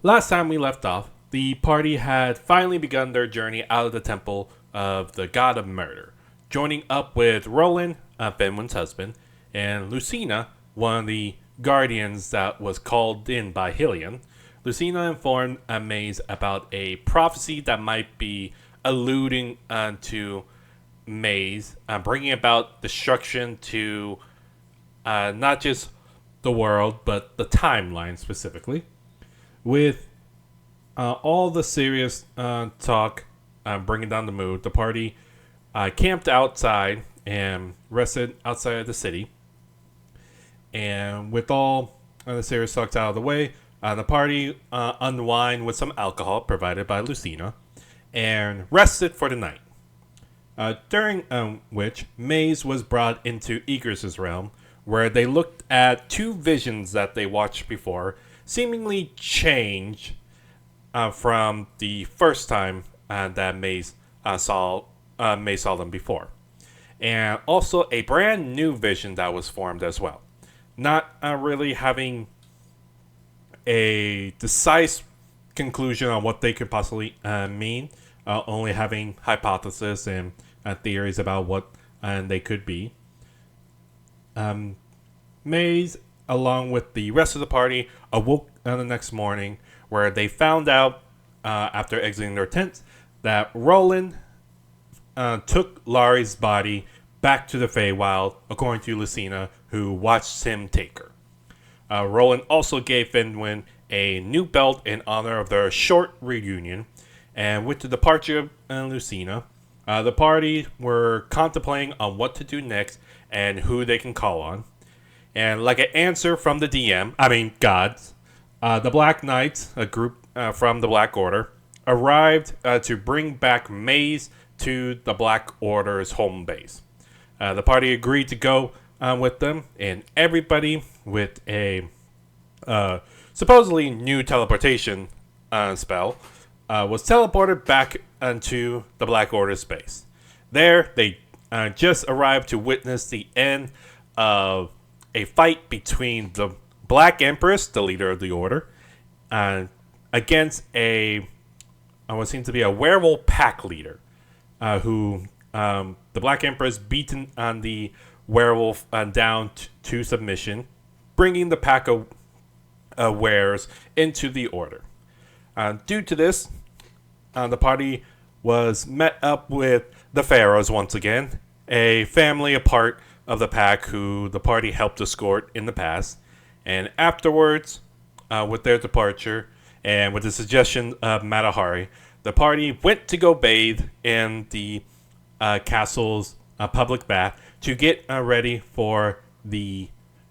Last time we left off, the party had finally begun their journey out of the temple of the god of murder, joining up with Roland, Benwin's husband, and Lucina, one of the guardians that was called in by Hillian. Lucina informed Maze about a prophecy that might be alluding to Maze, bringing about destruction to not just the world, but the timeline specifically. With all the serious talk bringing down the mood, the party camped outside and rested outside of the city. And with all the serious talks out of the way, the party unwind with some alcohol provided by Lucina and rested for the night. During which Maze was brought into Egress's realm, where they looked at two visions that they watched before, seemingly change from the first time that Maze saw them before, and also a brand new vision that was formed as well. Not really having a decisive conclusion on what they could possibly mean, only having hypotheses and theories about what they could be. Maze, along with the rest of the party, awoke the next morning where they found out, after exiting their tents, that Roland took Laurie's body back to the Feywild, according to Lucina, who watched him take her. Roland also gave Finwin a new belt in honor of their short reunion, and with the departure of Lucina, the party were contemplating on what to do next and who they can call on. And like an answer from the gods, the Black Knights, a group from the Black Order, arrived to bring back Maze to the Black Order's home base. The party agreed to go with them, and everybody with a supposedly new teleportation spell was teleported back into the Black Order's base. There, they just arrived to witness the end of a fight between the Black Empress, the leader of the Order, against what seems to be a werewolf pack leader, who the Black Empress beaten on the werewolf down to submission, bringing the pack of wares into the Order. Due to this, the party was met up with the Pharaohs once again, a family apart of the pack who the party helped escort in the past. And afterwards, with their departure, and with the suggestion of Matahari, the party went to go bathe in the castle's public bath to get ready for the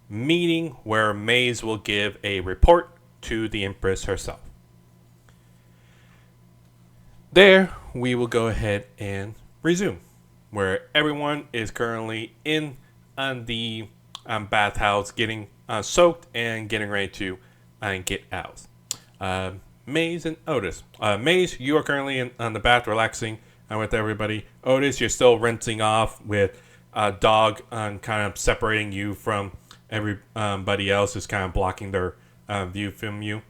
meeting where Maze will give a report to the Empress herself. There, we will go ahead and resume, where everyone is currently in the bathhouse getting soaked and getting ready to get out. Maze and Otis. Maze, you are currently in the bath relaxing with everybody. Otis, you're still rinsing off with Dog kind of separating you from everybody else, just kind of blocking their view from you.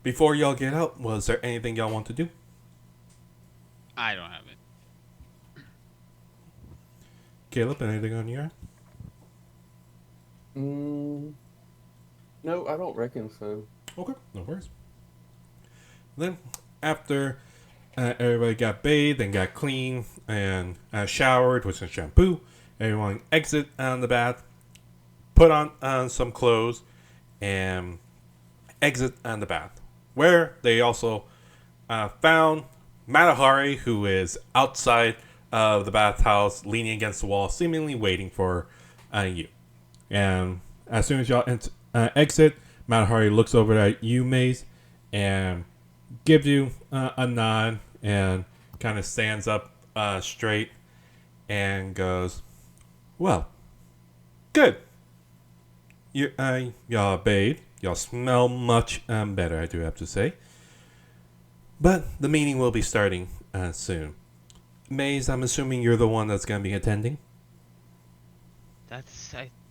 Before y'all get out, was there anything y'all want to do? I don't have it. Caleb, anything on your No, I don't reckon so. Okay, no worries. Then, after everybody got bathed and got clean and showered with some shampoo, everyone exit the bath, put on some clothes, and exit the bath, where they also found Matahari, who is outside of the bathhouse, leaning against the wall, seemingly waiting for you. And as soon as y'all exit, Matahari looks over at you, Maze, and gives you a nod and kind of stands up straight and goes, "Well, good. Y'all bathed. Y'all smell much better, I do have to say. But the meeting will be starting soon. Maze, I'm assuming you're the one that's going to be attending?" I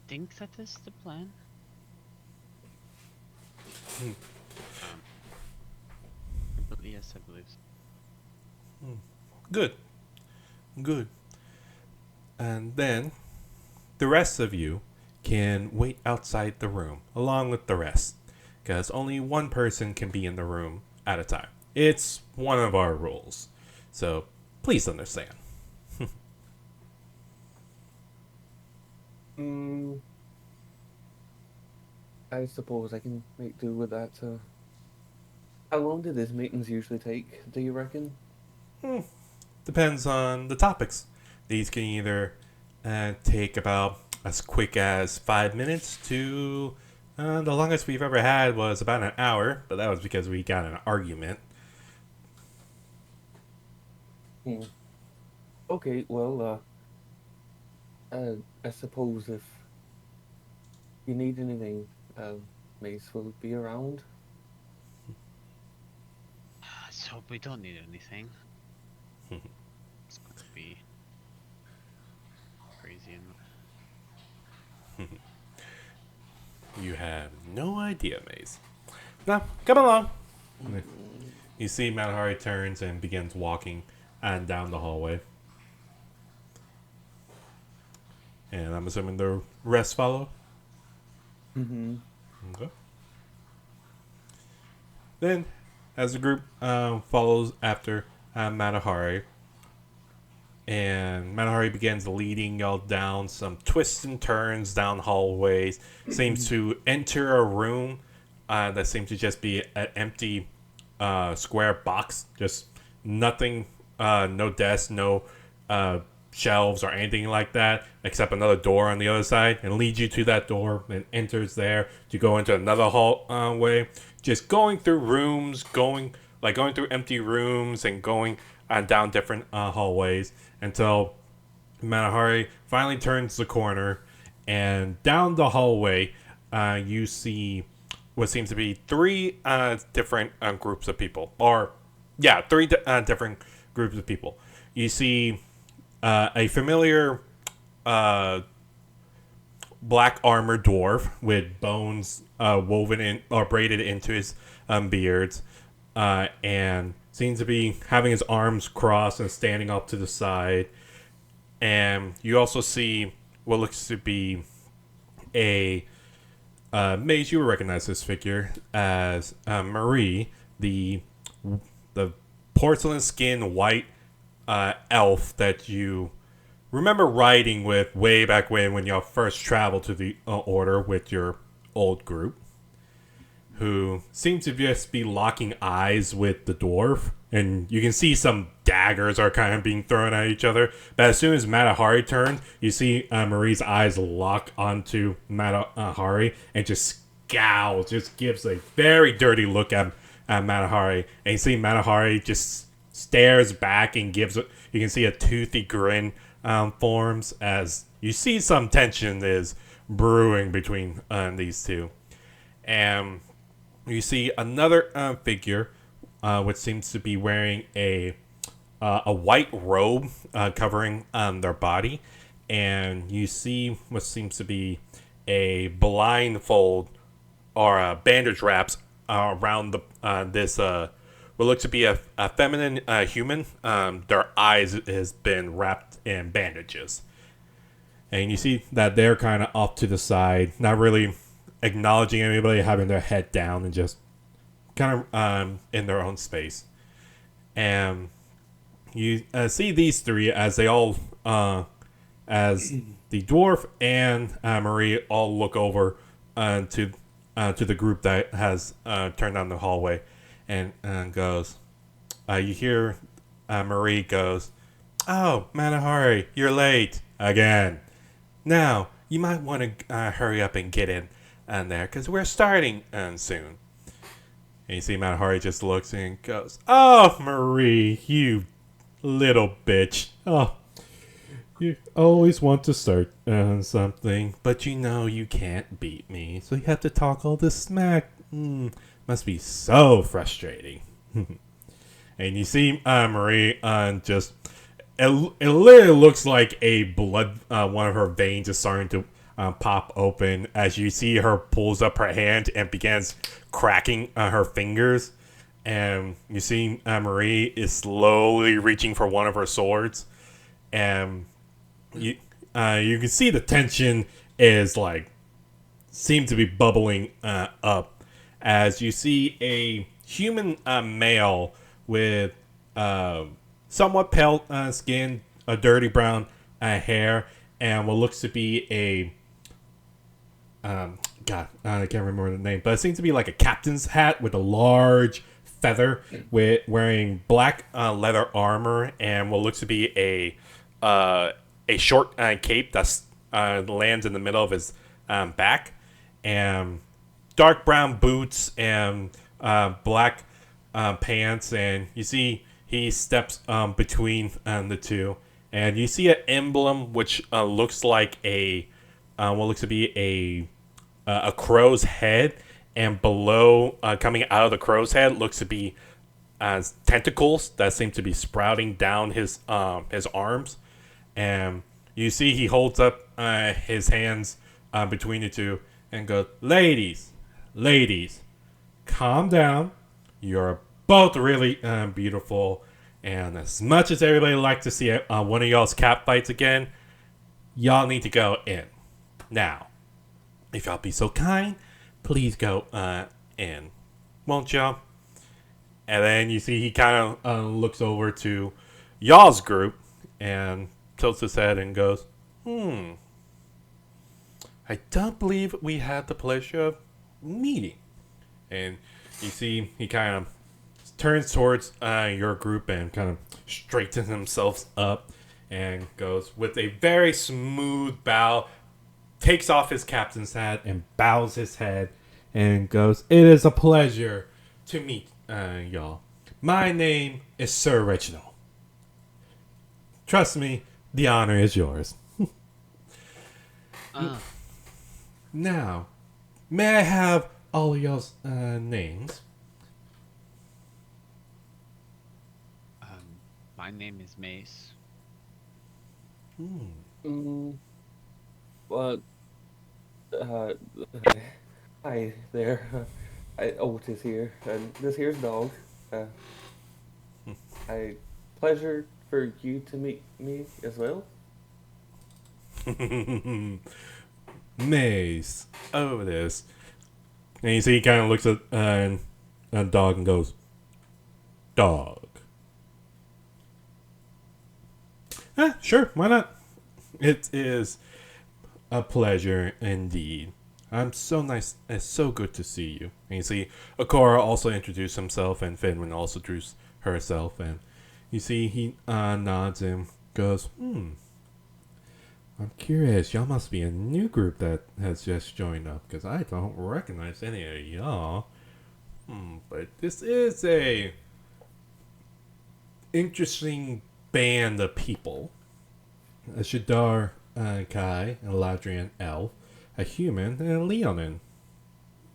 think that is the plan. Yes, I believe so. Good. Good. And then the rest of you can wait outside the room along with the rest, because only one person can be in the room at a time. It's one of our rules. So please understand. Mm, I suppose I can make do with that. How long do these meetings usually take, do you reckon? Depends on the topics. These can either take about as quick as 5 minutes to the longest we've ever had was about an hour, but that was because we got in an argument. Hmm. Okay, well, I suppose if you need anything, Mace will be around. Let's hope we don't need anything. It's going to be crazy. And You have no idea, Maze. Now, come along. You see Matahari turns and begins walking and down the hallway. And I'm assuming the rest follow. Mm-hmm. Okay. Then, as the group follows after Matahari, and Matahari begins leading y'all down some twists and turns down hallways, seems to enter a room that seems to just be an empty square box, just nothing, no desk, no shelves or anything like that, except another door on the other side, and leads you to that door and enters there to go into another hallway. Just going through rooms, going through empty rooms and going down different hallways until Manahari finally turns the corner, and down the hallway, you see what seems to be three different groups of people, or yeah, three different groups of people. You see a familiar black armored dwarf with bones woven in or braided into his beards, and seems to be having his arms crossed and standing up to the side. And you also see what looks to be a Maze. You will recognize this figure as Marie, the porcelain skin white elf that you remember riding with way back when y'all first traveled to the Order with your old group, who seems to just be locking eyes with the dwarf. And you can see some daggers are kind of being thrown at each other. But as soon as Matahari turns, you see Marie's eyes lock onto Matahari and just scowls, just gives a very dirty look at Matahari. And you see Matahari just stares back and gives you can see a toothy grin forms as you see some tension is brewing between these two. And you see another figure, which seems to be wearing a white robe covering their body, and you see what seems to be a blindfold or bandage wraps around this what looks to be a feminine human. Their eyes has been wrapped in bandages, and you see that they're kind of off to the side, not really acknowledging anybody, having their head down and just kind of in their own space. And you see these three as they all, as the dwarf and Marie all look over to the group that has turned down the hallway, and goes, you hear Marie goes, "Oh, Manahari, you're late again. Now, you might want to hurry up and get in there, because we're starting soon." And you see Matahari just looks and goes, "Oh, Marie, you little bitch. Oh, you always want to start something, but you know you can't beat me, so you have to talk all this smack. Must be so frustrating." And you see Marie just... It literally looks like a blood... one of her veins is starting to pop open as you see her pulls up her hand and begins cracking her fingers. and you see Marie is slowly reaching for one of her swords, and you can see the tension is like seem to be bubbling up as you see a human male with somewhat pale skin, a dirty brown hair, and what looks to be a God, I can't remember the name, but it seems to be like a captain's hat with a large feather, with wearing black leather armor and what looks to be a short cape that lands in the middle of his back, and dark brown boots and black pants, and you see he steps between the two, and you see an emblem which looks like what looks to be a crow's head, and below, coming out of the crow's head, looks to be tentacles that seem to be sprouting down his arms, and you see he holds up his hands between the two and goes, ladies, calm down. You're both really beautiful, and as much as everybody would like to see one of y'all's cat fights again, y'all need to go in. Now, if y'all be so kind, please go in. Won't y'all? And then you see he kind of looks over to y'all's group and tilts his head and goes, I don't believe we had the pleasure of meeting. And you see he kind of turns towards your group and kind of straightens himself up and goes with a very smooth bow, takes off his captain's hat and bows his head and goes, it is a pleasure to meet y'all. My name is Sir Reginald. Trust me, the honor is yours. Now, may I have all of y'all's names? My name is Mace. Well, hi there. Otis here, and this here's Dog. Pleasure for you to meet me as well. Mace. Oh, this. And you see he kind of looks at Dog and goes, Dog. Sure, why not? It is a pleasure indeed. I'm so nice. It's so good to see you. And you see Akora also introduced himself, and Finwin also introduced herself, and you see he nods and goes, I'm curious. Y'all must be a new group that has just joined up, because I don't recognize any of y'all. But this is a interesting band of people. A Shadar Kai, a Ladrian elf, a human, and a Leonin.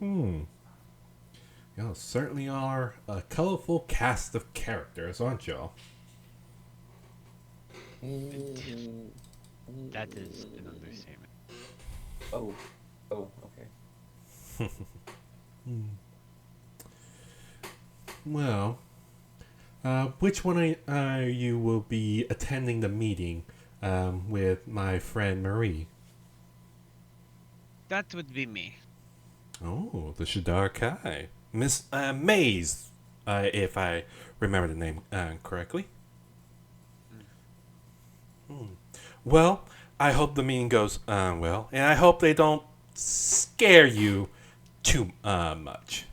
Y'all certainly are a colorful cast of characters, aren't y'all? That is an understatement. Oh, okay. Well, which one of you will be attending the meeting with my friend Marie? That would be me. Oh, the Shadar Kai. Miss Maze, if I remember the name correctly. Well, I hope the meeting goes well, and I hope they don't scare you too much.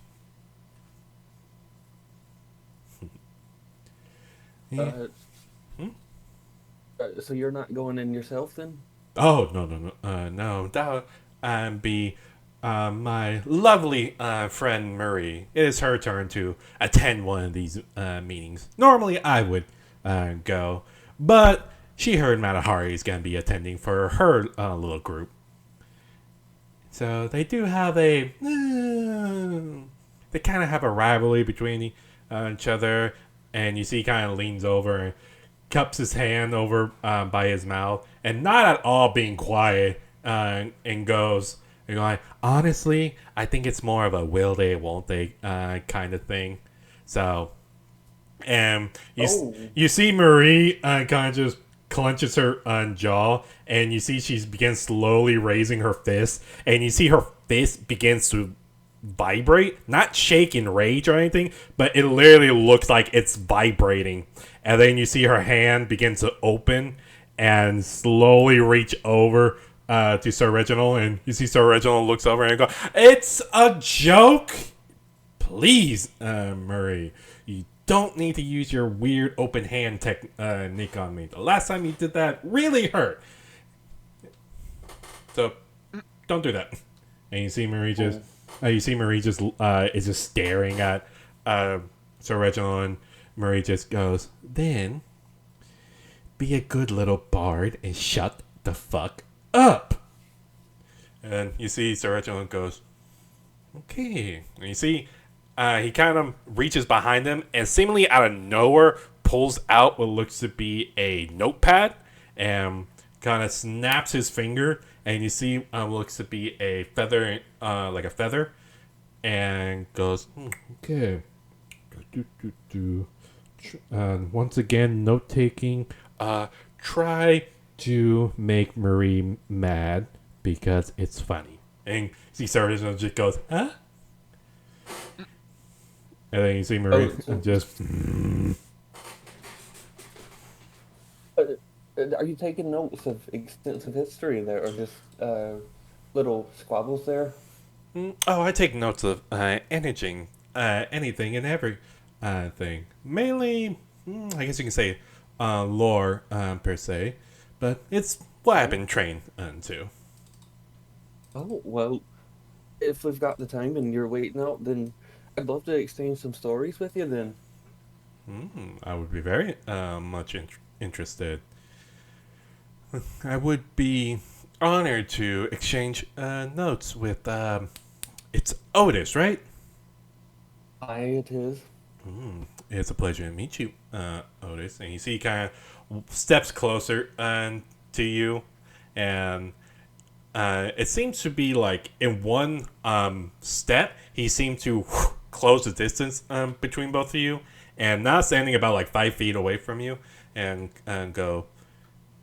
Yeah. So you're not going in yourself then? Oh, no. No. That would be my lovely friend Marie. It is her turn to attend one of these meetings. Normally, I would go, but she heard Matahari is going to be attending for her little group. So they do have they kind of have a rivalry between each other, and you see he kind of leans over and cups his hand over by his mouth, and not at all being quiet, and goes, honestly, I think it's more of a will they, won't they kind of thing. So, and Oh. you see Marie kind of just clenches her jaw, and you see she begins slowly raising her fist, and you see her fist begins to vibrate, not shake in rage or anything, but it literally looks like it's vibrating. And then you see her hand begin to open and slowly reach over to Sir Reginald, and you see Sir Reginald looks over and go, "It's a joke. Please, Murray, you don't need to use your weird open hand technique on me. The last time you did that really hurt. So don't do that." And you see Marie just, is just staring at Sir Reginald, and Marie just goes, "Then be a good little bard and shut the fuck up." And you see Sir Reginald goes, "Okay." And you see he kind of reaches behind him and seemingly out of nowhere pulls out what looks to be a notepad and kind of snaps his finger, and you see what looks to be a feather, like a feather, and goes, "Okay. Once again, note taking. Try to make Marie mad because it's funny." And see Sarah just goes, "Huh?" And then you see Marie just. Are you taking notes of extensive history there, or just little squabbles there? Oh, I take notes of anything and every thing. Mainly, I guess you can say lore per se, but it's what I've been trained to. Oh, well, if we've got the time and you're waiting out, then I'd love to exchange some stories with you then. I would be very much interested. I would be honored to exchange notes with. It's Otis, right? Aye, it is. It's a pleasure to meet you, Otis. And you see, he kind of steps closer to you, and it seems to be like in one step, he seemed to close the distance between both of you, and now standing about like 5 feet away from you, and go,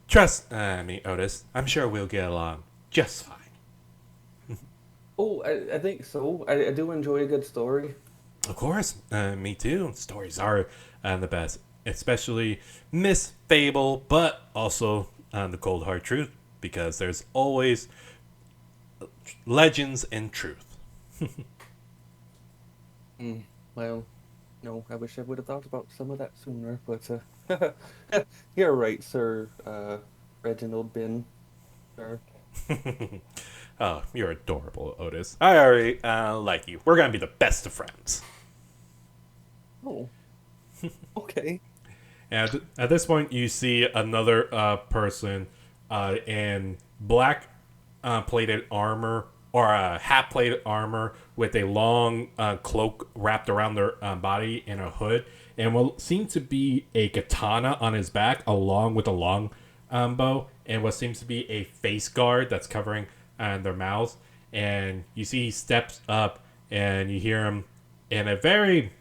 "Trust me, Otis. I'm sure we'll get along just fine." Oh, I think so. I do enjoy a good story. Of course, me too. Stories are the best, especially Miss Fable, but also the cold hard truth, because there's always legends and truth. Well, no, I wish I would have thought about some of that sooner, but you're right, Sir Reginald Bin. Sir. Oh, you're adorable, Otis. I already like you. We're gonna be the best of friends. Oh, okay. And at this point, you see another person in black plated armor, or hat plated armor with a long cloak wrapped around their body and a hood, and what seems to be a katana on his back, along with a long bow, and what seems to be a face guard that's covering their mouths. And you see he steps up, and you hear him in a very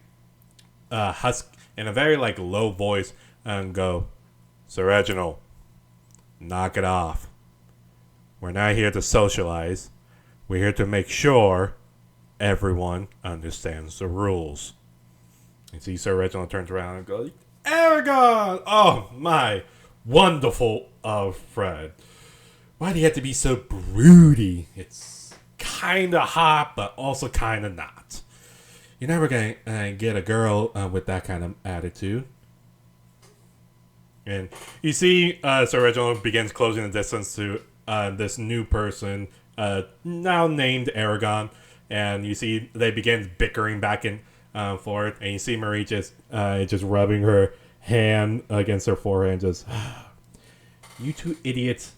in a very like low voice, and go, "Sir Reginald, knock it off. We're not here to socialize. We're here to make sure everyone understands the rules." You see Sir Reginald turns around and goes, "Aragon! Oh, my wonderful Fred. Why do you have to be so broody? It's kind of hot, but also kind of not. You're never going to get a girl with that kind of attitude." And you see Sir Reginald begins closing the distance to this new person, now named Aragon. And you see they begin bickering back and forth. And you see Marie just rubbing her hand against her forehead and just, "You two idiots,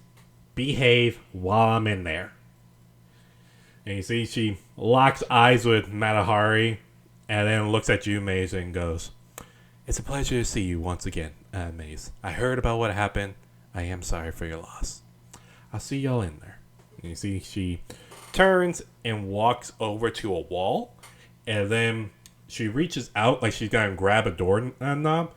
behave while I'm in there." And you see she locks eyes with Matahari, and then looks at you, Maze, and goes, "It's a pleasure to see you once again, Maze. I heard about what happened. I am sorry for your loss. I'll see y'all in there." And you see she turns and walks over to a wall, and then she reaches out like she's gonna grab a door knob,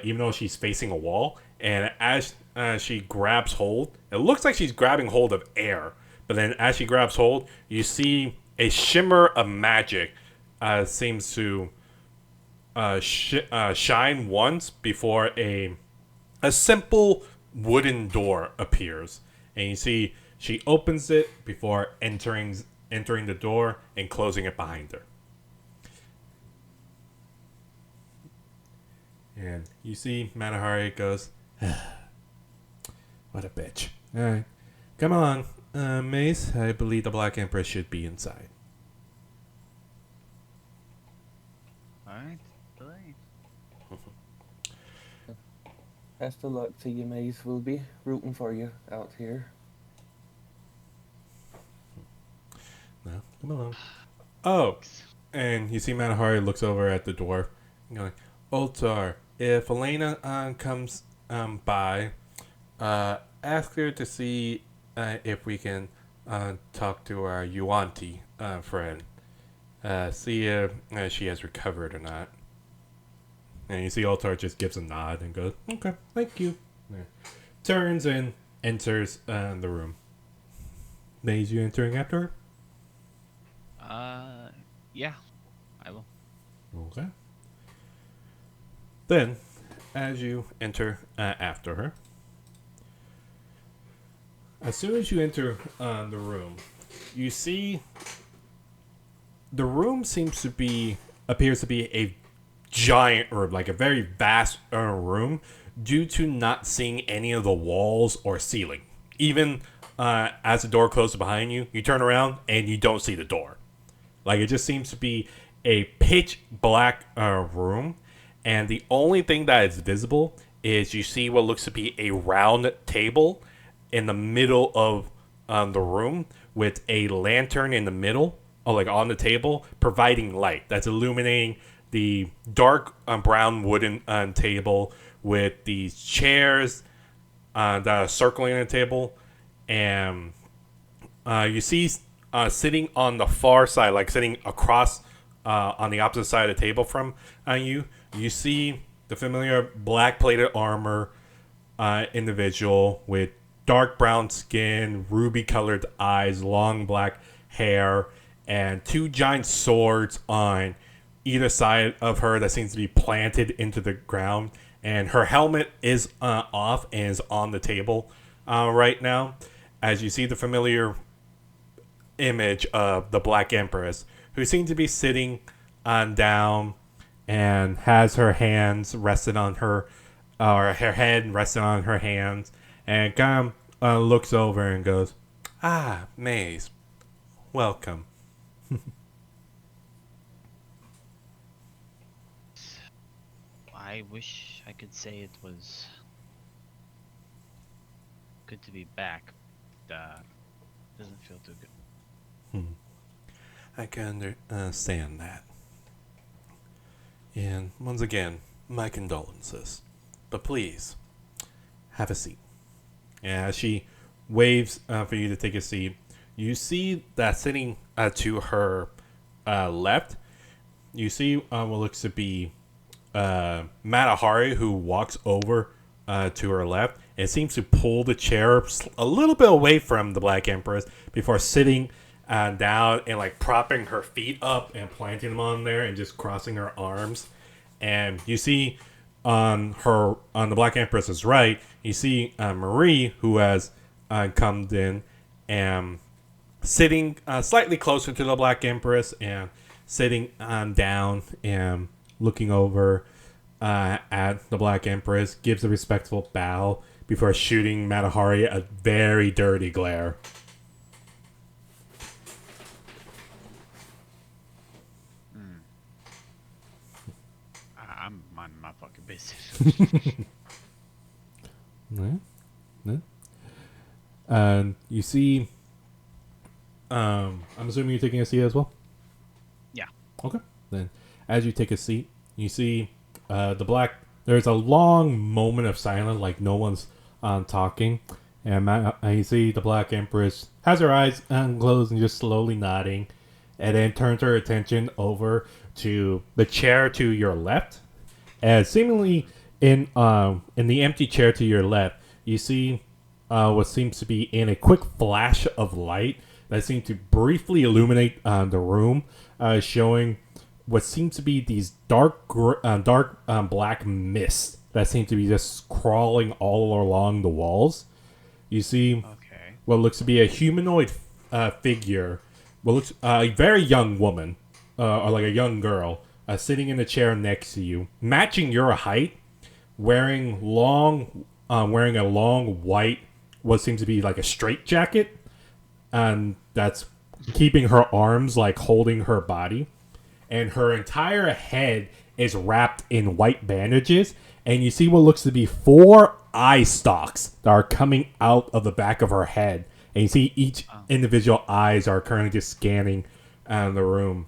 even though she's facing a wall. And as she grabs hold, it looks like she's grabbing hold of air. But then as she grabs hold, you see a shimmer of magic seems to shine once before a simple wooden door appears, and you see she opens it before entering the door and closing it behind her. And you see Matahari goes, "What a bitch! All right, come on, Mace. I believe the Black Empress should be inside." Alright, delay. Best of luck to you, Maze. We'll be rooting for you out here. No, come along. Oh, and you see Matahari looks over at the door and going, "Ultar, if Elena comes by, ask her to see if we can talk to our Yuanti friend. See if she has recovered or not." And you see Ultar just gives a nod and goes, "Okay, thank you." Yeah. Turns and enters the room. Maze, you entering after her? Yeah, I will. Okay. Then, as you enter after her, as soon as you enter the room, you see the room appears to be a giant room, like a very vast room, due to not seeing any of the walls or ceiling. Even as the door closes behind you, you turn around and you don't see the door. Like, it just seems to be a pitch black room, and the only thing that is visible is you see what looks to be a round table in the middle of the room with a lantern in the middle, or like on the table, providing light that's illuminating the dark brown wooden table with these chairs that are circling the table, and you see sitting on the far side, like sitting across on the opposite side of the table from you, you see the familiar black plated armor individual with dark brown skin, ruby colored eyes, long black hair, and two giant swords on either side of her that seems to be planted into the ground. And her helmet is off and is on the table right now, as you see the familiar image of the Black Empress, who seems to be sitting down and has her hands rested on her, or her head rested on her hands, and kind of looks over and goes, "Ah, Maze, welcome." I wish I could say it was good to be back. Doesn't feel too good. I can understand that. And once again, my condolences. But please, have a seat. And as she waves for you to take a seat, you see that sitting to her left, you see what looks to be Matahari, who walks over to her left and seems to pull the chair a little bit away from the Black Empress before sitting down and like propping her feet up and planting them on there and just crossing her arms. And you see on the Black Empress's right, you see Marie, who has come in and sitting slightly closer to the Black Empress and sitting down and looking over at the Black Empress, gives a respectful bow before shooting Matahari a very dirty glare. I'm minding my fucking business. Yeah. And you see, I'm assuming you're taking a seat as well? Yeah. Okay. Then, as you take a seat, you see there's a long moment of silence, like no one's talking. And you see the Black Empress has her eyes closed and just slowly nodding. And then turns her attention over to the chair to your left, and seemingly in the empty chair to your left, you see what seems to be in a quick flash of light that seemed to briefly illuminate the room, showing what seems to be these dark black mists that seem to be just crawling all along the walls. You see Okay. what looks to be a humanoid figure, what looks a very young woman, or like a young girl, sitting in a chair next to you, matching your height, wearing a long white, what seems to be like a straight jacket, and that's keeping her arms like holding her body, and her entire head is wrapped in white bandages, and you see what looks to be 4 eye stalks that are coming out of the back of her head, and you see each individual eyes are currently just scanning the room,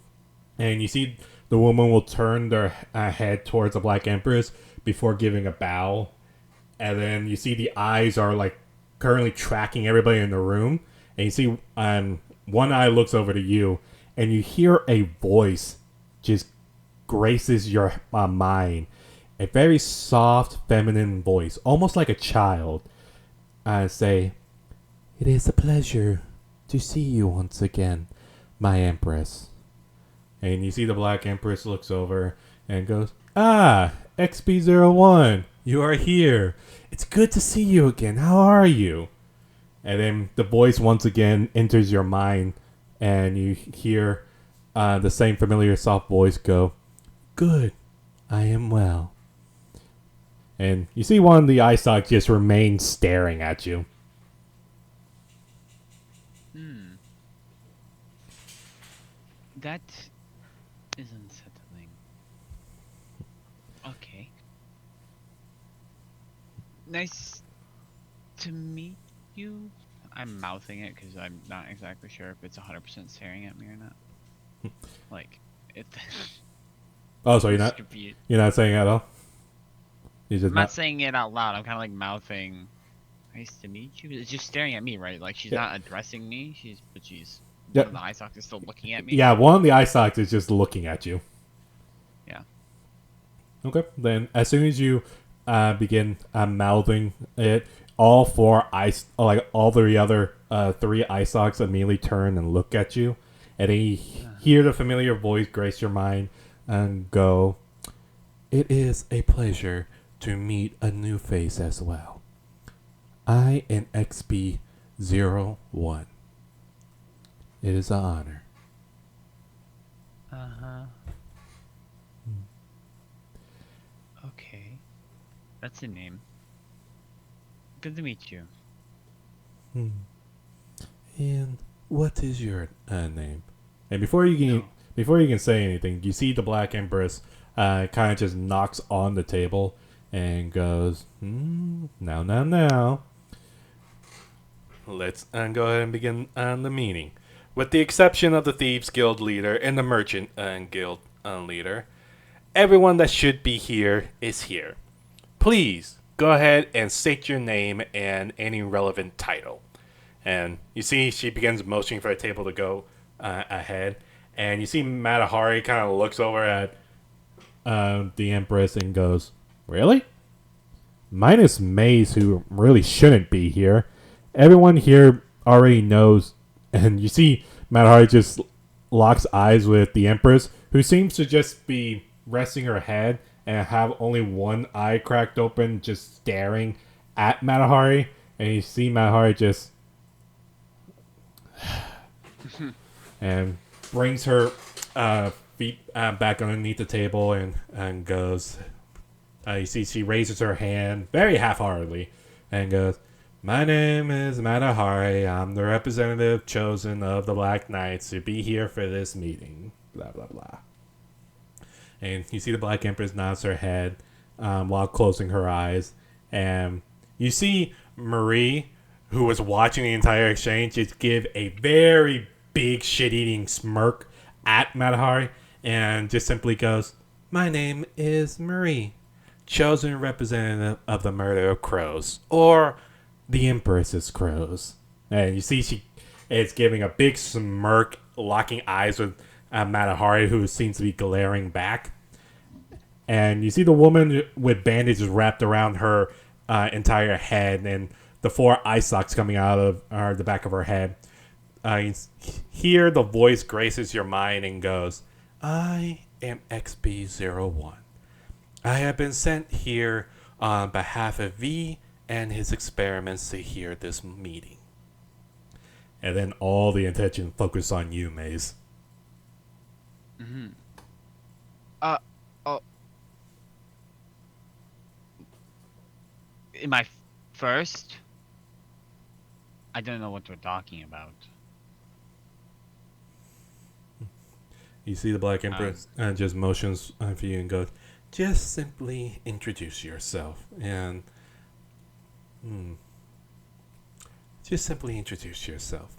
and you see the woman will turn their head towards the Black Empress before giving a bow, and then you see the eyes are like currently tracking everybody in the room, and you see one eye looks over to you, and you hear a voice just graces your mind, a very soft feminine voice, almost like a child, say, "It is a pleasure to see you once again, my Empress." And you see the Black Empress looks over and goes, "Ah, XP01, you are here. It's good to see you again. How are you?" And then the voice once again enters your mind, and you hear the same familiar soft voice go, "Good, I am well." And you see one of the eye stalks just remain staring at you. That is unsettling. Okay. Nice to meet you. I'm mouthing it because I'm not exactly sure if it's 100% staring at me or not. Like, it. Oh, so you're This not could be- you're not saying it at all? You just I'm not saying it out loud. I'm kind of like mouthing. Nice to meet you. It's just staring at me, right? Like she's Yeah. not addressing me. She's. Yeah. One of the eye sockets is still looking at me. Yeah, one of the eye stalks is just looking at you. Yeah. Okay. Then as soon as you begin mouthing it, all 4 eyes, like all the other 3 eye stalks, immediately turn and look at you, and then you hear the familiar voice grace your mind and go, "It is a pleasure to meet a new face as well. I am XP01. It is an honor." Okay. That's a name. Good to meet you. And what is your name? And before you can say anything, you see the Black Empress kind of just knocks on the table and goes, now. Let's go ahead and begin the meeting. With the exception of the Thieves Guild leader and the Merchant Guild leader, everyone that should be here is here. Please go ahead and state your name and any relevant title. And you see she begins motioning for a table to go ahead. And you see Matahari kind of looks over at the Empress and goes, "Really? Minus Maze, who really shouldn't be here. Everyone here already knows." And you see Matahari just locks eyes with the Empress, who seems to just be resting her head and have only one eye cracked open, just staring at Matahari. And you see Matahari just and brings her feet back underneath the table and goes. You see she raises her hand very half-heartedly and goes, "My name is Matahari. I'm the representative chosen of the Black Knights to be here for this meeting. Blah, blah, blah." And you see the Black Empress nods her head while closing her eyes. And you see Marie, who was watching the entire exchange, just give a very big shit-eating smirk at Matahari and just simply goes, "My name is Marie, chosen representative of the murder of crows, or the Empress's crows." And you see she is giving a big smirk, locking eyes with Matahari, who seems to be glaring back. And you see the woman with bandages wrapped around her entire head and the 4 eye sockets coming out of the back of her head. You hear the voice graces your mind and goes, I am XB01. I have been sent here on behalf of V and his experiments to hear this meeting. And then all the attention focus on you, Maze. Mm-hmm. Oh. Am I first? I don't know what we're talking about. You see the Black Empress just motions for you and goes, just simply introduce yourself. And just simply introduce yourself.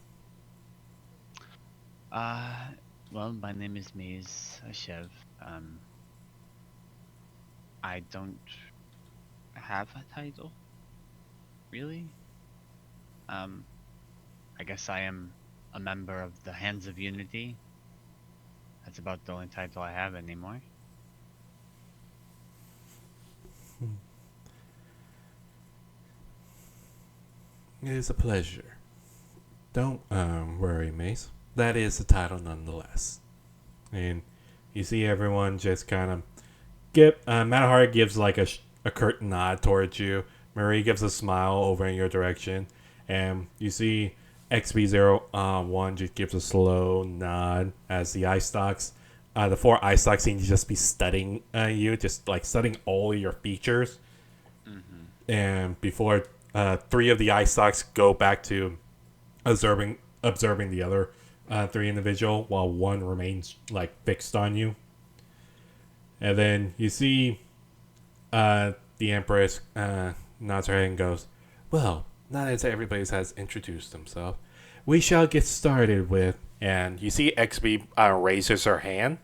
Well, my name is Maze Ashev. I don't have a title, really. I guess I am a member of the Hands of Unity. That's about the only title I have anymore. It is a pleasure. Don't worry, Mace. That is the title nonetheless. And you see everyone just kind of Matahari gives like a curt nod towards you. Marie gives a smile over in your direction. And you see XB01 just gives a slow nod as the eye stalks. The 4 eye stalks seem to just be studying you, just like studying all your features. Mm-hmm. And before 3 of the eye stalks go back to observing the other 3 individual, while 1 remains like fixed on you. And then you see the Empress nods her head and goes, well, now that everybody has introduced themselves, we shall get started with... And you see XB raises her hand.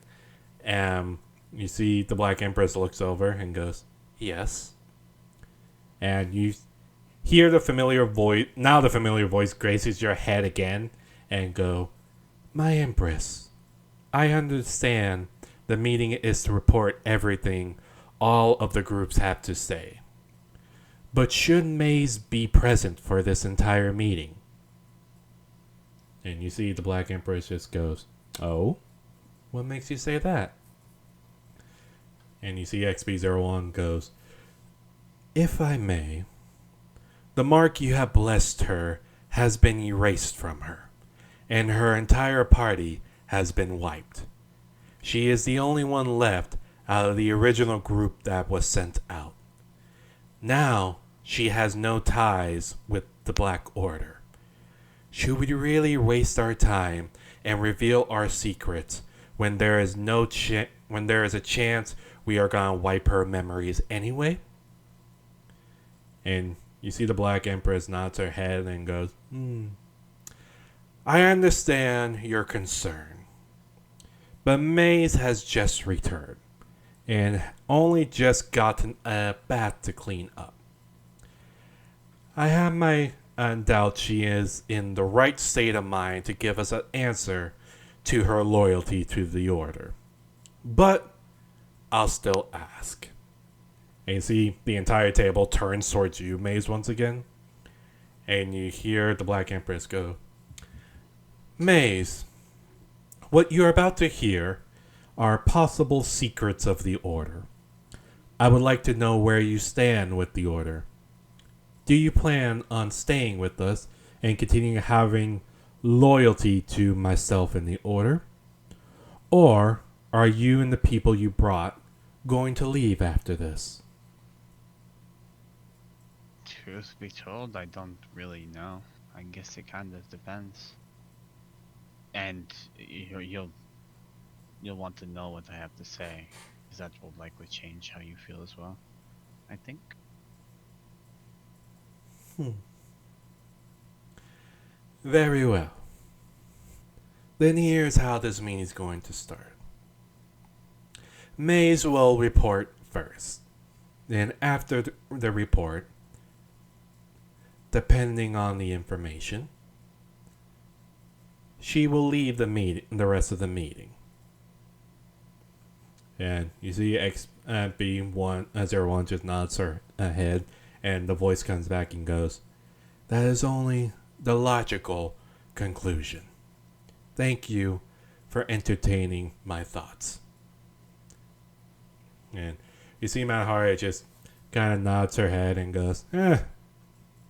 And you see the Black Empress looks over and goes, yes. And you hear the familiar voice... Now the familiar voice graces your head again and go, my Empress, I understand the meeting is to report everything all of the groups have to say. But should Maze be present for this entire meeting? And you see the Black Empress just goes, oh? What makes you say that? And you see XB01 goes, if I may, the mark you have blessed her has been erased from her, and her entire party has been wiped. She is the only one left out of the original group that was sent out. Now, she has no ties with the Black Order. Should we really waste our time and reveal our secrets when there is a chance we are gonna wipe her memories anyway? And you see the Black Empress nods her head and goes, I understand your concern, but Maze has just returned and only just gotten a bath to clean up. I have my doubt she is in the right state of mind to give us an answer to her loyalty to the Order. But I'll still ask. And you see the entire table turns towards you, Maze, once again. And you hear the Black Empress go, Maze, what you're about to hear are possible secrets of the Order. I would like to know where you stand with the Order. Do you plan on staying with us and continuing having loyalty to myself and the Order? Or are you and the people you brought going to leave after this? Truth be told, I don't really know. I guess it kind of depends. And you'll want to know what I have to say, because that will likely change how you feel as well, I think. Very well. Then here's how this meeting is going to start. Maze will report first. Then after the report, depending on the information, she will leave the rest of the meeting. And you see B01 just nods her head, and the voice comes back and goes, "That is only the logical conclusion. Thank you for entertaining my thoughts." And you see Mahara just kind of nods her head and goes,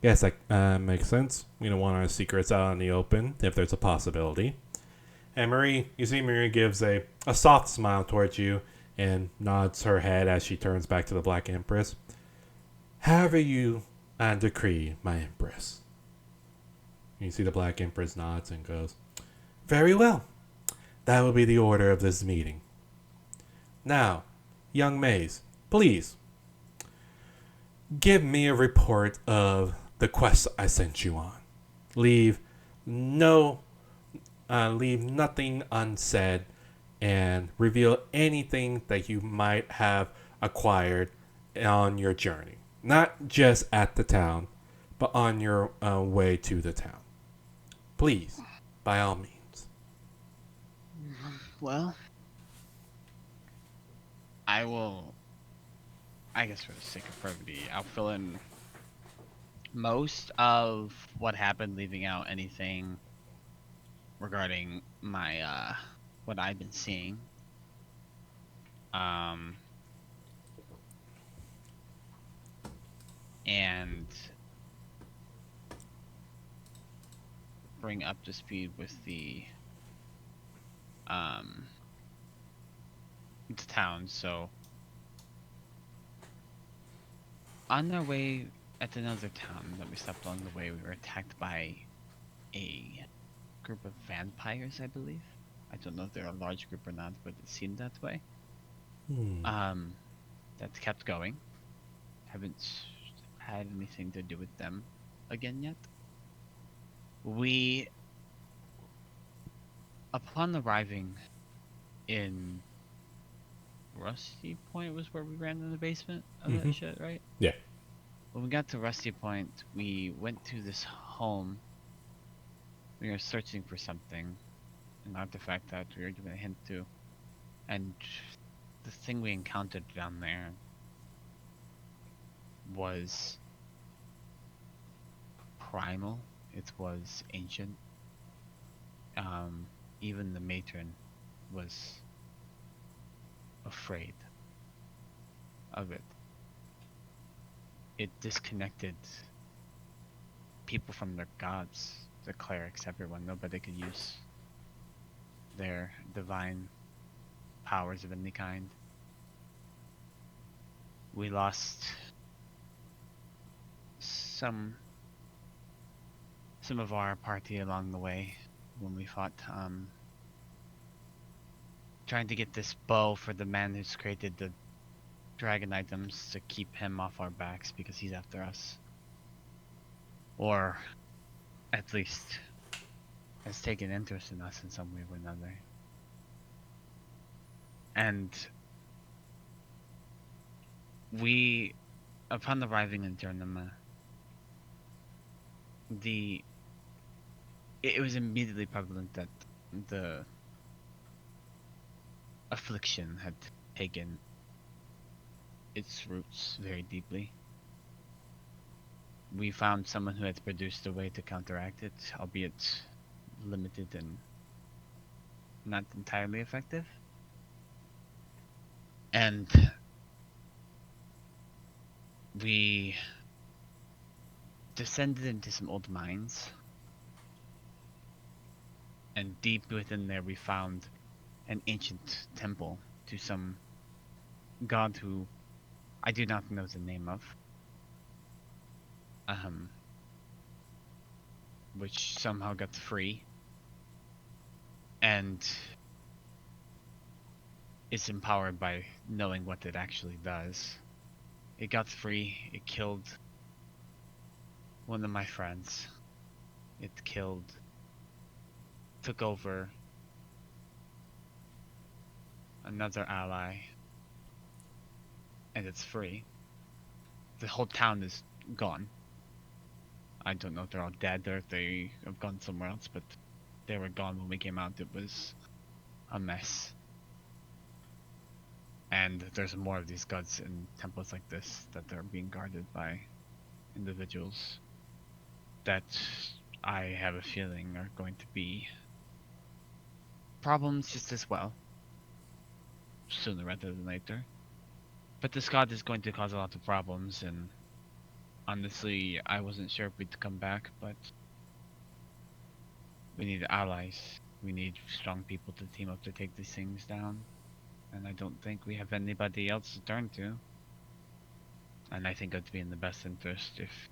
guess that makes sense. We don't want our secrets out in the open if there's a possibility. And you see Marie gives a soft smile towards you and nods her head as she turns back to the Black Empress. "However you decree, my Empress." You see the Black Empress nods and goes, "Very well. That will be the order of this meeting. Now, young Maze, please give me a report of the quest I sent you on. Leave nothing unsaid, and reveal anything that you might have acquired on your journey. Not just at the town, but on your way to the town. Please, by all means." Well, I will. I guess for the sake of brevity, I'll fill in most of what happened, leaving out anything regarding my what I've been seeing. And bring up to speed with the town. So on our way at another town that we stopped along the way, we were attacked by a group of vampires, I believe. I don't know if they're a large group or not, but it seemed that way. That kept going. Haven't had anything to do with them again yet. Upon arriving in Rusty Point was where we ran in the basement of that shit, right? Yeah. When we got to Rusty Point, we went to this home. We were searching for something, an artifact that we were given a hint to. And the thing we encountered down there was primal. It was ancient. Even the matron was afraid of it. It disconnected people from their gods, the clerics, everyone. Nobody could use their divine powers of any kind. We lost some of our party along the way when we fought, trying to get this bow for the man who's created the dragon items to keep him off our backs because he's after us. Or at least has taken interest in us in some way or another. And we, upon arriving in Jernama, it was immediately prevalent that the affliction had taken its roots very deeply. We found someone who had produced a way to counteract it, albeit limited and not entirely effective. And we descended into some old mines. And deep within there we found an ancient temple to some god who I do not know the name of. Which somehow got free. And is empowered by knowing what it actually does. It got free, it killed one of my friends. It took over another ally, and it's free. The whole town is gone. I don't know if they're all dead or if they have gone somewhere else, but they were gone when we came out. It was a mess. And there's more of these gods in temples like this that are being guarded by individuals that I have a feeling are going to be problems just as well, sooner rather than later. But this god is going to cause a lot of problems, and honestly, I wasn't sure if we'd come back, but we need allies. We need strong people to team up to take these things down. And I don't think we have anybody else to turn to. And I think it'd be in the best interest if,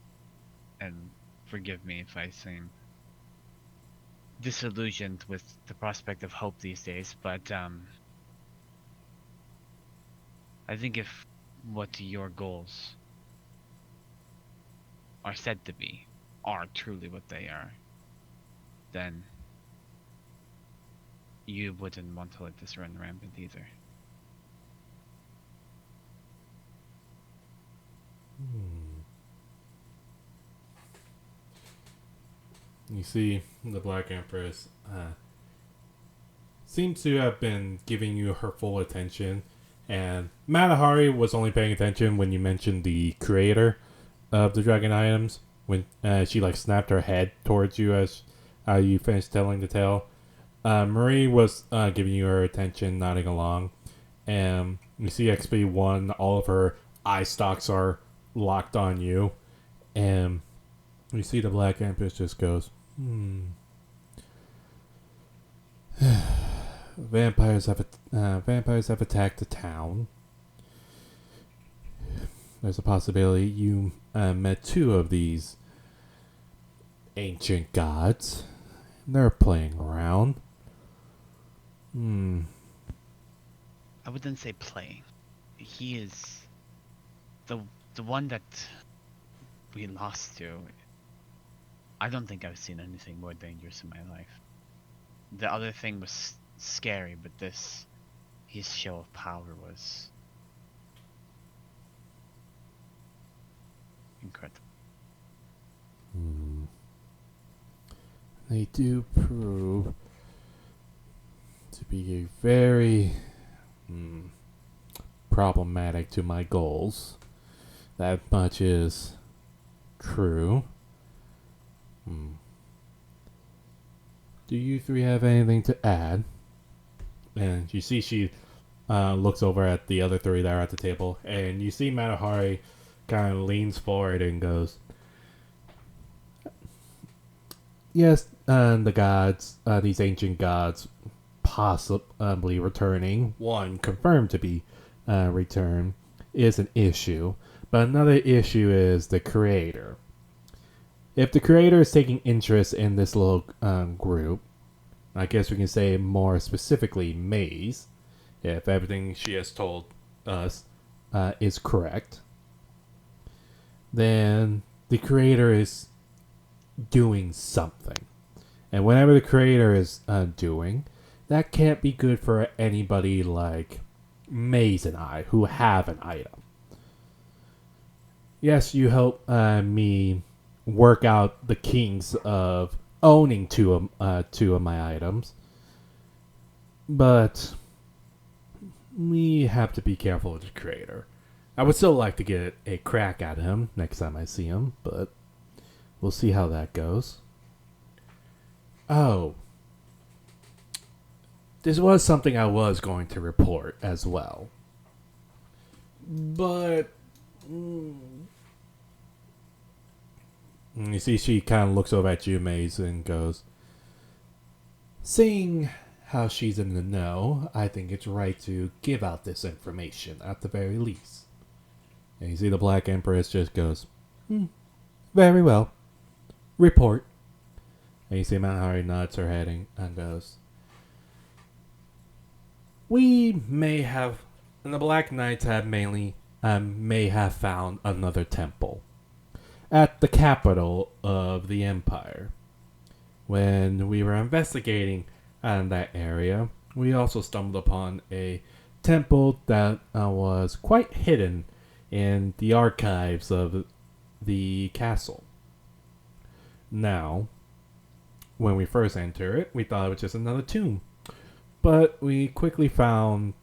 and forgive me if I seem disillusioned with the prospect of hope these days, but I think if what your goals are said to be are truly what they are, then you wouldn't want to let this run rampant either. You see, the Black Empress seems to have been giving you her full attention, and Matahari was only paying attention when you mentioned the creator of the dragon items. When she like snapped her head towards you as you finished telling the tale. Marie was giving you her attention, nodding along, and you see XP1. All of her eye stalks are locked on you, and you see the Black Empress just goes, vampires have attacked the town. There's a possibility you met two of these ancient gods. They're playing around. I wouldn't say playing. He is the one that we lost to. I don't think I've seen anything more dangerous in my life. The other thing was scary, but his show of power was incredible. They do prove to be a very problematic to my goals. That much is true. Do you three have anything to add? And you see she looks over at the other three that are at the table, and you see Matahari kind of leans forward and goes, yes, the gods, these ancient gods, possibly returning, one confirmed to be returned, is an issue. But another issue is the creator. If the creator is taking interest in this little group, I guess we can say more specifically Maze, if everything she has told us is correct, then the creator is doing something. And whenever the creator is doing, that can't be good for anybody like Maze and I, who have an item. Yes, you help me work out the kinks of owning two of my items, but we have to be careful with the creator. I would still like to get a crack at him next time I see him, but we'll see how that goes. Oh, this was something I was going to report as well, but you see she kind of looks over at you, Maze, and goes, seeing how she's in the know, I think it's right to give out this information at the very least. And you see the Black Empress just goes, very well. Report. And you see Matahari nods her head and goes, we may have, and the Black Knights have may have found another temple at the capital of the empire. When we were investigating that area, we also stumbled upon a temple that was quite hidden in the archives of the castle. Now, when we first entered it, we thought it was just another tomb, but we quickly found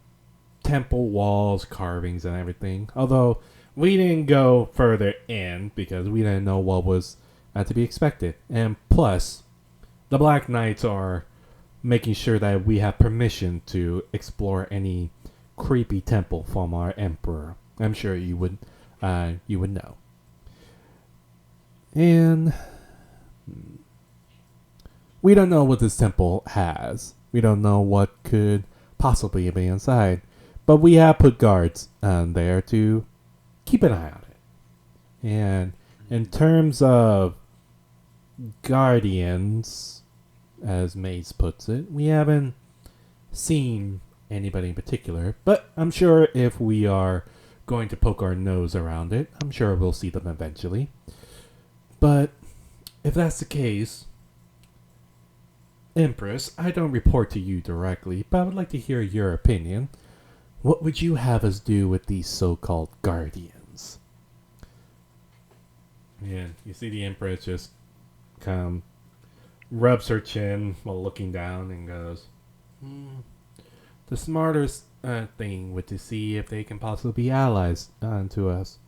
temple walls, carvings, and everything. Although we didn't go further in because we didn't know what was to be expected. And plus, the Black Knights are making sure that we have permission to explore any creepy temple from our emperor. I'm sure you would know. And we don't know what this temple has. We don't know what could possibly be inside. But we have put guards there to keep an eye on it. And in terms of guardians, as Maze puts it, we haven't seen anybody in particular. But I'm sure if we are going to poke our nose around it, I'm sure we'll see them eventually. But if that's the case, Empress, I don't report to you directly, but I would like to hear your opinion. What would you have us do with these so-called guardians? Yeah, you see the Empress just kind of rubs her chin while looking down and goes, the smartest thing would to see if they can possibly be allies to us.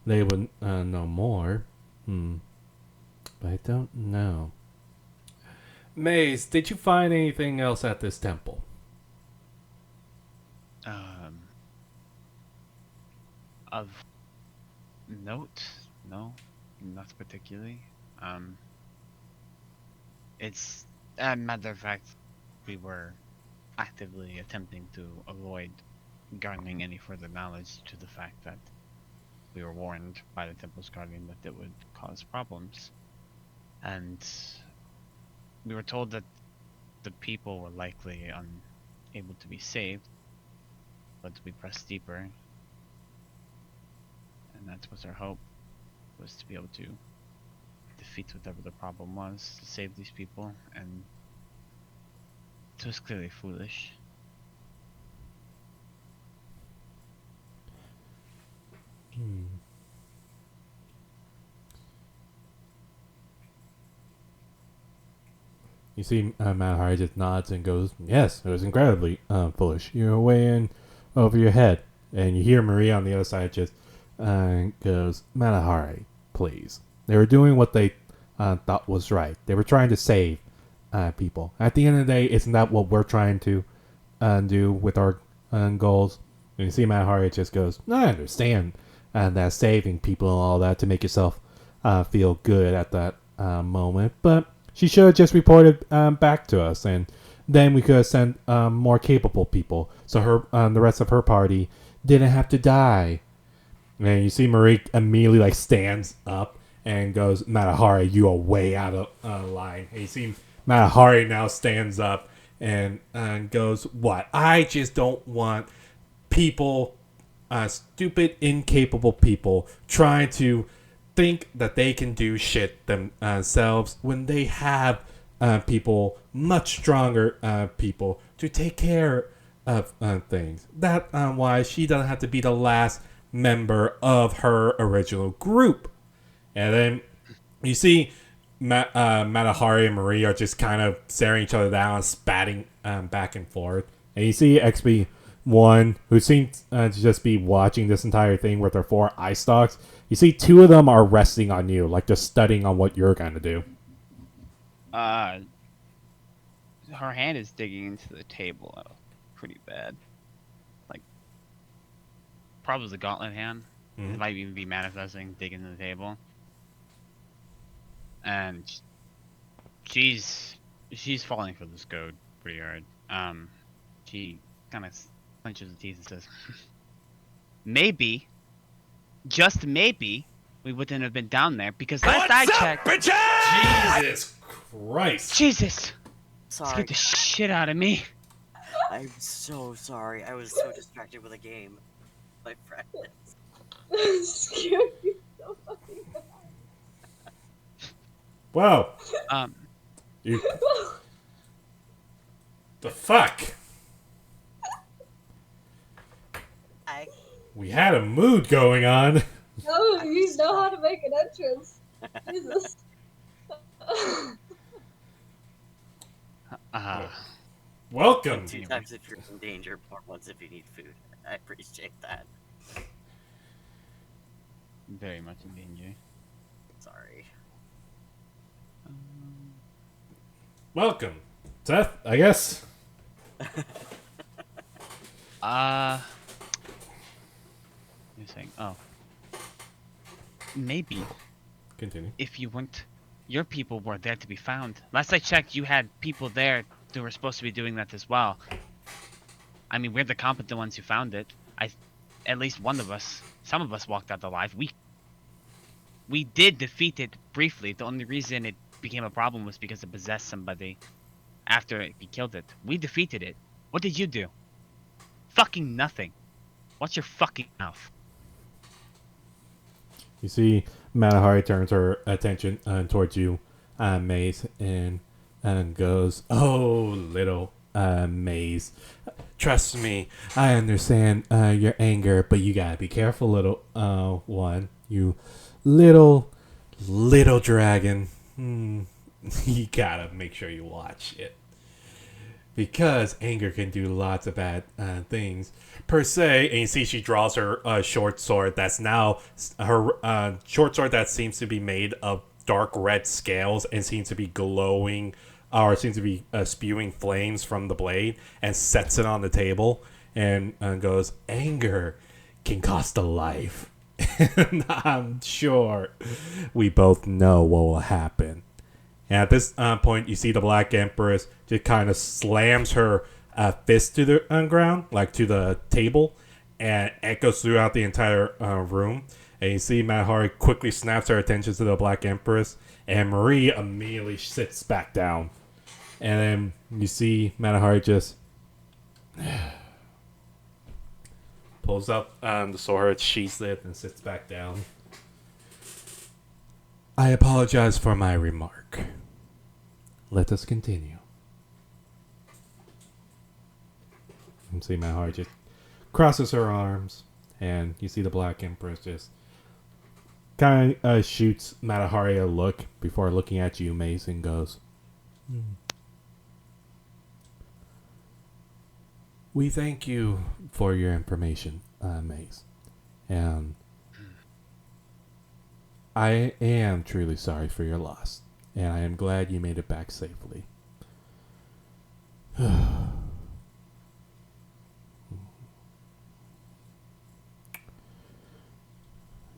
They would know more. But I don't know. Maze, did you find anything else at this temple? Of note? No, not particularly. It's a matter of fact, we were actively attempting to avoid garnering any further knowledge to the fact that we were warned by the Temple's Guardian that it would cause problems. And we were told that the people were likely unable to be saved, but we pressed deeper. And that was our hope, was to be able to defeat whatever the problem was, to save these people, and it was clearly foolish. You see Malahari just nods and goes, yes, it was incredibly foolish. You're way in over your head. And you hear Maria on the other side just goes, Malahari, please. They were doing what they thought was right. They were trying to save people. At the end of the day, isn't that what we're trying to do with our goals? And you see Malahari just goes, I understand that saving people and all that to make yourself feel good at that moment. But she should have just reported back to us, and then we could have sent more capable people, so her the rest of her party didn't have to die. And you see Marie immediately stands up and goes, Matahari, you are way out of line. And you see Matahari now stands up and goes, what? I just don't want people, stupid, incapable people, trying to think that they can do shit themselves when they have people, much stronger people, to take care of things. That's why she doesn't have to be the last member of her original group. And then you see Matahari and Marie are just kind of staring each other down, spatting back and forth. And you see XP1, who seems to just be watching this entire thing with her 4 eye stalks. You see 2 of them are resting on you, just studying on what you're going to do. Her hand is digging into the table pretty bad. Probably the gauntlet hand. It might even be manifesting, digging into the table. And she's falling for this goad pretty hard. She kind of clenches her teeth and says, maybe, just maybe, we wouldn't have been down there because last I checked... Jesus Christ. Jesus! Sorry. Scared the shit out of me. I'm so sorry. I was so distracted with a game. My friend. Scared me so fucking bad. Whoa. You... The fuck? We had a mood going on. No, you know how to make an entrance. Jesus. Welcome. 2 times if you're in danger, or once if you need food. I appreciate that. Very much in danger. Sorry. Welcome, Seth. I guess. You're saying, oh, maybe Continue. if you weren't, your people were there to be found. Last I checked, you had people there who were supposed to be doing that as well. I mean, we're the competent ones who found it. At least one of us, some of us walked out alive. We did defeat it briefly. The only reason it became a problem was because it possessed somebody after we killed it. We defeated it. What did you do? Fucking nothing. What's your fucking mouth? You see, Matahari turns her attention towards you, Maze, and goes, "Oh, little Maze, trust me, I understand your anger, but you gotta be careful, little one. You little dragon. You gotta make sure you watch it." Because anger can do lots of bad things, per se. And you see, she draws her short sword. That's now her short sword that seems to be made of dark red scales and seems to be glowing, or seems to be spewing flames from the blade, and sets it on the table and goes, "Anger can cost a life." And I'm sure we both know what will happen. And at this point, you see the Black Empress just kind of slams her fist to the ground, like to the table, and echoes throughout the entire room. And you see Matahari quickly snaps her attention to the Black Empress, and Marie immediately sits back down. And then you see Matahari just pulls up the sword, sheaths it, and sits back down. "I apologize for my remark. Let us continue." You see Matahari just crosses her arms, and you see the Black Empress just kind of shoots Matahari a look before looking at you, Mace, and goes, "We thank you for your information, Mace. And I am truly sorry for your loss, and I am glad you made it back safely."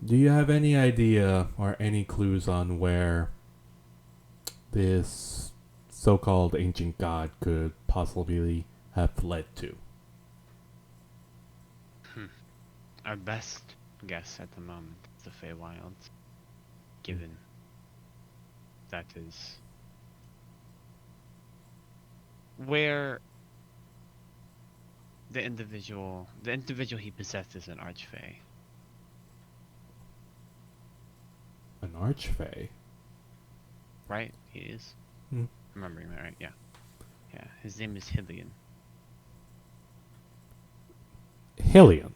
Do you have any idea or any clues on where this so-called ancient god could possibly have fled to? Our best guess at the moment is the Feywilds, given that is where the individual he possessed is an archfey. An archfey? Right? He is. Remembering that right? Yeah. Yeah. His name is Hillian. Hillian.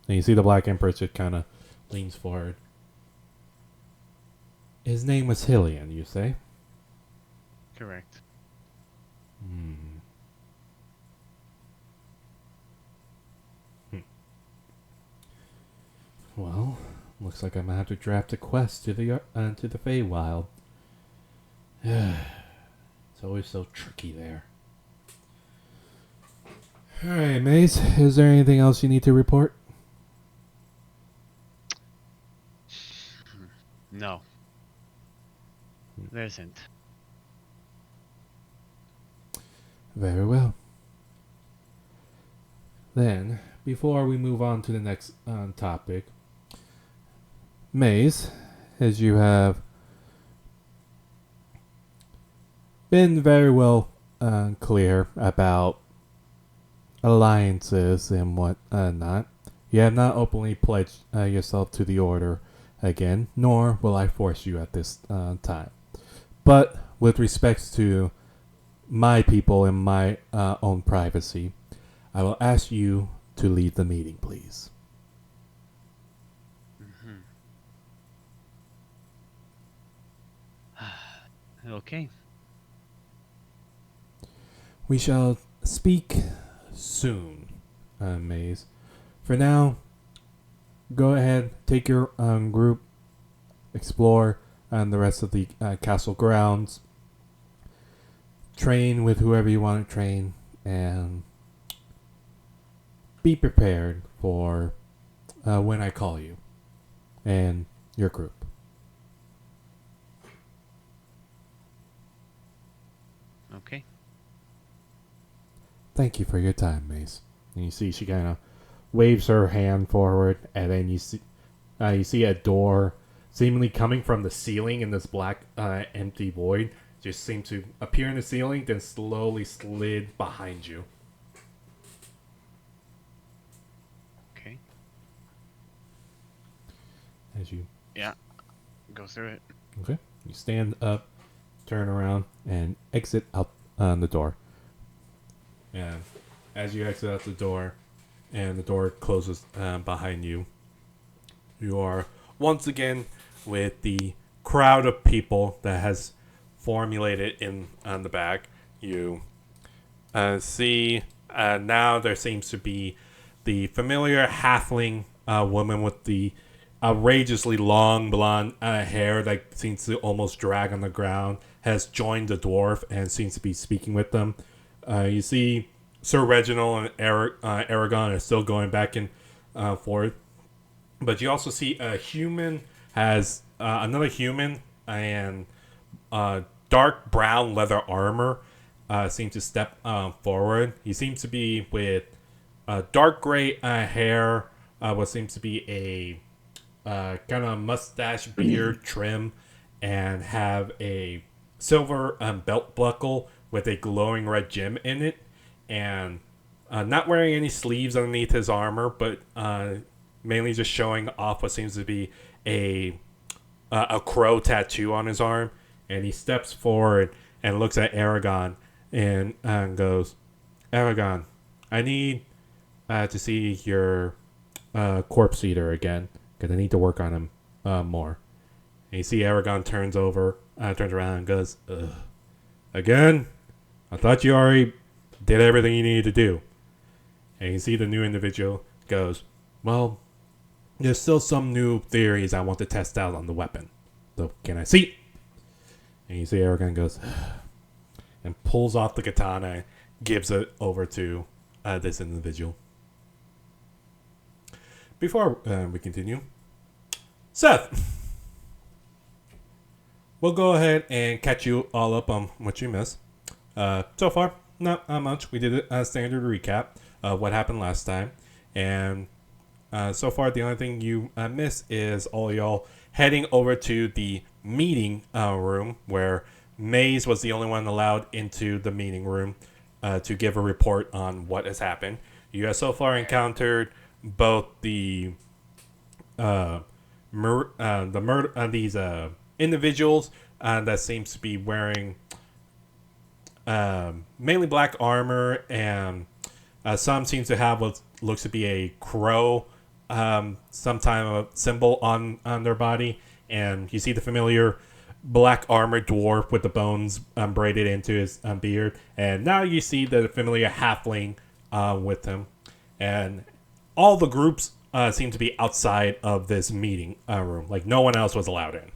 And you see the Black Empress just kind of leans forward. His name was Hillian, you say? Correct. Well, looks like I'm gonna have to draft a quest to the Feywild. It's always so tricky there. Alright, Mace, is there anything else you need to report? No. There isn't. Very well. Then, before we move on to the next topic, Maze, as you have been very well clear about alliances and what not, you have not openly pledged yourself to the Order again, nor will I force you at this time. But with respects to my people and my own privacy, I will ask you to lead the meeting, please. Okay. We shall speak soon, Maze. for now, go ahead, take your group, explore the rest of the castle grounds, train with whoever you want to train, and be prepared for when I call you and your group. Okay. Thank you for your time, Mace. And you see she kind of waves her hand forward, and then you see a door seemingly coming from the ceiling in this black empty void just seemed to appear in the ceiling, then slowly slid behind you. Okay. As you Yeah. Go through it. Okay. You stand up, turn around, and exit out the door. And as you exit out the door, and the door closes behind you, you are once again with the crowd of people that has formulated in on the back. You see now there seems to be the familiar halfling woman with the outrageously long blonde hair that seems to almost drag on the ground has joined the dwarf and seems to be speaking with them. You see Sir Reginald and Aragon are still going back and forth. But you also see a human has another human and dark brown leather armor seem to step forward. He seems to be with dark gray hair, what seems to be a kind of mustache beard trim, and have a silver belt buckle with a glowing red gem in it, and not wearing any sleeves underneath his armor, but mainly just showing off what seems to be a crow tattoo on his arm. And he steps forward and looks at Aragon and goes, "Aragon, I need to see your corpse eater again, because I need to work on him more." And you see Aragon turns around and goes, "Ugh. Again? I thought you already did everything you needed to do." And you see the new individual goes, "Well, there's still some new theories I want to test out on the weapon. So can I see?" And you see Aragon goes and pulls off the katana and gives it over to this individual. Before we continue, Seth, we'll go ahead and catch you all up on what you missed. So far, not much. We did a standard recap of what happened last time. And so far, the only thing you missed is all y'all heading over to the meeting room, where Maze was the only one allowed into the meeting room to give a report on what has happened. You have so far encountered both these individuals that seems to be wearing mainly black armor, and some seems to have what looks to be a crow, some type of symbol on their body. And you see the familiar black armored dwarf with the bones braided into his beard. And now you see the familiar halfling with him. And all the groups seem to be outside of this meeting room. Like, no one else was allowed in.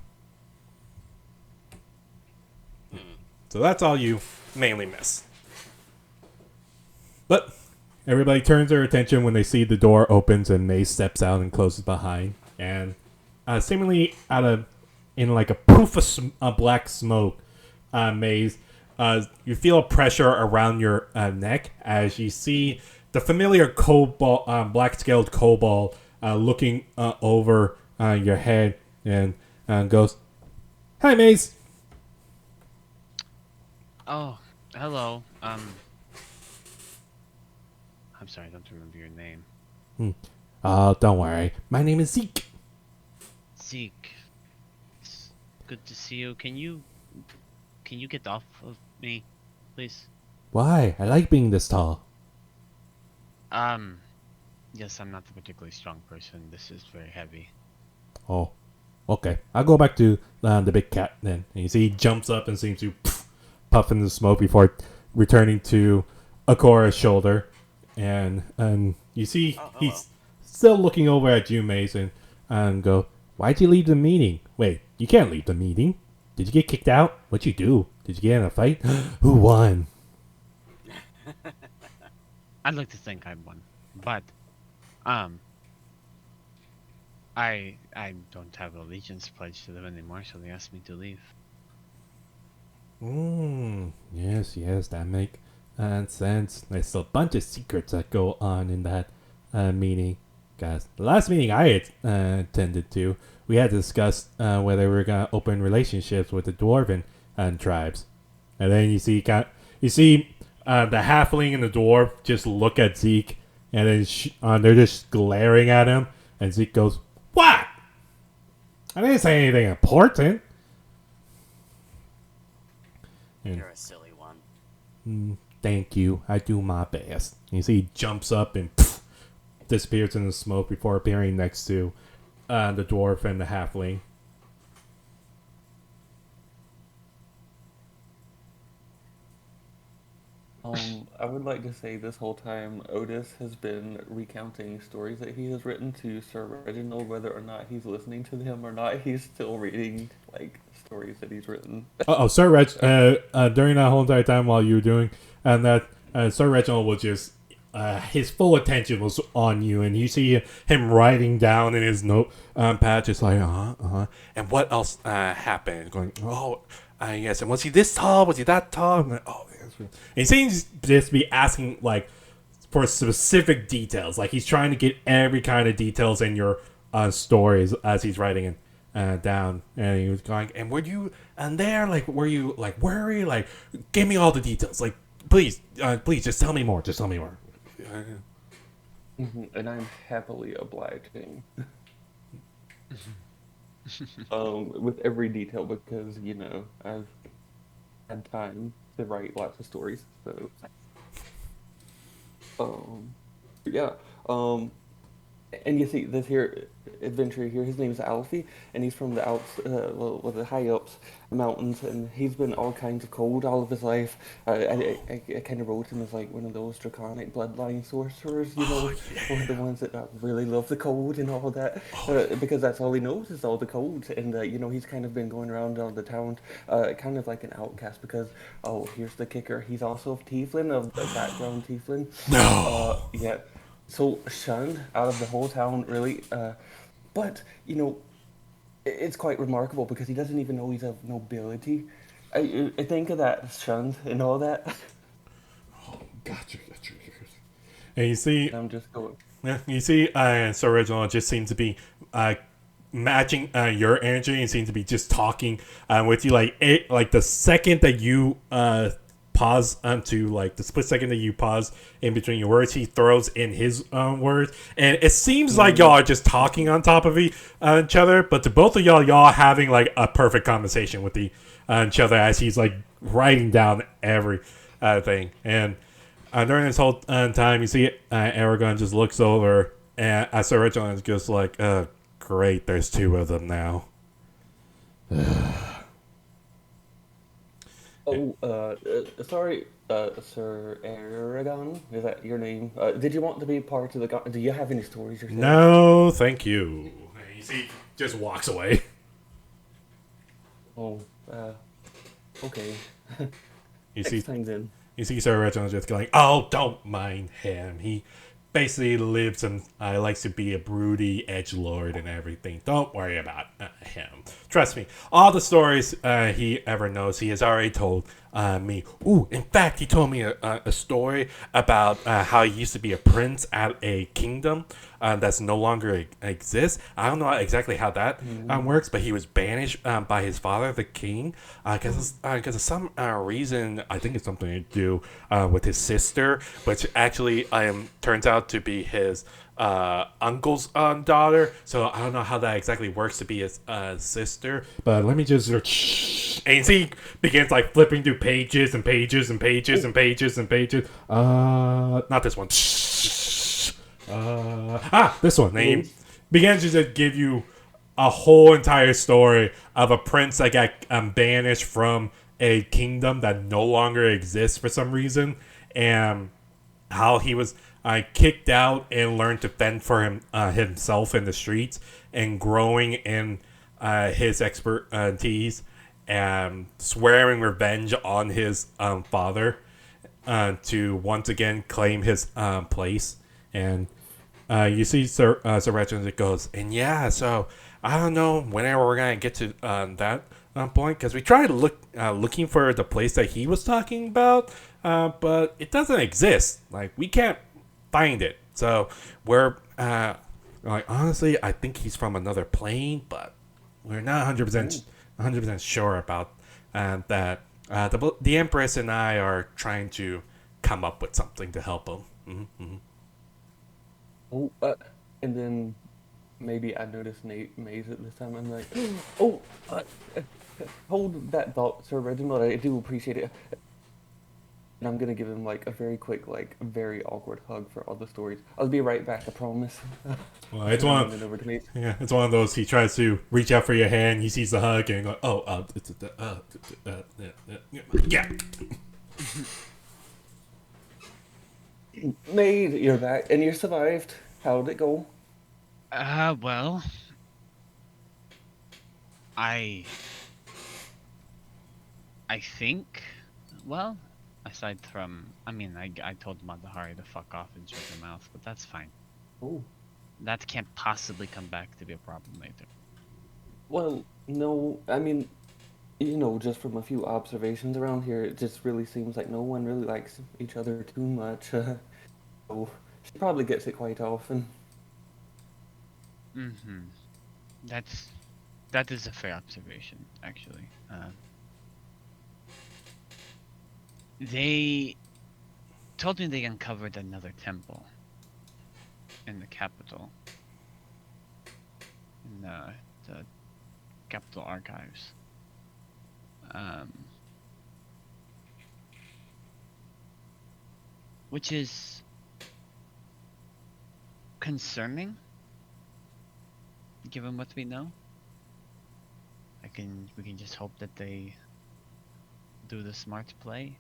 So that's all you mainly miss. But everybody turns their attention when they see the door opens and Mace steps out and closes behind. And seemingly in like a poof of black smoke, Maze, you feel a pressure around your neck as you see the familiar black-scaled kobold looking over your head and goes, "Hi, Maze." Oh, hello. I'm sorry, I don't remember your name. Oh, don't worry. My name is Zeke. Zeke. It's good to see you. Can you get off of me, please? Why? I like being this tall. Yes, I'm not a particularly strong person. This is very heavy. Oh, okay. I'll go back to the big cat then. And you see he jumps up and seems to puff into smoke before returning to Akora's shoulder. And you see he still looking over at you, Mason, and go, "Why'd you leave the meeting? Wait, you can't leave the meeting. Did you get kicked out? What'd you do? Did you get in a fight? Who won?" I'd like to think I won, but I don't have allegiance pledge to them anymore, so they asked me to leave. Yes, that make sense. There's a bunch of secrets that go on in that meeting. Guys, the last meeting I attended to, we had discussed whether we were gonna open relationships with the dwarven tribes, and then you see the halfling and the dwarf just look at Zeke, and then they're just glaring at him, and Zeke goes, "What? I didn't say anything important." You're a silly one. Thank you. I do my best. You see, he jumps up and disappears in the smoke before appearing next to the dwarf and the halfling. I would like to say this whole time Otis has been recounting stories that he has written to Sir Reginald. Whether or not he's listening to them or not, he's still reading like stories that he's written. Sir Reg, during that whole entire time while you were doing that, Sir Reginald was just his full attention was on you, and you see him writing down in his note pad, just like and what else happened? Going, yes, and was he this tall? Was he that tall? I'm like, oh, yes. And he seems to just be asking like for specific details, like he's trying to get every kind of details in your stories as he's writing it down. And he was going, and were you there? Like, were you like worried? Like, give me all the details. Like, please, just tell me more. Just tell me more. And I'm happily obliging. With every detail because, I've had time to write lots of stories. So, yeah. And you see this here adventurer here, his name is Alfie, and he's from the Alps, the high Alps mountains, and he's been all kinds of cold all of his life. I kind of wrote him as like one of those draconic bloodline sorcerers, one of the ones that really love the cold and all that, because that's all he knows is all the cold. And he's kind of been going around all the town, kind of like an outcast because here's the kicker, he's also Tieflin, of the background Tieflin. No. Yeah. So shunned out of the whole town, really. But it's quite remarkable because he doesn't even know he's of nobility. I think of that, shunned and all that. Oh, gotcha. And you see, I'm just going. Yeah, you see, Sir Reginald just seems to be matching your energy and seems to be just talking with you. Like the second that you pause to like the split second that you pause in between your words, he throws in his words, and it seems like y'all are just talking on top of each other. But to both of y'all having like a perfect conversation with each other as he's like writing down every thing. And during this whole time, you see Aragon just looks over and Sir Reginald is just like, great, there's two of them now. Sorry, Sir Aragon, is that your name? Did you want to be part of the... Do you have any stories yourself? No, thank you. And you see, just walks away. Okay. Next time then. You see Sir Reginald just going, oh, don't mind him. He basically lives and likes to be a broody edgelord and everything. Don't worry about him. Trust me, all the stories he ever knows, he has already told me. Ooh, in fact, he told me a story about how he used to be a prince at a kingdom that's no longer exists. I don't know exactly how that works, but he was banished by his father, the king, because of some reason. I think it's something to do with his sister, which actually turns out to be his uncle's daughter. So I don't know how that exactly works to be his sister. But let me just... And he begins like flipping through pages and pages and pages and pages and pages. Not this one. This one. And he begins to just give you a whole entire story of a prince that got banished from a kingdom that no longer exists for some reason, and how he was kicked out and learned to fend for himself in the streets, and growing in his expertise and swearing revenge on his father to once again claim his place. And you see Sir Reginald goes, and yeah, so I don't know whenever we're gonna get to that point, because we tried looking for the place that he was talking about, but it doesn't exist. Like, we can't find it. So we're like, honestly, I think he's from another plane, but we're not 100% sure about that. The Empress and I are trying to come up with something to help him. Oh, and then maybe I noticed Maze at this time. I'm like, oh, hold that thought, Sir Reginald. I do appreciate it. And I'm gonna give him like a very quick, like very awkward hug for all the stories. I'll be right back, I promise. Well, it's one. Over to me. Yeah, it's one of those. He tries to reach out for your hand. He sees the hug and goes, yeah. Maze, you're back and you survived. How'd it go? Well, I think, well, aside from, I mean, I told Madahari to fuck off and shut her mouth, but that's fine. Oh. That can't possibly come back to be a problem later. Well, no, I mean, you know, just from a few observations around here, it just really seems like no one really likes each other too much. So she probably gets it quite often. That is a fair observation, actually. They told me they uncovered another temple in the capital, in the capital archives. Which is concerning, given what we know. We can just hope that they do the smart play.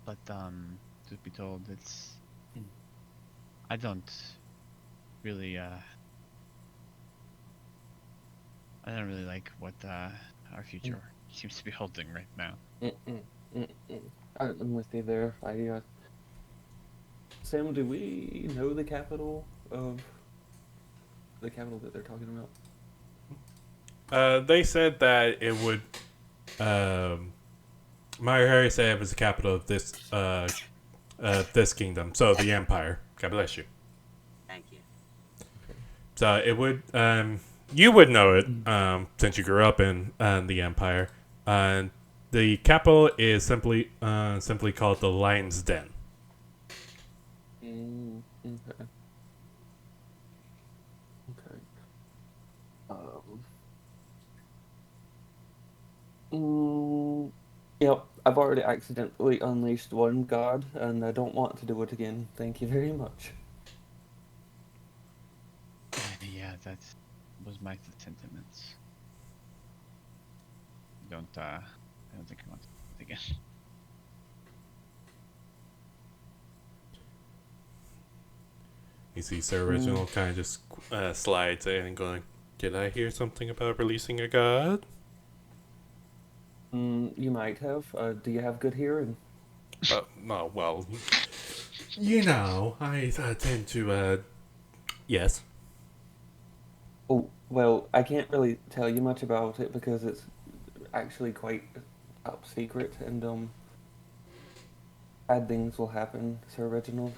But truth be told, I don't really like what our future seems to be holding right now. I'm with you there. Sam, do we know the capital that they're talking about? They said that it would. Mario Harry said it was the capital of this kingdom, so the Empire. God bless you. Thank you. So it would. You would know it since you grew up in the Empire. The capital is simply called the Lion's Den. Okay. Yep, I've already accidentally unleashed one god, and I don't want to do it again. Thank you very much. Yeah, that was my sentiments. I don't think I want to do it again. You see Sir Reginald kind of just slides in and going, "Did I hear something about releasing a god?" You might have. Do you have good hearing? No, well, you know, I tend to, yes. Oh, well, I can't really tell you much about it because it's actually quite top secret, and bad things will happen, Sir Reginald.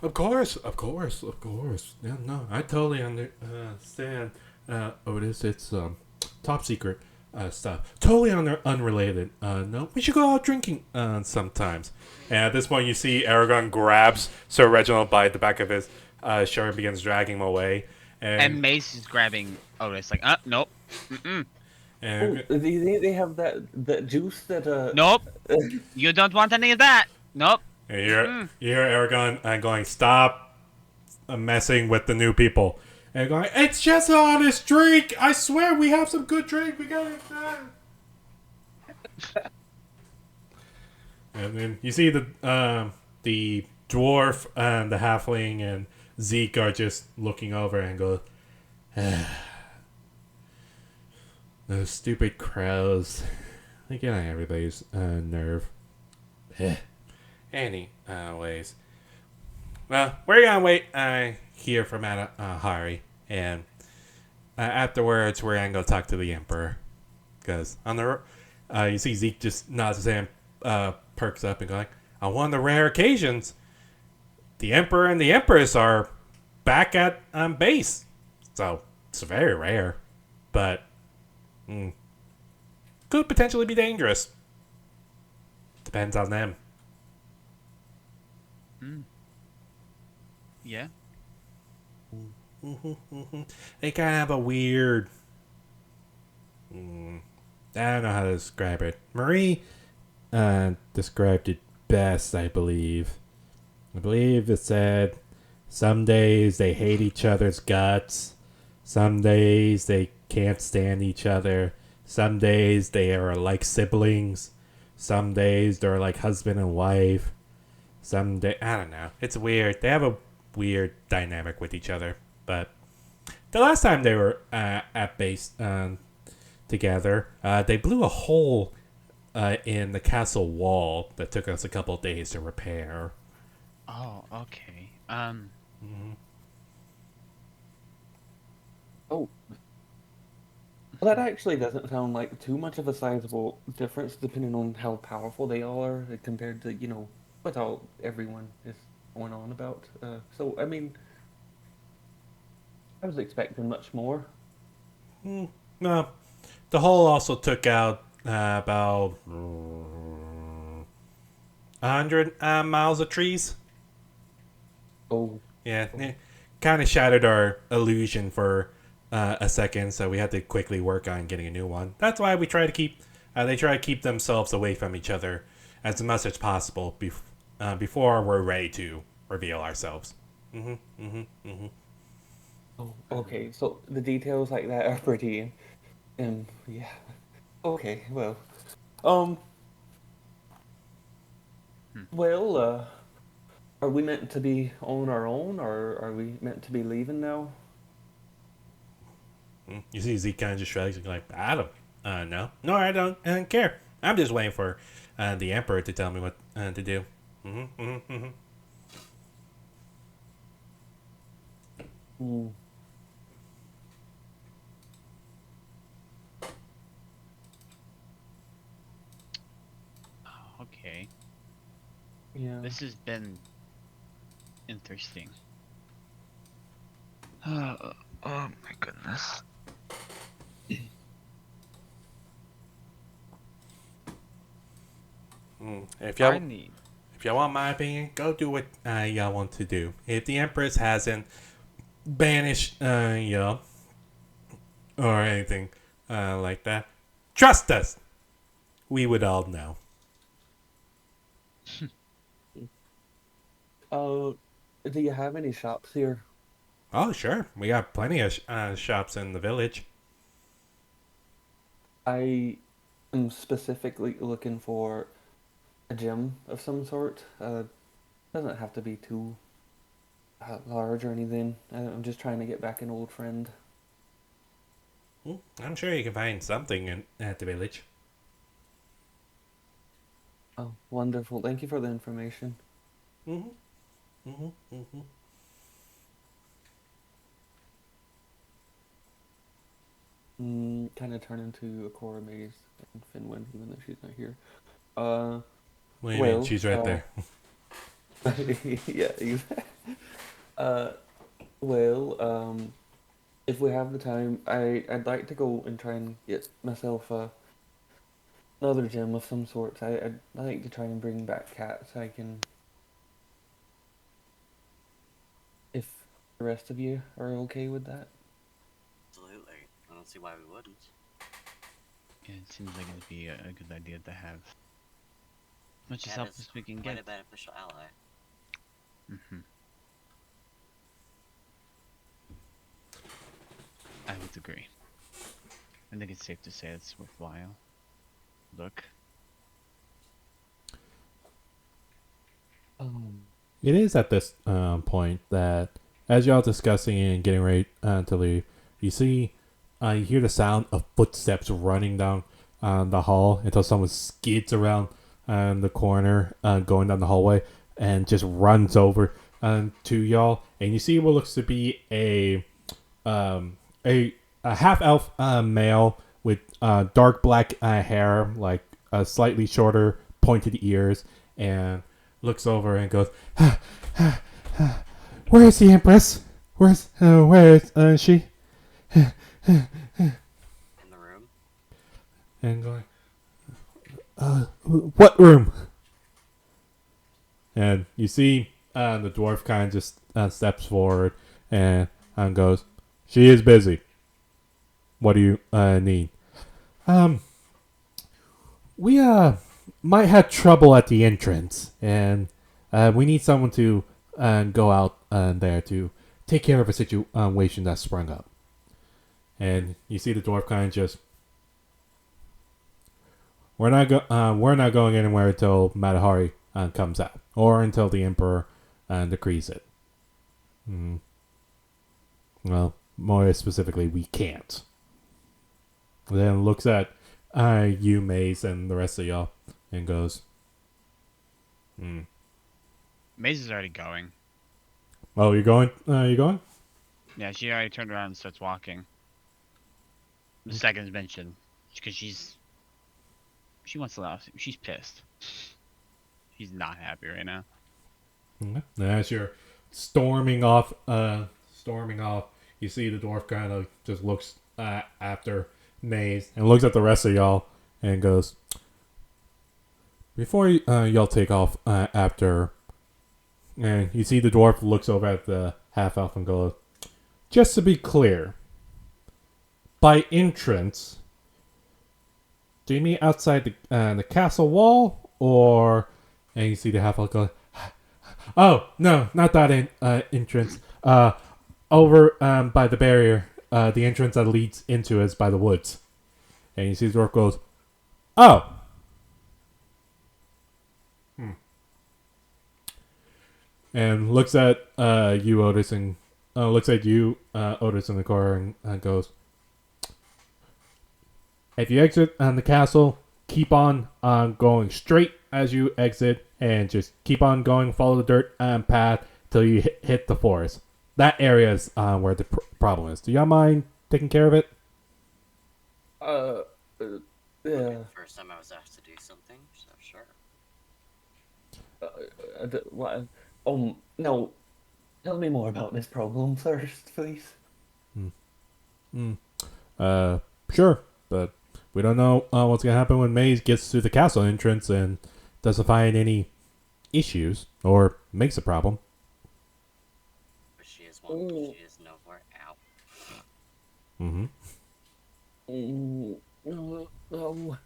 Of course. Yeah, no, I totally understand, Otis. It's top secret stuff. Totally unrelated. No, we should go out drinking sometimes. And at this point, you see Aragon grabs Sir Reginald by the back of his shirt and begins dragging him away. And Mace is grabbing Otis, like, nope. And They have that juice that Nope. You don't want any of that. Nope. you hear Aragon going, "Stop messing with the new people." and going, "It's just an honest drink. I swear, we have some good drink. We got it done." And then you see the dwarf and the halfling and Zeke are just looking over and go, "Those stupid crows. They get on everybody's nerve." Anyways, well, we're gonna wait here for Hari, and afterwards we're gonna go talk to the Emperor, because on the you see Zeke just nods his head, perks up, and going, "On one of the rare occasions, the Emperor and the Empress are back at base, so it's very rare, but could potentially be dangerous. Depends on them." Yeah. They kind of have a weird. I don't know how to describe it. Marie described it best, I believe. I believe it said, some days they hate each other's guts. Some days they can't stand each other. Some days they are like siblings. Some days they're like husband and wife. Some day, I don't know. It's weird. They have a weird dynamic with each other. But the last time they were at base together, they blew a hole in the castle wall that took us a couple days to repair. Oh, okay. Oh. Well, that actually doesn't sound like too much of a sizable difference, depending on how powerful they all are compared to, what all everyone is going on about. So, I mean, I was expecting much more. No, the hole also took out about 100 miles of trees. Oh, Yeah, it kind of shattered our illusion for a second, so we had to quickly work on getting a new one. That's why we try to keep. They try to keep themselves away from each other as much as possible before we're ready to reveal ourselves. oh, okay. So the details like that are pretty, yeah. Okay, well, um, well, are we meant to be on our own, or are we meant to be leaving now? You see, Zeke kind of just shrugs and like, "I don't know. No, I don't care. I'm just waiting for the Emperor to tell me what to do." Hmm. Okay. Yeah. This has been interesting. Oh my goodness. If I y'all need. if y'all want my opinion, go do what y'all want to do. If the Empress hasn't banished y'all or anything like that, trust us. We would all know. Do you have any shops here? Oh, sure. We got plenty of shops in the village. I am specifically looking for a gym of some sort. Doesn't have to be too large or anything. I'm just trying to get back an old friend. I'm sure you can find something at the village. Oh, wonderful. Thank you for the information. Kind of turn into a Cora Maze and Finwin, even though she's not here. What do you mean? She's right there. Yeah, uh, well, if we have the time, I'd like to go and try and get myself another gem of some sort. I'd like to try and bring back Cat so I can. If the rest of you are okay with that. Absolutely. I don't see why we wouldn't. Yeah, it seems like it'd be a good idea to have as much Cat help is as we can quite get. a beneficial ally. disagree. I think it's safe to say it's worthwhile. Look. It is at this point that, as y'all discussing and getting ready to leave, you hear the sound of footsteps running down the hall until someone skids around the corner, going down the hallway, and just runs over to y'all. And you see what looks to be a half elf male with dark black hair, like slightly shorter, pointed ears, and looks over and goes, "Where is the Empress? Where is she?" In the room. And going, "What room?" And you see the dwarf kind of just steps forward and goes, "She is busy. What do you need?" We might have trouble at the entrance, and we need someone to go out there to take care of a situation that sprung up. And you see the dwarf kind of just, we're not going anywhere until Matahari comes out, or until the Emperor decrees it. Well, more specifically, we can't. Then looks at you, Maze, and the rest of y'all, and goes, Maze is already going. "Oh, you're going? You going?" Yeah, she already turned around and starts walking. The second's mentioned. Because she wants to laugh. She's pissed. She's not happy right now. And as you're storming off, you see the dwarf kind of just looks after Maze and looks at the rest of y'all and goes, "Before y'all take off after," and you see the dwarf looks over at the half elf and goes, "Just to be clear, by entrance, do you mean outside the castle wall, or?" And you see the half elf go, "Oh no, not that entrance. Over by the barrier. The entrance that leads into is by the woods." And you see the dwarf goes, "Oh." And looks at you, Otis, and Otis, in the corner, and goes, "If you exit the castle, keep on going straight as you exit, and just keep on going. Follow the dirt path till you hit the forest. That area is where the problem is. Do y'all mind taking care of it?" Yeah. First time I was asked to do something, so sure. No. Tell me more about this problem first, please. Sure, but we don't know what's gonna happen when Maze gets to the castle entrance and doesn't find any issues or makes a problem. But she is one. She is nowhere out. No,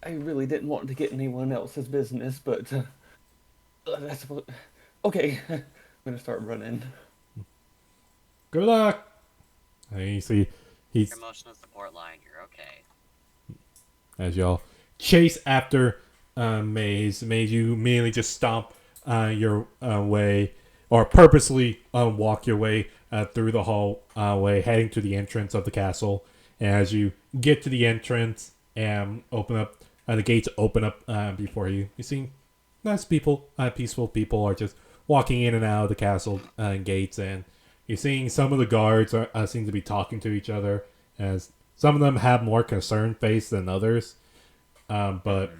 I really didn't want to get anyone else's business, but that's what. Okay, I'm gonna start running. Good luck. And you see he's, Emotional support line. You're okay. as y'all chase after Maze. You immediately just stomp your way, or purposely walk your way through the hallway, heading to the entrance of the castle. And as you get to the entrance and open up, the gates open up before you. You see nice people, peaceful people are just walking in and out of the castle gates, and you're seeing some of the guards seem to be talking to each other, as some of them have more concerned face than others. But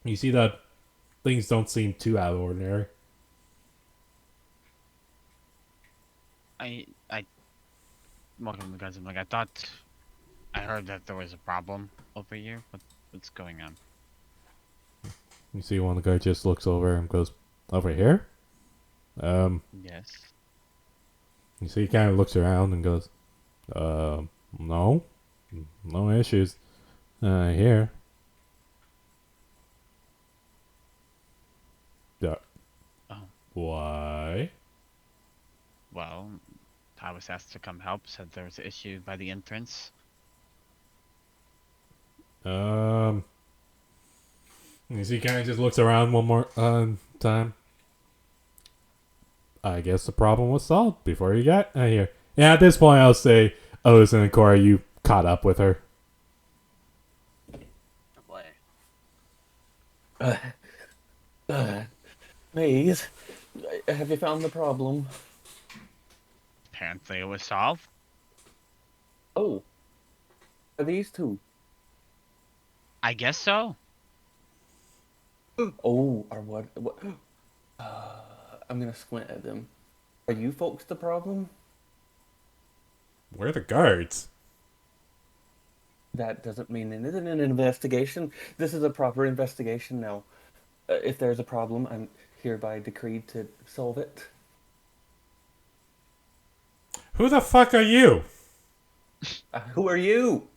you see that things don't seem too out of ordinary. I welcome the guys. I'm like, I thought I heard that there was a problem over here. What's going on? You see one of the guys just looks over and goes, "Over here?" Yes. You see he kind of looks around and goes, "No. No issues here." Yeah. Oh. Why? Well, I was asked to come help. Said there was an issue by the entrance. He kind of just looks around one more time. I guess the problem was solved before you got here. Yeah, at this point, I'll say, Otis and Cora, you caught up with her. Oh boy. Maze, have you found the problem? Apparently, it was solved. Oh, are these two? I guess so. Oh, or what? I'm gonna squint at them. Are you folks the problem? Where are the guards? That doesn't mean anything in an investigation. This is a proper investigation now. If there's a problem, I'm hereby decreed to solve it. Who the fuck are you? Who are you?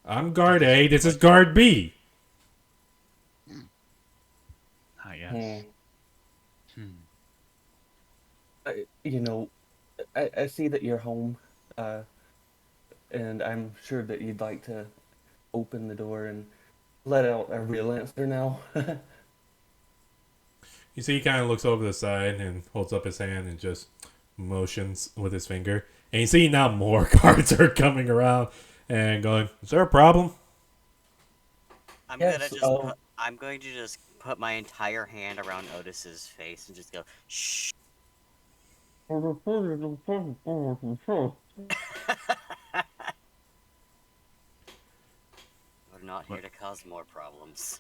I'm guard A. This is guard B. I guess. You know, I see that you're home, and I'm sure that you'd like to open the door and let out a real answer now. You see, he kind of looks over the side and holds up his hand and just motions with his finger. And you see now more guards are coming around and going, "Is there a problem?" Yes, I'm going to just put my entire hand around Otis's face and just go, shh. We're not here to cause more problems.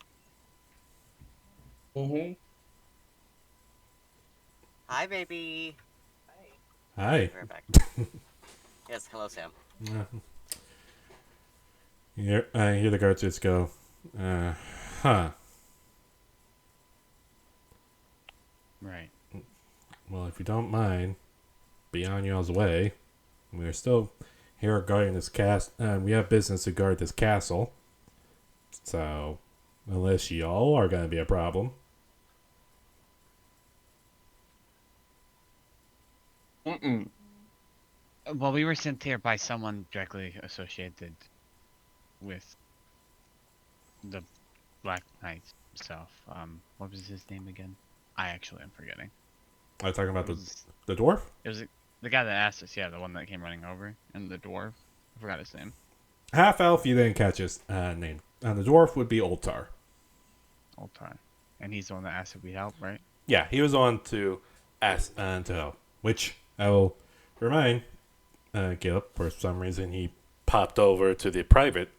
Mm-hmm. Hi, baby. Hi. We're back. Yes, hello, Sam. I hear the guards just go, huh. Right. Well, if you don't mind, be on y'all's way. We're still here guarding this we have business to guard this castle. So, unless y'all are going to be a problem. Well, we were sent here by someone directly associated with the Black Knight himself. What was his name again? I actually am forgetting. Are you talking about It was, the dwarf? it was the guy that asked us, yeah, the one that came running over, and the dwarf. I forgot his name. Half elf, you didn't catch his name. And the dwarf would be Oltar. Oltar. And he's the one that asked if we help, right? Yeah, he was on to ask to help. Which I will remind Gilip, for some reason, he popped over to the private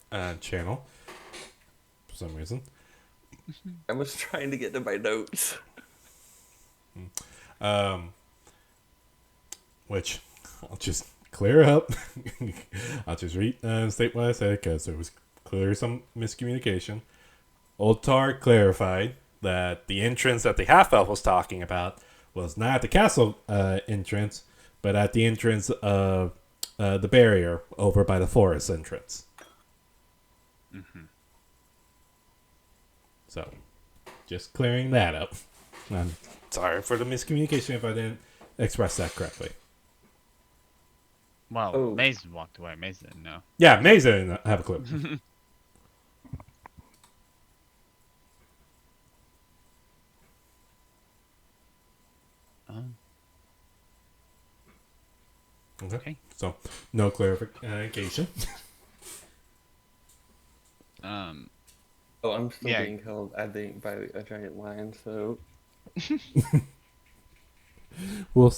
channel. For some reason. I was trying to get to my notes. Which I'll just clear up. I'll just state what I said because there was clearly some miscommunication. Oltar clarified that the entrance that the half elf was talking about was not at the castle entrance, but at the entrance of the barrier over by the forest entrance. Mm-hmm. So, just clearing that up. I'm sorry for the miscommunication if I didn't express that correctly. Well, Maze walked away. Maze didn't know. Yeah, Maze didn't have a clue. Okay. So, no clarification. Oh, I'm still Yeah. being held, I think, by a giant lion, so... We'll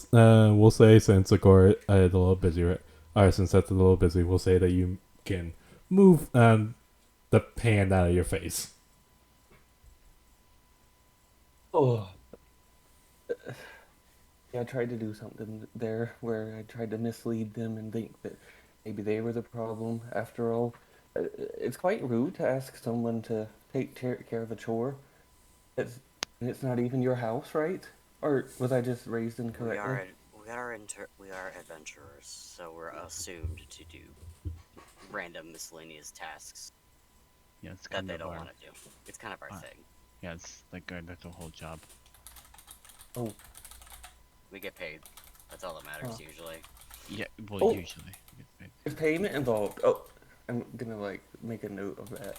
say since Agora is a little busy, right? Alright, since that's a little busy, we'll say that you can move the hand out of your face. Oh. Yeah, I tried to do something there where I tried to mislead them and think that maybe they were the problem after all. It's quite rude to ask someone to take care of a chore. It's not even your house, right? Or was I just raised incorrectly? We are adventurers, so we're assumed to do random miscellaneous tasks Yeah, it's that kind they of don't our, want to do. It's kind of our thing. yeah, it's like that's the whole job. Oh, We get paid. That's all that matters Huh. usually. Yeah, well, Oh. usually. Is payment involved? Oh, I'm gonna like make a note of that.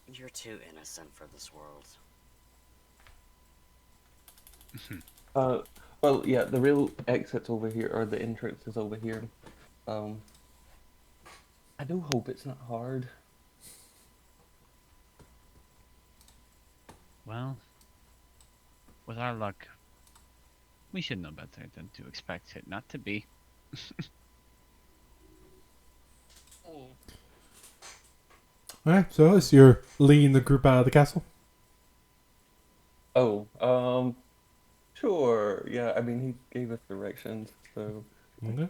You're too innocent for this world. uh, well, yeah, the real exit's over here, or the entrance is over here. Um, I do hope it's not hard. Well, with our luck, we should know better than to expect it not to be. Alright, so as you're leading the group out of the castle. Oh, sure. Yeah, I mean, he gave us directions, so. Okay.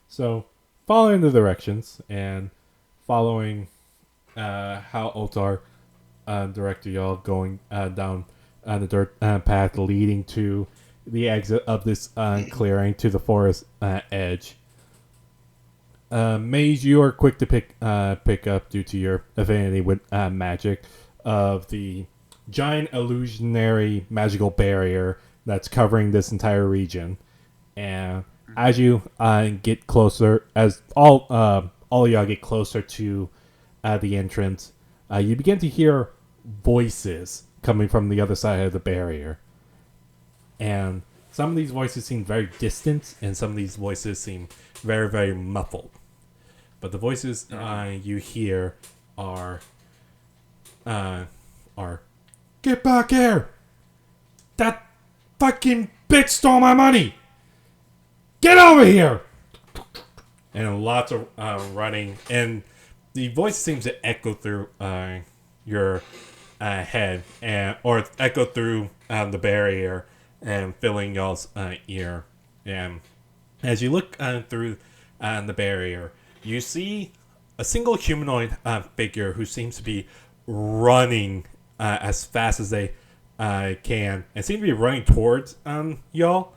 So, following the directions and following how Otar directed y'all going down the dirt path leading to the exit of this clearing to the forest edge. Mage, you are quick to pick up due to your affinity with magic of the giant illusionary magical barrier that's covering this entire region. And as you get closer, as all of y'all get closer to the entrance, you begin to hear voices coming from the other side of the barrier. And some of these voices seem very distant, and some of these voices seem very, very muffled. But the voices you hear are, get back here! That fucking bitch stole my money! Get over here! And lots of running, and the voice seems to echo through your head, or echo through the barrier and filling y'all's ear. And as you look through the barrier, you see a single humanoid figure who seems to be running as fast as they can, and seem to be running towards y'all,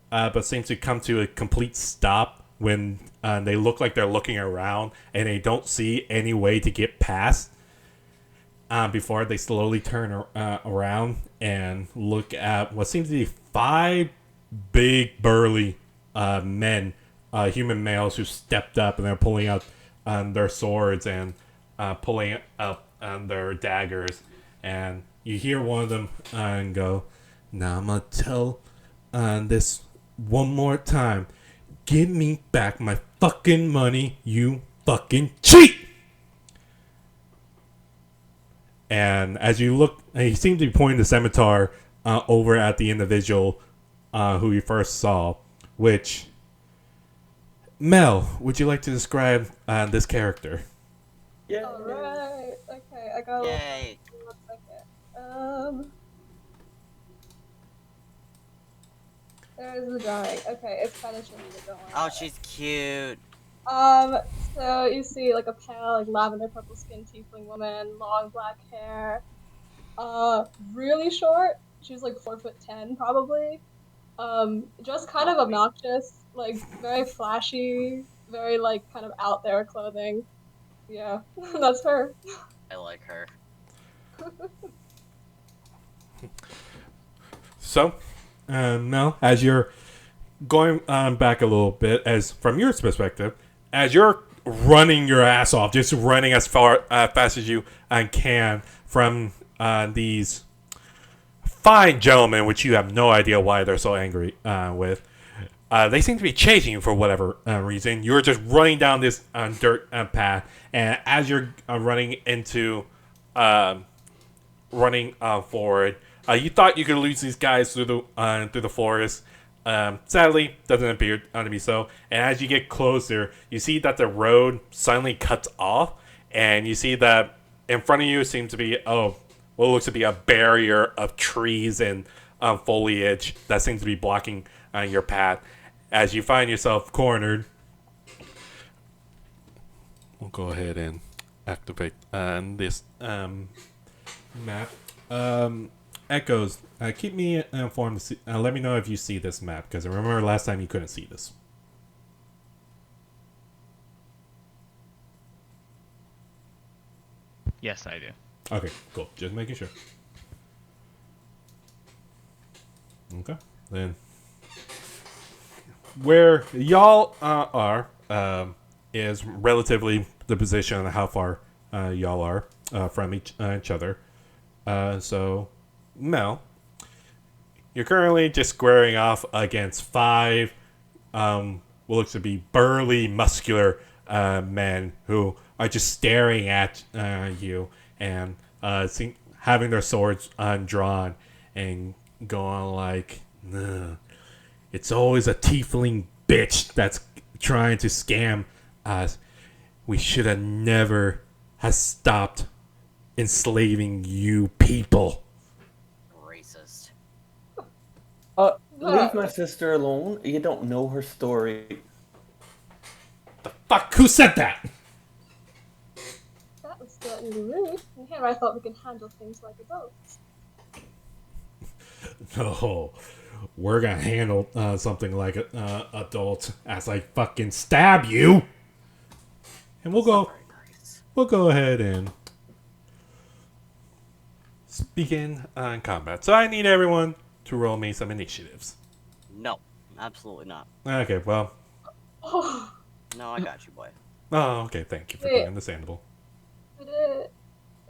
but seems to come to a complete stop when they look like they're looking around and they don't see any way to get past before they slowly turn around and look at what seems to be 5 big burly men, human males who stepped up and they're pulling out their swords and pulling up their daggers. And you hear one of them go, "Now I'm gonna tell this one more time. Give me back my fucking money, you fucking cheat!" And as you look, he seems to be pointing the scimitar over at the individual who you first saw, which... Mel, would you like to describe this character? Yeah. Alright, okay, I got Yay! 1 second. There's the drawing. Okay, it's kind of shitty, but don't worry Oh, about she's cute. it. So you see like a pale, like lavender purple skin tiefling woman, long black hair. Really short. She's like 4'10" probably. Just kind of obnoxious, like very flashy, very like kind of out there clothing. Yeah, that's her. I like her. So, Mel, as you're going back a little bit, as from your perspective, as you're running your ass off, just running as far fast as you can from these fine gentlemen, which you have no idea why they're so angry with. They seem to be chasing you for whatever reason. You're just running down this dirt path, and as you're running forward, you thought you could lose these guys through the forest. Sadly, doesn't appear to be so. And as you get closer, you see that the road suddenly cuts off, and you see that in front of you seems to be what looks to be a barrier of trees and foliage that seems to be blocking your path. As you find yourself cornered, we'll go ahead and activate this map. Echoes, keep me informed. Let me know if you see this map, because I remember last time you couldn't see this. Yes, I do. Okay, cool. Just making sure. Okay. Then where y'all are is relatively the position of how far y'all are from each other. So, Mel, you're currently just squaring off against five what looks to be burly, muscular men who are just staring at you and having their swords undrawn and going like, "Ugh. It's always a tiefling bitch that's trying to scam us. We should have never have stopped enslaving you people." Racist. Leave my sister alone. You don't know her story. Fuck, who said that? That was certainly rude. And here I thought we could handle things like adults. No, we're gonna handle something like adults as I fucking stab you. And we'll go. Very nice. We'll go ahead and begin combat. So I need everyone to roll me some initiatives. No, absolutely not. Okay, well. Oh, No, I got you, boy. Oh, okay. Thank you for being understandable. I did.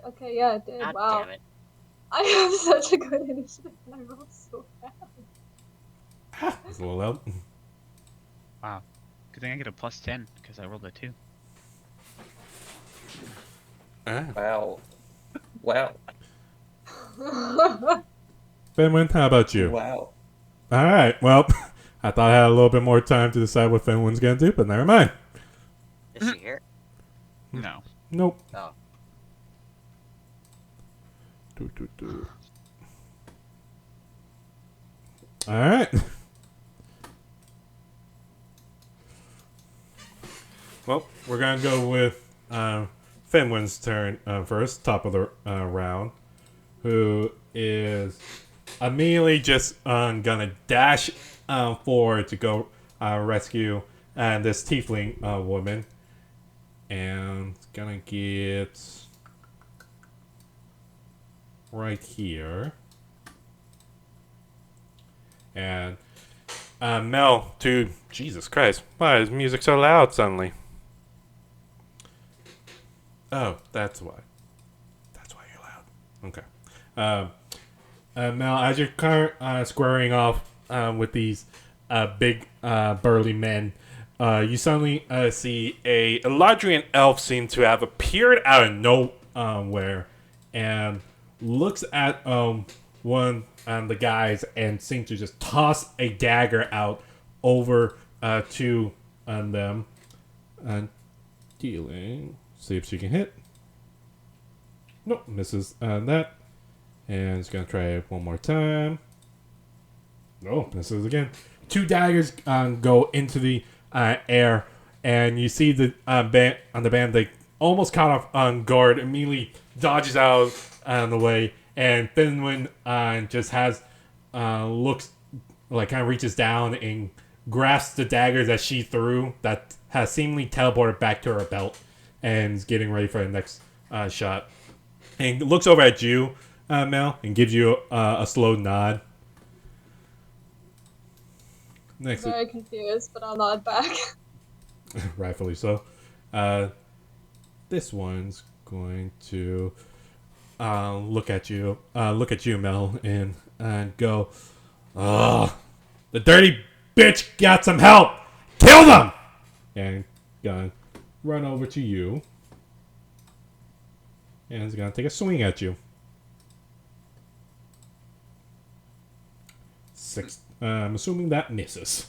Okay, yeah, I did. God Wow. damn it. I have such a good initiative and I rolled so bad. It's a little loud. Wow. Good thing I get a +10 because I rolled a 2. Wow. Wow. Fenwin, how about you? Wow. All right. Well, I thought I had a little bit more time to decide what Fenwin's gonna do, but never mind. Is she here? No. Nope. Oh. Do. All right. Well, we're gonna go with Fenwin's turn first, top of the round, who is immediately just gonna dash forward to go rescue this tiefling woman, and it's gonna get right here. And Mel, to Jesus Christ, why is music so loud suddenly? Oh, that's why. That's why you're loud. Okay. Mel, as you're squaring off with these big burly men, you suddenly see a Eladrian elf seem to have appeared out of nowhere and looks at one of the guys and seems to just toss a dagger out over to them. And dealing. See if she can hit. Nope, misses on that. And it's going to try it one more time. Oh, misses again. 2 daggers go into the air. And you see the band on the band, they almost caught off on guard, immediately dodges out of the way. And Finwin just has, looks, like kind of reaches down and grasps the dagger that she threw that has seemingly teleported back to her belt. And is getting ready for the next shot. And looks over at you, Mel, and gives you a slow nod. Next, Very confused, but I'll nod back. rightfully so. This one's going to look at you, Mel, and go, "Ugh, the dirty bitch got some help. Kill them!" And gonna run over to you, and is gonna take a swing at you. 6. I'm assuming that misses.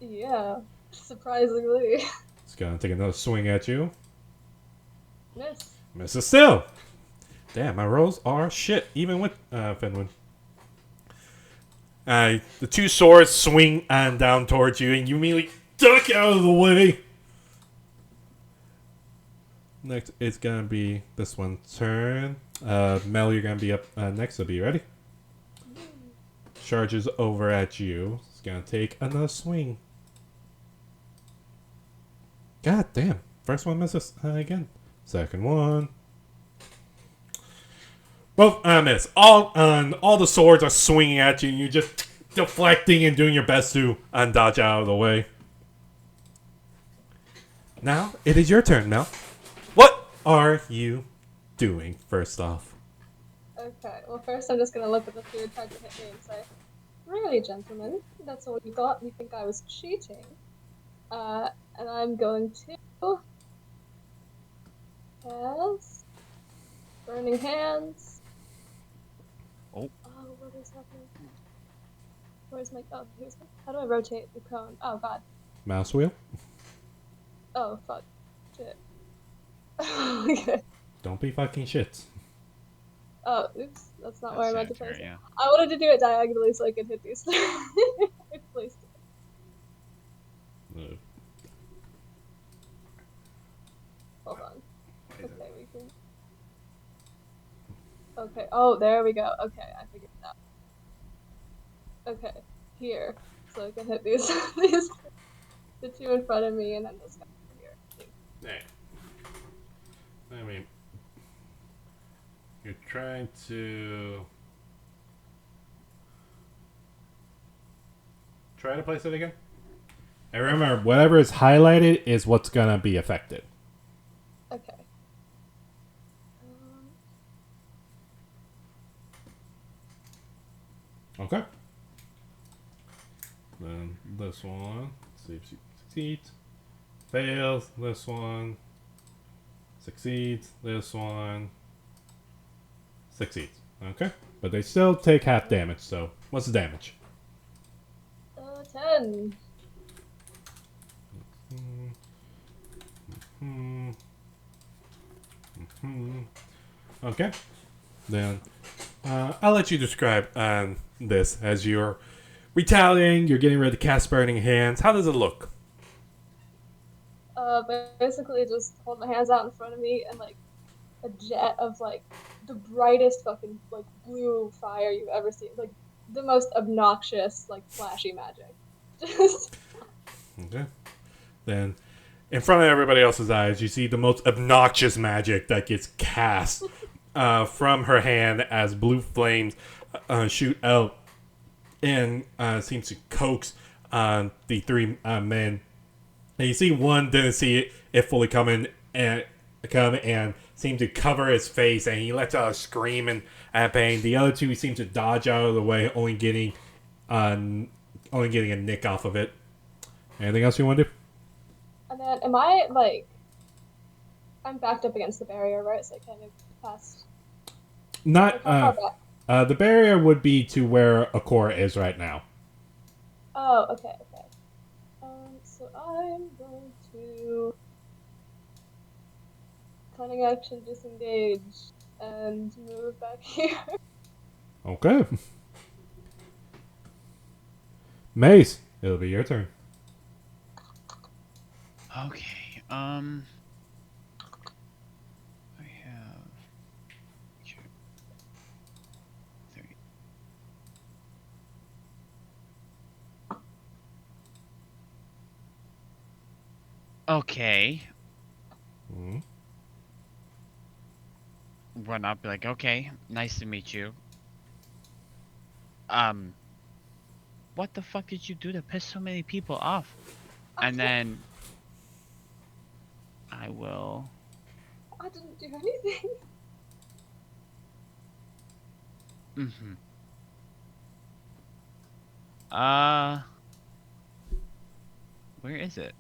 Yeah, surprisingly. It's gonna take another swing at you. Miss. Misses still. Damn, my rolls are shit, even with Fenwin. The 2 swords swing down towards you, and you immediately duck out of the way. Next, it's gonna be this one's turn. Mel, you're gonna be up next, so be ready. Charges over at you. It's gonna take another swing. God damn. First one misses again. Second one. Both miss. All the swords are swinging at you, and you just deflecting and doing your best to dodge out of the way. Now, it is your turn, Mel. What are you doing, first off? Okay, well, first I'm just gonna look at the two who tried to hit me and say, "Really, gentlemen, that's all you got? You think I was cheating?" And I'm going to cast Burning Hands. Oh. Oh, what is happening? Where's my? Oh, here's my. How do I rotate the cone? Oh God. Mouse wheel? Oh fuck. Shit. Okay. Don't be fucking shit. Oh, oops. That's not where I meant to place it. Yeah. I wanted to do it diagonally so I could hit these. I placed it. Hold on. Okay, we can. Okay. Oh, there we go. Okay, I figured it out. Okay, here, so I can hit these, these, the two in front of me, and then this guy over here. I mean, you're trying to try to place it again. And remember, whatever is highlighted is what's gonna be affected. Okay. Okay. Then this one, see if she succeeds. Fails. This one succeeds. This one succeeds. Okay, but they still take half damage. So what's the damage? 10. Okay. Then I'll let you describe this as you're retaliating. You're getting ready to cast Burning Hands. How does it look? Basically just hold my hands out in front of me and like a jet of like the brightest fucking like blue fire you've ever seen. Like the most obnoxious, like flashy magic. Just Okay. Then, in front of everybody else's eyes, you see the most obnoxious magic that gets cast from her hand as blue flames shoot out and seems to coax the three men. And you see one didn't see it fully come and seemed to cover his face, and he lets out a scream and pain. The other two seem to dodge out of the way, only getting a nick off of it. Anything else you want to do? and then am I like I'm backed up against the barrier, right? So I can't move past. Not. How far back? The barrier would be to where Akora is right now. Oh, okay. So I'm going to cunning action disengage and move back here. Okay. Mace, it'll be your turn. Okay. I have 2, 3. Okay. Mm-hmm. Run up, be like, okay, nice to meet you. What the fuck did you do to piss so many people off? And then I will. I didn't do anything. Where is it?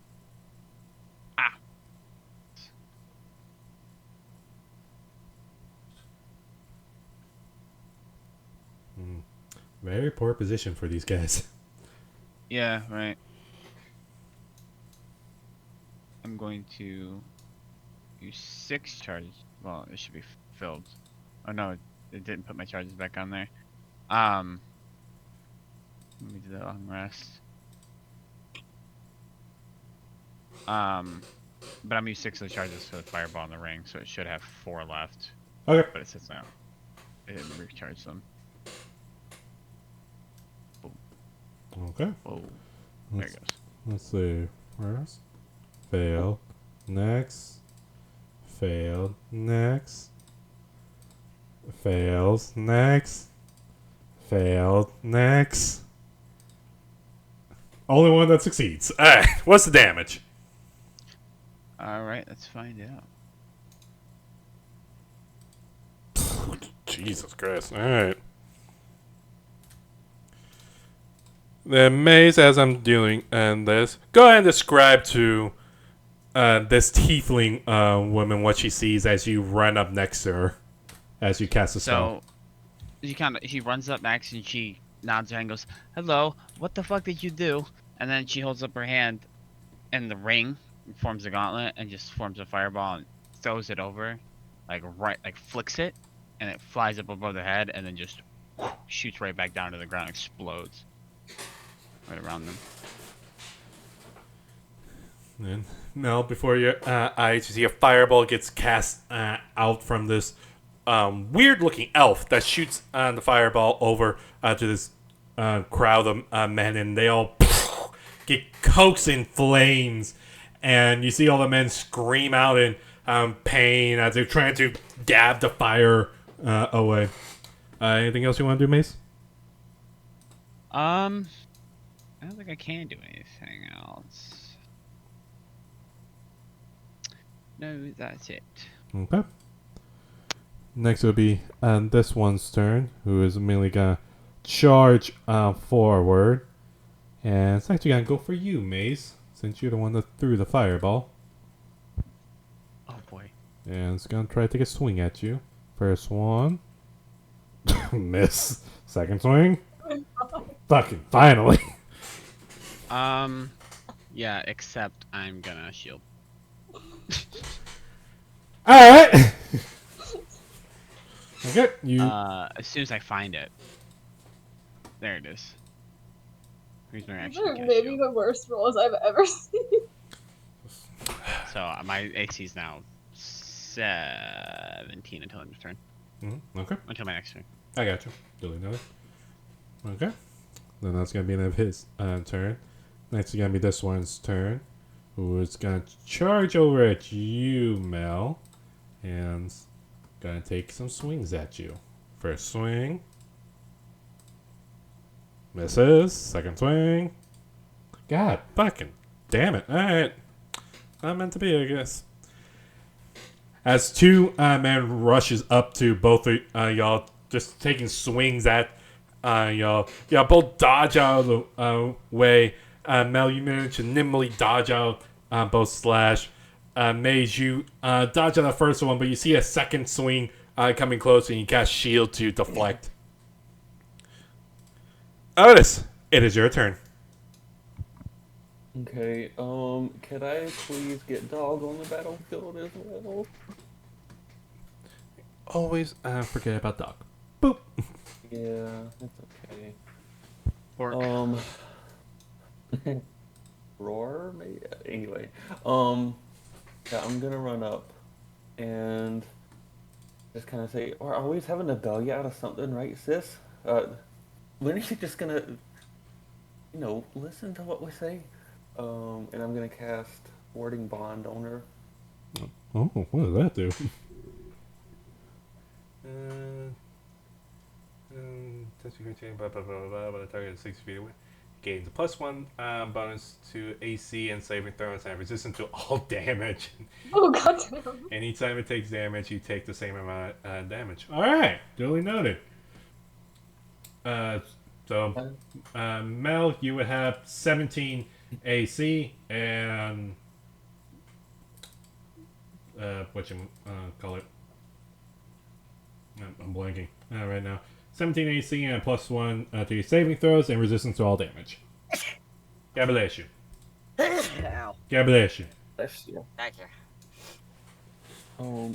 Very poor position for these guys. Yeah, right. I'm going to use 6 charges. Well, it should be filled. Oh no, it didn't put my charges back on there. Let me do that long rest. But I'm gonna use 6 of the charges for the fireball in the ring, so it should have 4 left. Okay. But it says no. It didn't recharge them. Okay. Whoa. There it goes. Let's see. First. Fail. Next. Failed. Next. Fails. Next. Failed. Next. Only one that succeeds. Alright, what's the damage? Alright, let's find out. Jesus Christ. Alright. Then Maze, as I'm doing this, go ahead and describe to this tiefling woman what she sees as you run up next to her. As you cast a spell. So, she runs up next and she nods her head and goes, "Hello, what the fuck did you do?" And then she holds up her hand and the ring forms a gauntlet and just forms a fireball and throws it over. Like flicks it, and it flies up above the head and then just shoots right back down to the ground, explodes. Right around them. And now, before your eyes, you see a fireball gets cast out from this weird-looking elf that shoots the fireball over to this crowd of men, and they all get coaxed in flames. And you see all the men scream out in pain as they're trying to dab the fire away. Anything else you want to do, Mace? I don't think I can do anything else. No, that's it. Okay. Next will be this one's turn, who is mainly gonna charge forward, and it's actually gonna go for you, Mace, since you're the one that threw the fireball, Oh boy. and it's gonna try to take a swing at you. First one, miss. Second swing, fucking finally. Yeah, except I'm gonna shield. All right. Okay, you. As soon as I find it. There it is. Here's my These action. are cast maybe shield. the worst rolls I've ever seen. So my AC is now 17 until end of turn. Okay, Until my next turn. I got you. Duly noted. Okay, then that's gonna be the end of his turn. Next is gonna be this one's turn, who is gonna charge over at you, Mel, and gonna take some swings at you. First swing. Misses. Second swing. God fucking damn it. Alright. Not meant to be, I guess. As two men rushes up to both of y'all, just taking swings at y'all. Y'all both dodge out of the way. Mel, you manage to nimbly dodge out both slash. Maze, you dodge out the first one, but you see a second swing coming close, and you cast shield to deflect. Otis, it is your turn. Okay, could I please get Dog on the battlefield as well? Always forget about Doc. Boop. Yeah, that's okay. Orc. Roar, maybe? Anyway, yeah, I'm gonna run up and just kind of say, we're always having to bail you out of something, right, sis? When are you just gonna, listen to what we say? And I'm gonna cast Warding Bond on her. Oh, what does that do? Blah, blah, blah, blah, blah, the target is 6 feet away. Gains a +1 bonus to AC and saving throws and resistant to all damage. Oh goddamn. Anytime it takes damage, you take the same amount of damage. Alright, duly noted. So, Mel, you would have 17 AC and what you call it? I'm blanking right now. 17 AC and +1 to your saving throws and resistance to all damage. God bless you. Ow. God bless you. Bless you. Thank you.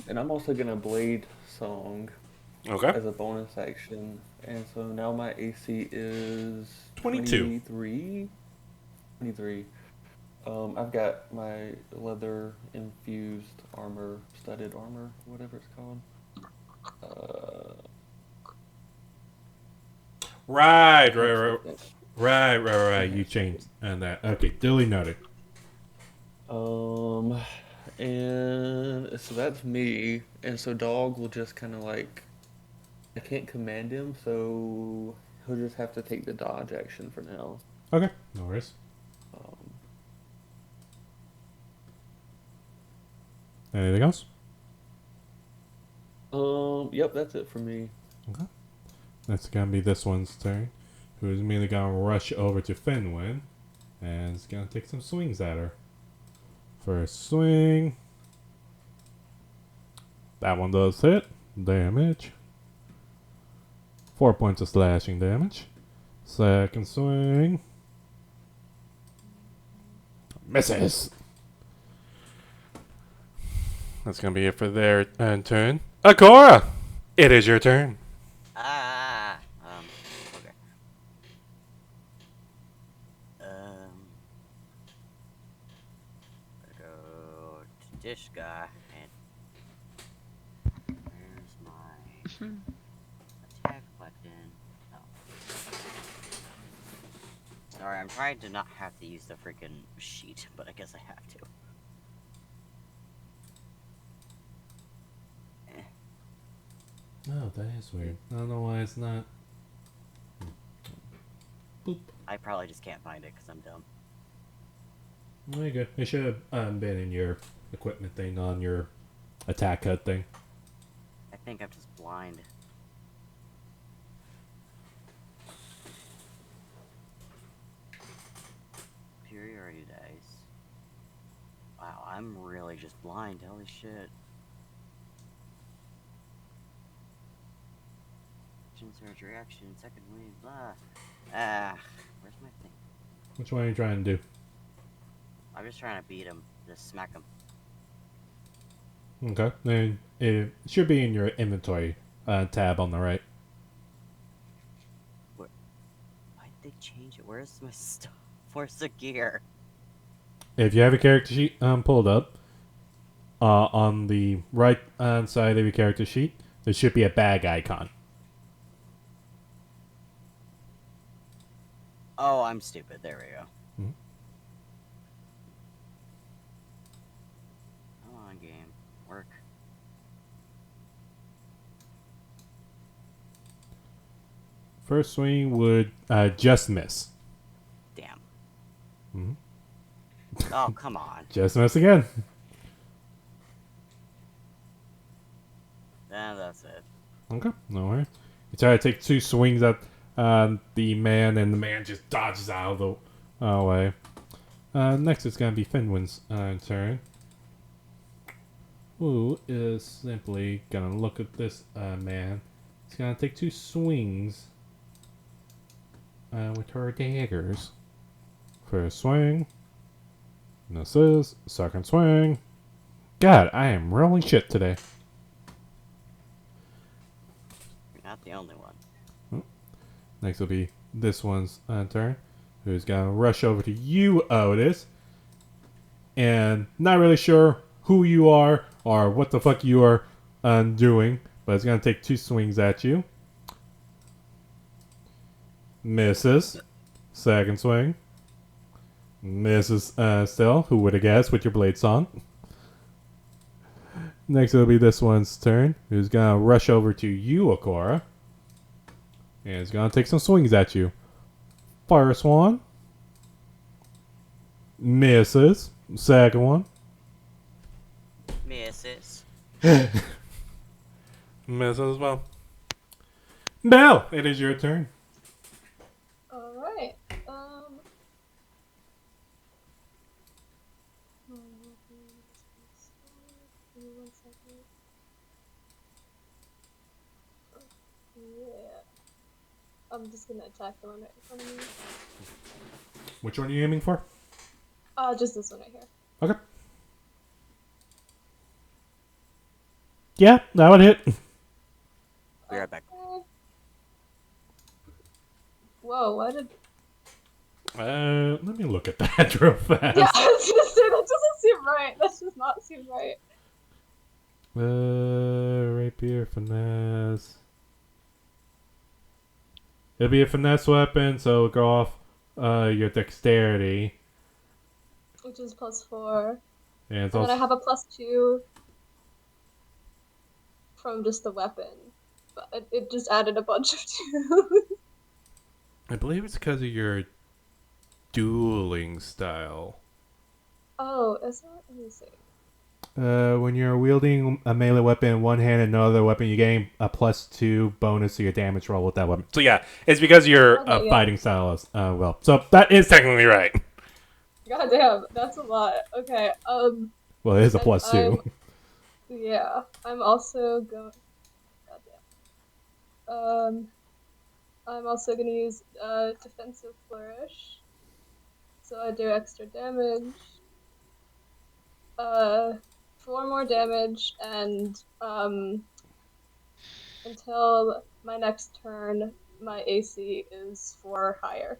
And I'm also gonna Blade Song Okay. as a bonus action, and so now my AC is 22. 23. I've got my leather infused armor, studded armor, whatever it's called. Right. You changed and that. Okay, duly noted. And so that's me, and so Dog will just kind of like, I can't command him, so he'll just have to take the dodge action for now. Okay, no worries. Anything else? Yep, that's it for me. Okay. That's gonna be this one's turn. Who's immediately gonna rush over to Fenwin and is gonna take some swings at her. First swing. That one does hit. Damage. 4 points of slashing damage. Second swing. Misses. That's gonna be it for their turn. Akora! It is your turn. Okay. Go to dish guy and where's my attack button? Oh. Sorry, I'm trying to not have to use the freaking sheet, but I guess I have to. Oh, that is weird. I don't know why it's not. Boop. I probably just can't find it because I'm dumb. There you go. It should have been in your equipment thing on your attack HUD thing. I think I'm just blind. Superiority dice. Wow, I'm really just blind. Holy shit. Surge reaction, second wave, blah. Where's my thing? Which one are you trying to do? I'm just trying to beat him. Just smack him. Okay. Then it should be in your inventory tab on the right. Why'd they change it? Where's my stuff? Where's the gear? If you have a character sheet pulled up, on the right side of your character sheet, there should be a bag icon. Oh, I'm stupid. There we go. Mhm. Come on, game. Work. First swing would just miss. Damn. Mhm. Oh, come on. Just miss again. That's it. Okay, no worries. You try to take 2 swings at the man, and the man just dodges out of the way. Next, it's going to be Fenwin's turn. Who is simply going to look at this man. He's going to take 2 swings with her daggers. First swing. Misses. Second swing. God, I am rolling shit today. You're not the only one. Next will be this one's turn. Who's going to rush over to you, Otis. And not really sure who you are or what the fuck you are doing. But it's going to take 2 swings at you. Misses. Second swing. Misses still. Who would have guessed with your blade song? Next it'll be this one's turn. Who's going to rush over to you, Akora. And it's going to take some swings at you. First one. Misses. Second one. Misses. Misses as well. Now, it is your turn. Alright. Give me 1 second. Yeah. I'm just gonna attack the one right in front of me. Which one are you aiming for? Just this one right here. Okay. Yeah, that would hit. Be right back. Okay. Whoa, why did... Let me look at that real fast. Yeah, I was gonna say, that doesn't seem right. That does not seem right. Rapier, finesse. It'll be a finesse weapon, so it'll go off your dexterity. Which is +4. And it's And then also I have a +2 from just the weapon. But it just added a bunch of 2s. I believe it's because of your dueling style. Oh, is that? Let me see. When you're wielding a melee weapon in one hand and no other weapon, you gain a +2 bonus to your damage roll with that weapon. So yeah, it's because you're Okay, yeah. fighting style as well. So that is technically right. God damn, that's a lot. Okay, Well, it is a and +2. I'm also going. Goddamn. I'm also gonna use defensive flourish, so I do extra damage. 4 more damage, and until my next turn, my AC is 4 or higher.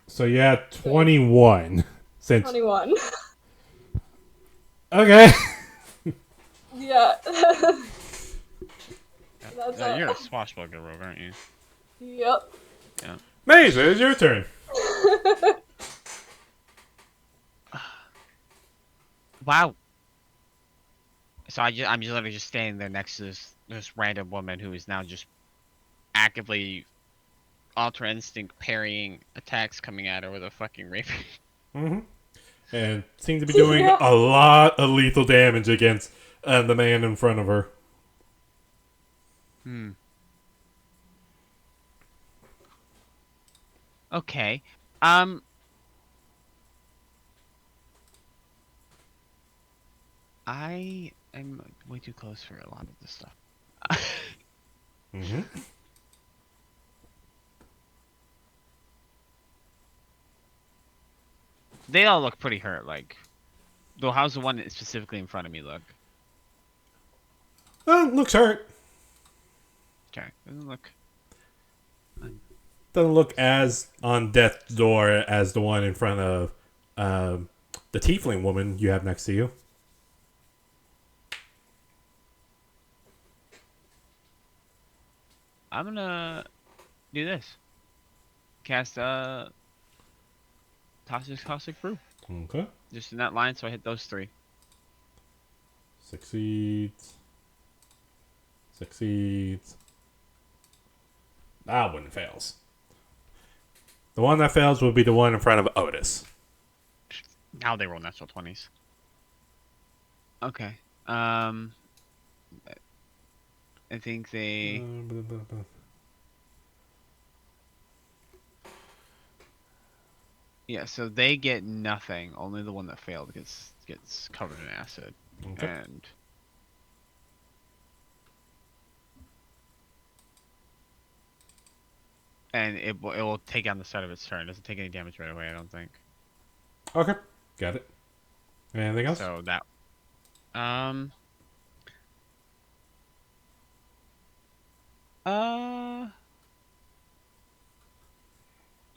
So yeah, 21. Since 21. okay. Yeah. That's it. You're a swashbuckler rogue, aren't you? Yep. Yeah. Maze, it's your turn. Wow. So I'm just literally just standing there next to this random woman who is now just actively Ultra Instinct parrying attacks coming at her with a fucking rapier. Mm-hmm. And seems to be doing a lot of lethal damage against the man in front of her. Okay. I am way too close for a lot of this stuff. Mm-hmm. They all look pretty hurt. Like, though, how's the one specifically in front of me look? Looks hurt. Okay, doesn't look. Doesn't look as on death's door as the one in front of the tiefling woman you have next to you. I'm gonna do this. Cast Toxic Caustic Brew. Okay. Just in that line, so I hit those 3. Succeeds. That one fails. The one that fails will be the one in front of Otis. Now they roll natural 20s. Okay. I think they. Yeah, so they get nothing. Only the one that failed gets covered in acid. Okay. And it will take on the start of its turn. It doesn't take any damage right away, I don't think. Okay. Got it. Anything else? So that.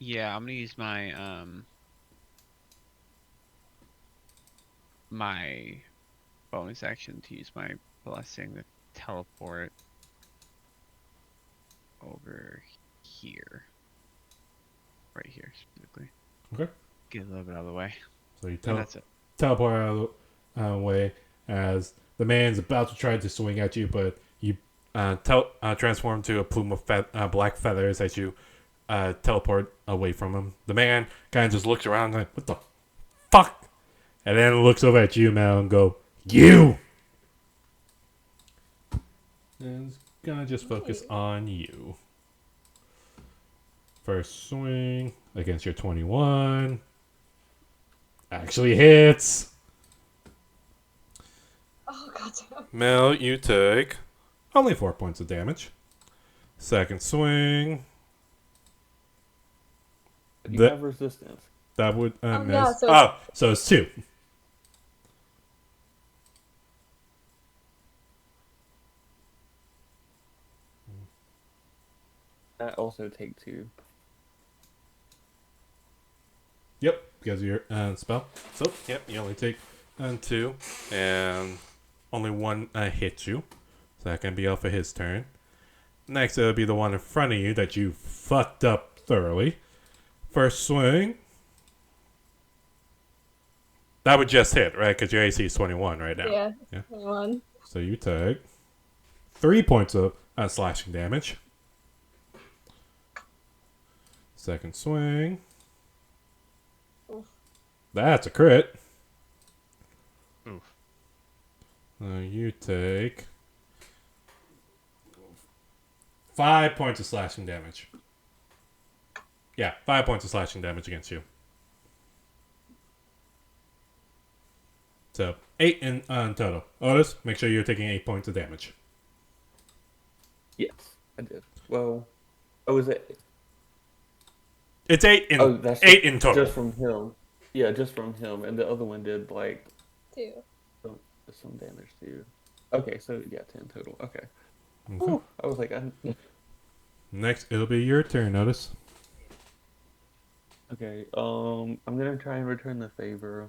Yeah, I'm gonna use my my bonus action to use my blessing to teleport over here. Right here, specifically. Okay. Get a little bit out of the way. So you And that's it. teleport out of the way as the man's about to try to swing at you, but you transform to a plume of black feathers as you teleport away from him. The man kind of just looks around like, what the fuck? And then looks over at you, Mel, and go, you! And it's gonna just focus on you. First swing against your 21. Actually hits. Oh, goddamn. Mel, you take only 4 points of damage. Second swing. You have resistance. That would miss. Yeah, so it's 2. That also take 2. Yep, because of your spell. So, yep, you only take 2. And only 1 hits you. So that can be off of his turn. Next, it'll be the one in front of you that you fucked up thoroughly. First swing. That would just hit, right? Because your AC is 21 right now. Yeah. 21. So you take 3 points of slashing damage. Second swing. Oof. That's a crit. Oof. You take 5 points of slashing damage. Yeah, 5 points of slashing damage against you. So 8 in total. Otis, make sure you're taking 8 points of damage. Yes, I did. Well, oh, is it? It's 8 in Oh, that's 8 in total. just from him. Yeah, just from him, and the other one did like 2. some damage too. Okay, so yeah, 10 total. Okay. Okay. Ooh, I was like, Next, it'll be your turn, Otis. okay. I'm gonna try and return the favor.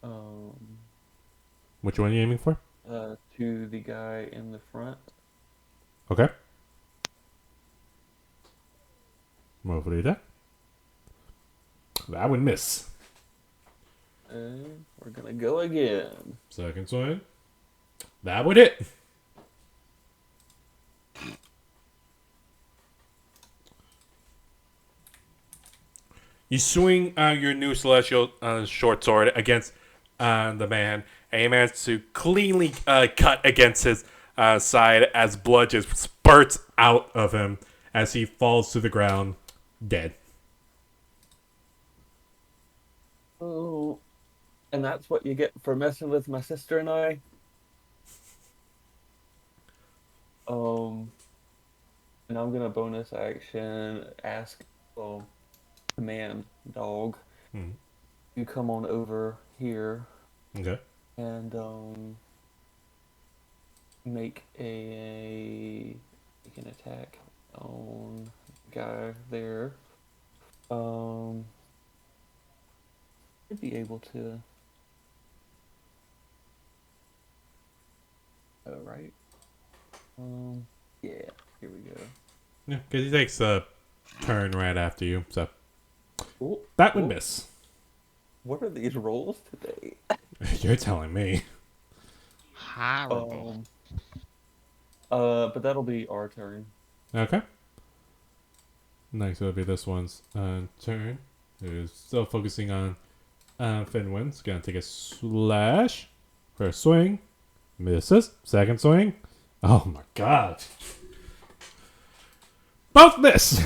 Um, Which one are you aiming for? to the guy in the front. Okay. Roll for the attack. That would miss. And we're gonna go again. Second swing. That would hit. You swing your new celestial short sword against the man, and you manage to cleanly cut against his side as blood just spurts out of him as he falls to the ground, dead. Oh, and that's what you get for messing with my sister and I. And I'm gonna bonus action ask, command dog, Hmm. you come on over here Okay. and make make an attack on the guy there. Should be able to. Oh, right. Yeah. Here we go. Yeah, because he takes a turn right after you, so Ooh, that would ooh. miss. What are these rolls today? You're telling me. Horrible. But that'll be our turn. Okay. Next, it'll be this one's turn. Who's still focusing on Finwin's. Gonna take a slash. First swing. Misses. Second swing. Oh my god. Both miss!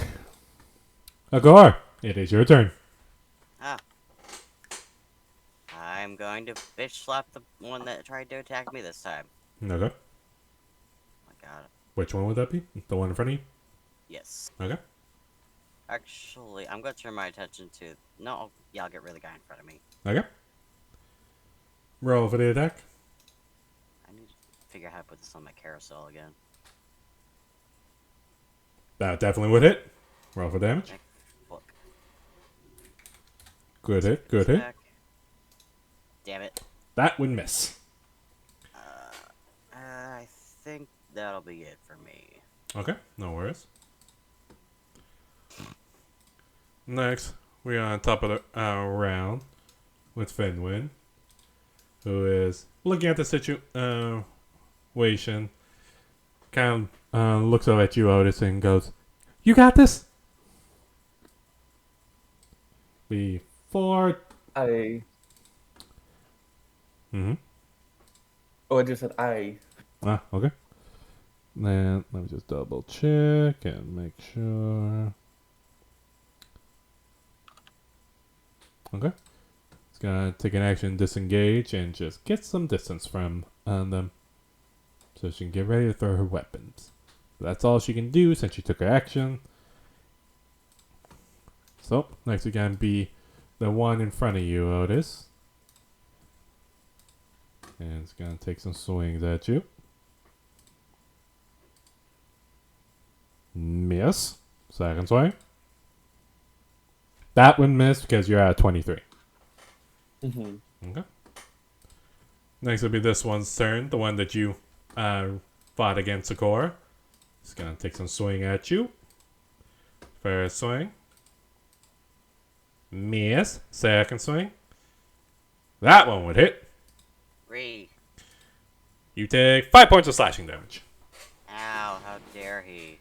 Agor, it is your turn. Ah. I'm going to bitch slap the one that tried to attack me this time. Okay. My god. Which one would that be? The one in front of you? Yes. Okay. Actually, I'm going to turn my attention to... No, yeah, I'll get rid of the guy in front of me. Okay. Roll for the attack. I need to figure out how to put this on my carousel again. That definitely would hit. Roll for damage. Look. Good hit, good hit. Attack. Damn it. That would miss. I think that'll be it for me. Okay, no worries. Next, we're on top of the round with Finwin, who is looking at the situation, kind of looks over at you, Otis, and goes, "You got this." Before. I. Mm-hmm. Oh, I just said I. Ah, okay. Then let me just double check and make sure. Okay. It's gonna take an action, disengage, and just get some distance from them, so she can get ready to throw her weapons. That's all she can do since she took her action. So next again be the one in front of you, Otis, and it's gonna take some swings at you. Miss. Second swing. That one missed because you're at 23. Mm-hmm. Okay. Next will be this one's turn, the one that you fought against Sakura. It's gonna take some swing at you. First swing. Miss. Second swing. That one would hit. You take 5 points of slashing damage. Ow, how dare he.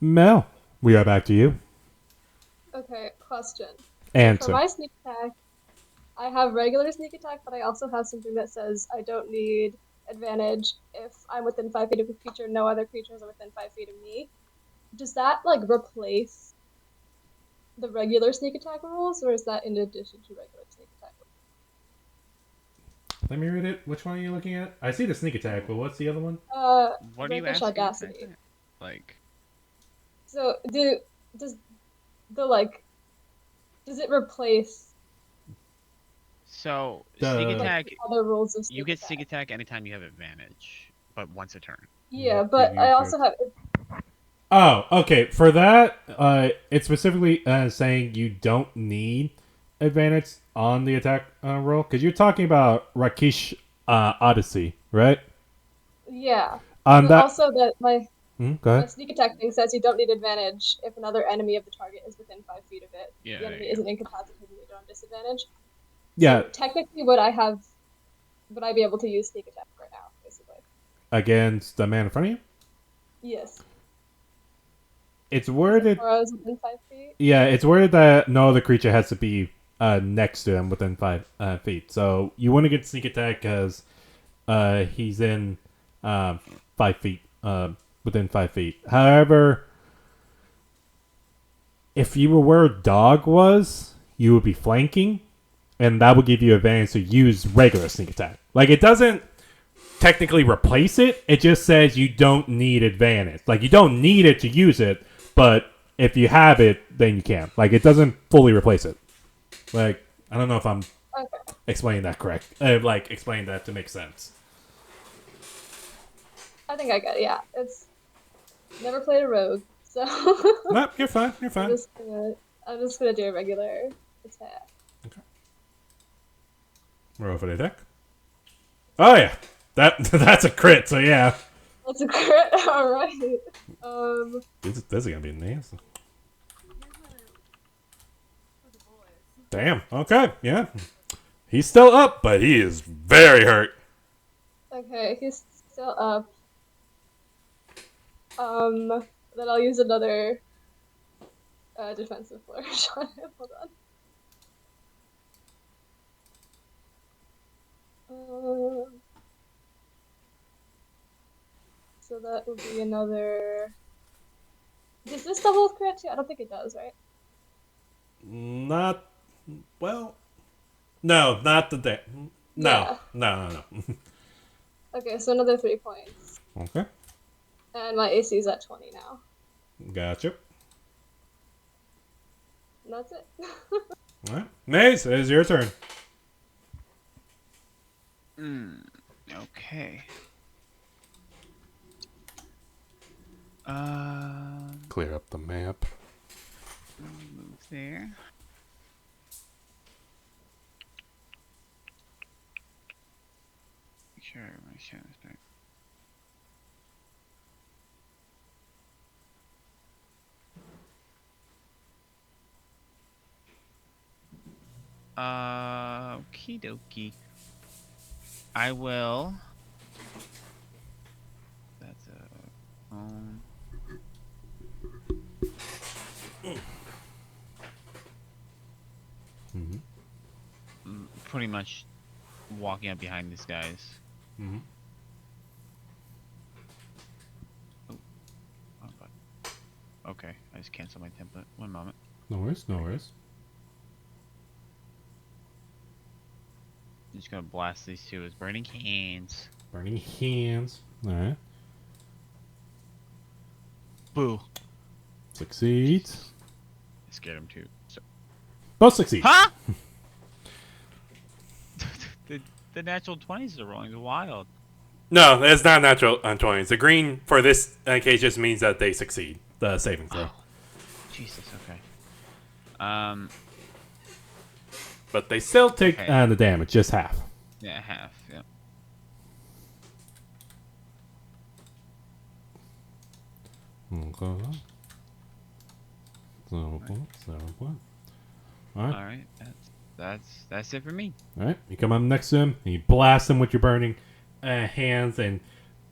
Mel, we are back to you. Okay, question. For Answer. my sneak attack, I have regular sneak attack, but I also have something that says I don't need advantage if I'm within 5 feet of a creature. No other creatures are within 5 feet of me. Does that like replace the regular sneak attack rules, or is that in addition to regular sneak attack Let me read it. Which one are you looking at? I see the sneak attack, but what's the other one? rules? What are you Rapish asking audacity. exactly? Like, So does the does it replace so The- sneak like attack. the other rules of sneak You get attack? sneak attack anytime you have advantage, but once a turn. Yeah, but I also have Oh, okay. For that, it's specifically saying you don't need advantage on the attack roll because you're talking about Rakish Odyssey, right? yeah. On But that, also that go my ahead. sneak attack thing says you don't need advantage if another enemy of the target is within 5 feet of it. Yeah, The there enemy you go. isn't incapacitated and you don't have disadvantage. Yeah, So technically, would I be able to use sneak attack right now, basically? against the man in front of you. Yes. It's worded. Or I was within 5 feet. Yeah, it's worded that no other creature has to be next to him within 5 feet. So you want to get sneak attack because he's in 5 feet, within 5 feet. However, if you were where dog was, you would be flanking, and that would give you advantage to use regular sneak attack. Like it doesn't technically replace it. It just says you don't need advantage. Like you don't need it to use it, but if you have it, then you can. Like it doesn't fully replace it. Like I don't know if I'm Okay. explaining that correct. Like explain that to make sense. I think I got it. Yeah. It's never played a rogue, so No, you're fine. You're I'm fine. just gonna do a regular attack. Roll for the attack. Oh yeah, that's a crit. So yeah, That's a crit. All right. this is gonna be nice. Damn. Okay. Yeah. He's still up, but he is very hurt. Okay, he's still up. Then I'll use another defensive flourish on him. Hold on. So that would be another. Does this double with crit too? I don't think it does, right? Not well. No, not the day. No, Yeah. no. Okay, so another 3 points. Okay, And my AC is at 20 now. gotcha. And that's it. All right, Maze, it is your turn. Okay. Clear up the map. Move there. Make sure my shadow's back. Okie dokie. I will. That's a. Pretty much walking up behind these guys. Mm-hmm. Oh, God. Okay, I just canceled my template. One moment. No worries, no worries. I'm just gonna blast these two as burning hands. Burning hands. All right. Boo. Succeeds. I scared him too. So. Both succeed. Huh? the natural 20s are rolling wild. No, it's not natural on 20s. The green for this case just means that they succeed the saving throw. Oh, Jesus, okay. But they still take Okay. the damage, just half. Yeah, half, yeah. Okay. 0 point, 0 point. Alright. Alright, that's it for me. Alright. You come up next to him, and you blast him with your burning hands, and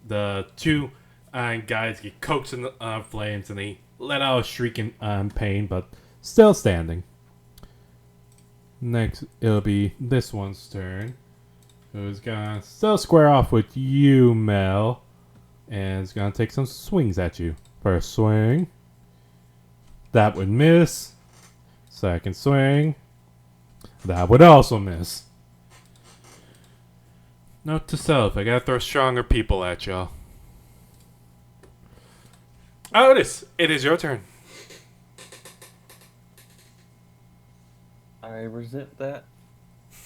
the two guys get coaxed in the flames, and they let out a shriek in pain, but still standing. Next, it'll be this one's turn. Who's gonna still square off with you, Mel, and is gonna take some swings at you. First swing. That would miss. Second swing. That would also miss. Note to self, I gotta throw stronger people at y'all. Otis, it is your turn. I resent that.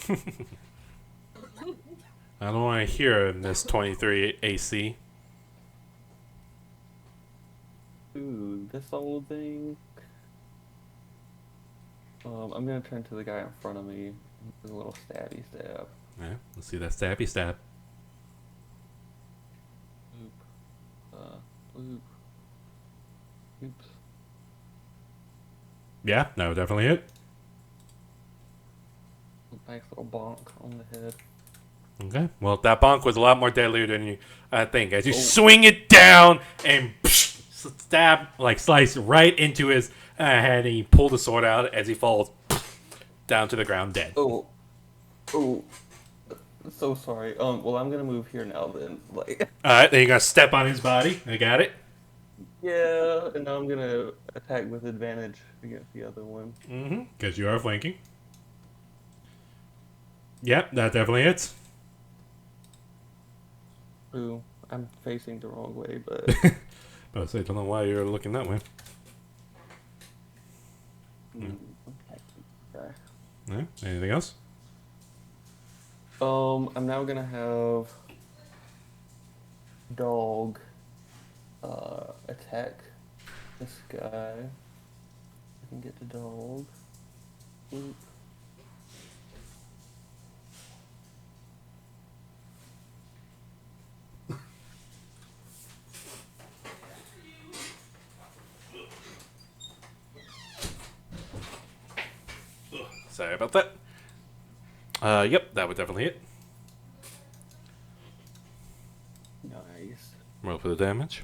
I don't want to hear in this 23 AC. Ooh, this old thing. I'm gonna turn to the guy in front of me. With a little stabby stab. Yeah, let's see that stabby stab. Oop. Oop. Oops. Yeah, that would definitely hit. Nice little bonk on the head. Okay, well, that bonk was a lot more deadly than you think. As you swing it down and stab, like slice right into his head, and you pull the sword out as he falls down to the ground dead. Oh. So sorry. Well, I'm gonna move here now then. Like. Alright, then you're gonna step on his body. I got it. Yeah, and now I'm gonna attack with advantage against the other one. Mm-hmm, because you are flanking. Yep, that definitely hits. Ooh, I'm facing the wrong way, but But I say, don't know why you're looking that way. okay. Yeah, anything else? I'm now gonna have dog attack this guy. I can get the dog. Oop. Sorry about that. Yep, that would definitely hit. Nice. Roll for the damage.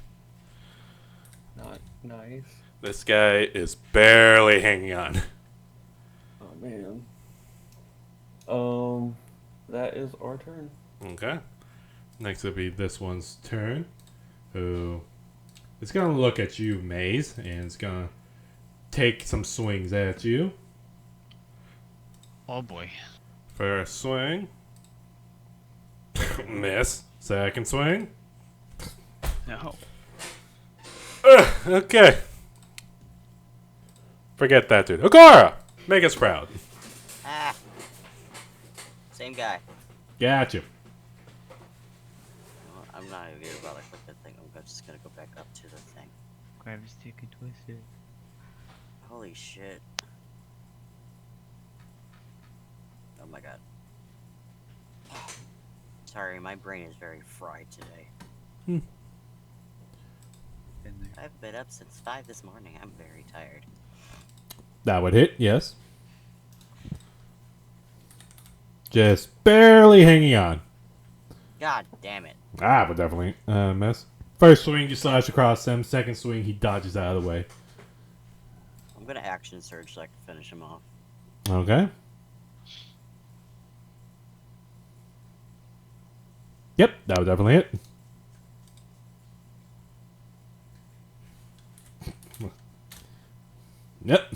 Not nice. This guy is barely hanging on. Oh man. That is our turn. Okay. Next will be this one's turn. Who is gonna look at you, Maze, and it's gonna take some swings at you. Oh boy. First swing. Miss. Second swing. No. Okay. Forget that dude. Okara! Make us proud. Ah. Same guy. Gotcha. Well, I'm not even gonna bother with that thing. I'm just gonna go back up to the thing. Grab a stick and twist it. Holy shit. Oh my god. Sorry, my brain is very fried today. Been there. I've been up since 5 this morning. I'm very tired. That would hit, yes. Just barely hanging on. God damn it. Ah, but definitely miss. First swing, you slash across him. Second swing, he dodges out of the way. I'm gonna action surge so I can finish him off. Okay. Yep, that would definitely hit. Yep.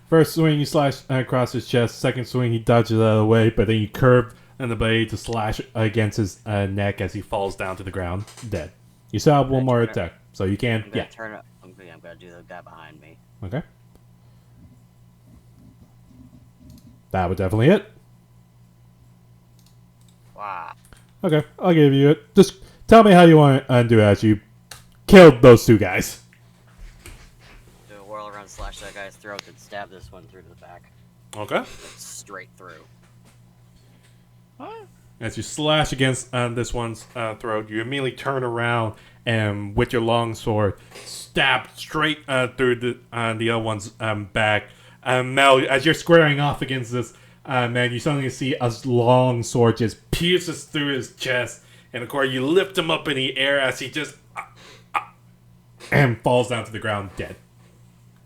First swing, you slash across his chest. Second swing, he dodges out of the way, but then you curve in the blade to slash against his neck as he falls down to the ground, dead. You still have one more attack, so you can, I'm gonna yeah. turn it. I'm gonna do the guy behind me. Okay. That would definitely hit. Wow. Okay, I'll give you it. Just tell me how you want to undo it as you killed those two guys. Do a whirl around, slash that guy's throat, and stab this one through to the back. Okay. Like, straight through. What? As you slash against this one's throat, you immediately turn around and with your long sword, stab straight through the other one's back. Mel, as you're squaring off against this man, you suddenly see a long sword just pierces through his chest, and of course you lift him up in the air as he just and falls down to the ground dead.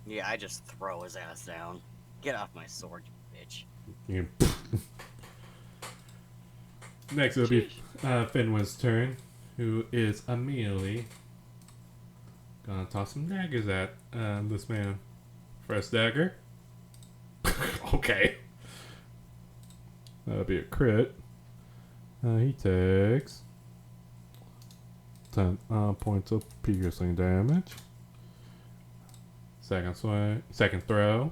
Yeah, I just throw his ass down. Get off my sword, you You Next, it'll be Finway's turn, who is immediately gonna toss some daggers at this man. First dagger. Okay. That'll be a crit. He takes 10 points of piercing damage. Second throw.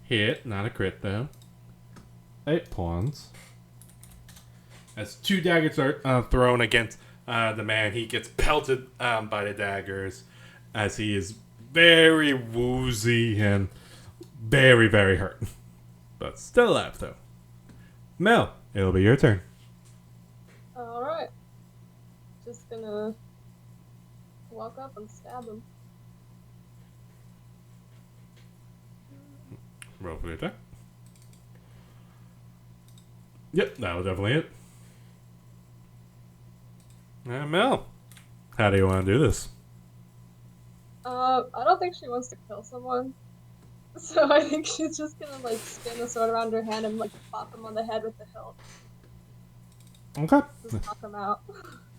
Hit, not a crit though. 8 points. As 2 daggers are thrown against the man, he gets pelted by the daggers as he is very woozy and very, very hurt. But still alive though. Mel, it'll be your turn. Alright. Just gonna walk up and stab him. Roll for the attack. Yep, that was definitely it. Mel, how do you want to do this? I don't think she wants to kill someone. So I think she's just gonna like spin the sword around her hand and like pop him on the head with the hilt. Okay. Just knock him out.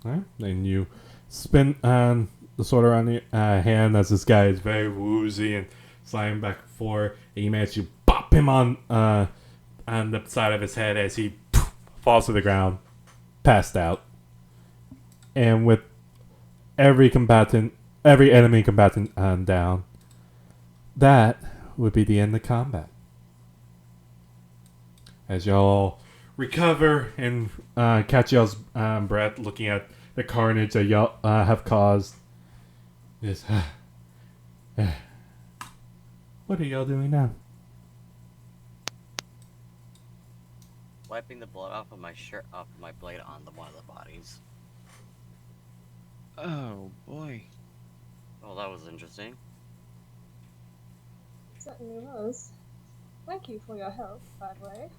Alright, then you spin the sword around your hand as this guy is very woozy and sliding back and forth. And you manage to pop him on the side of his head as he falls to the ground, passed out. And with every enemy combatant down, that would be the end of combat. As y'all recover and catch y'all's breath, looking at the carnage that y'all have caused. Is what are y'all doing now? Wiping the blood off of my shirt, off of my blade on one of the bodies. Oh boy. Oh, that was interesting. Certainly was. Thank you for your help, by the way.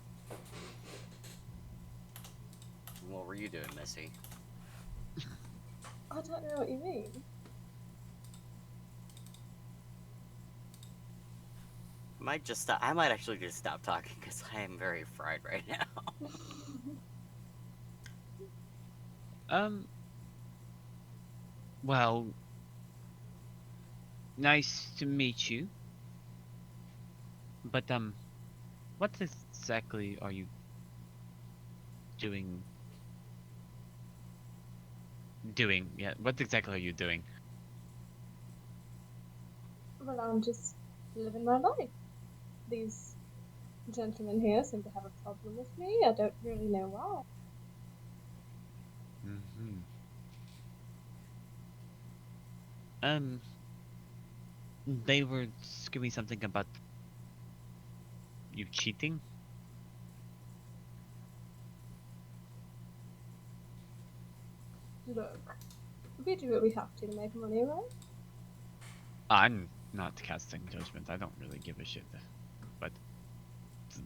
What were you doing, Missy? I don't know what you mean. I might actually just stop talking because I am very fried right now. Well, nice to meet you. But, what exactly are you doing? Yeah, what exactly are you doing? Well, I'm just living my life. These gentlemen here seem to have a problem with me. I don't really know why. Mm-hmm. They were screaming something about you cheating? Look, we do what we have to make money, right? I'm not casting judgment. I don't really give a shit. But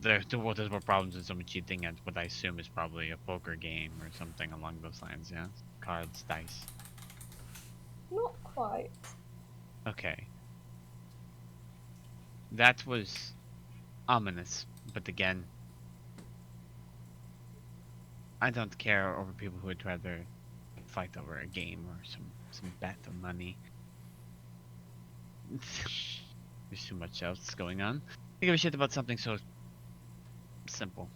there's more problems with someone cheating at what I assume is probably a poker game or something along those lines, yeah? Cards, dice. Not quite. Okay. That was ominous, but again, I don't care over people who would rather fight over a game or some bet or money. There's too much else going on. I give a shit about something so simple.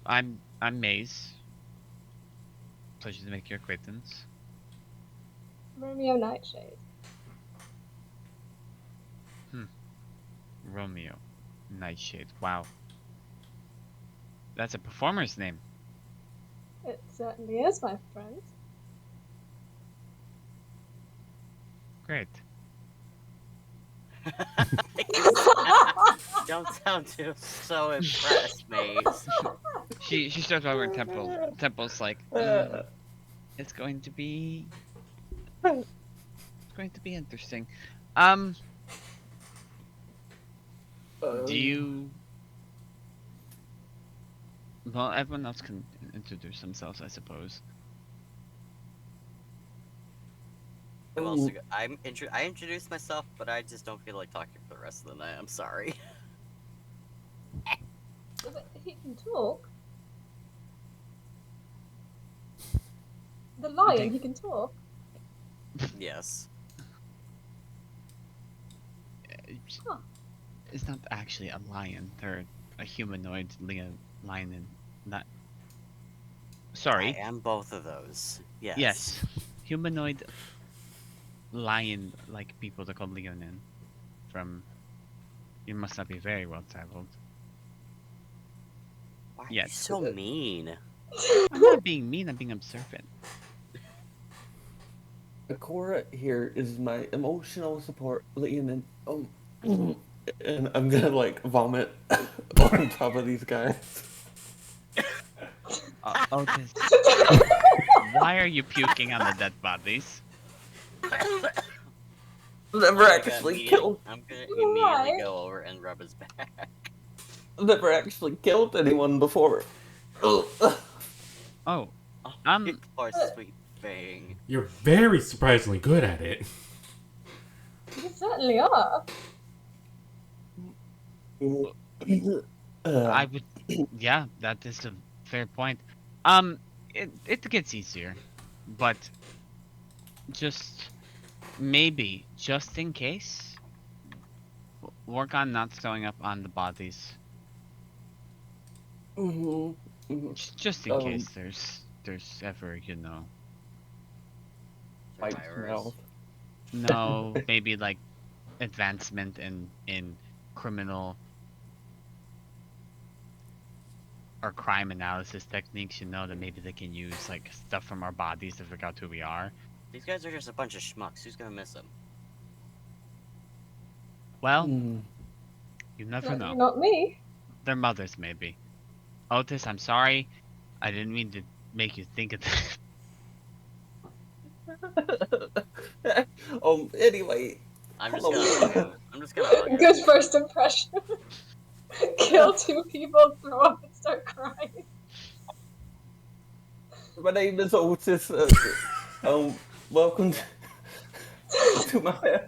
I'm Maze. Pleasure to make your acquaintance. Romeo Nightshade. Romeo Nightshade. Wow. That's a performer's name. It certainly is, my friend. Great. Don't sound too so impressed, Maze. She starts over in Temple's like, it's going to be interesting. Do you? Well, everyone else can introduce themselves, I suppose. Who else? I introduced myself, but I just don't feel like talking for the rest of the night. I'm sorry. If he can talk, the lion, he can talk. Yes. Huh. It's not actually a lion. They're a humanoid lion and not. Sorry. I am both of those. Yes. Yes. Humanoid lion like people that call Leonin from. You must not be very well traveled. Why are you Yes. so mean? I'm not being mean, I'm being observant. Akora here is my emotional support, and and I'm gonna like vomit on top of these guys. Otis, why are you puking on the dead bodies? Never actually killed. I'm gonna Why? immediately go over and rub his back. Never actually killed anyone before. Oh, Oh, Um, you poor sweet thing. You're very surprisingly good at it. You certainly are. I would. Yeah, that is a fair point. It gets easier, but just maybe, just in case, work on not throwing up on the bodies. Just in case there's ever, Bites Survivors. mouth. no, maybe like advancement in criminal or crime analysis techniques, that maybe they can use like stuff from our bodies to figure out who we are. These guys are just a bunch of schmucks. Who's gonna miss them? Well, Hmm. you never know. Not me. Their mothers, maybe. Otis, I'm sorry. I didn't mean to make you think of that. Anyway, I'm just hello. gonna hug him. I'm just gonna hug him. Good first impression. Kill 2 people, throw up, and start crying. My name is Otis. Welcome to my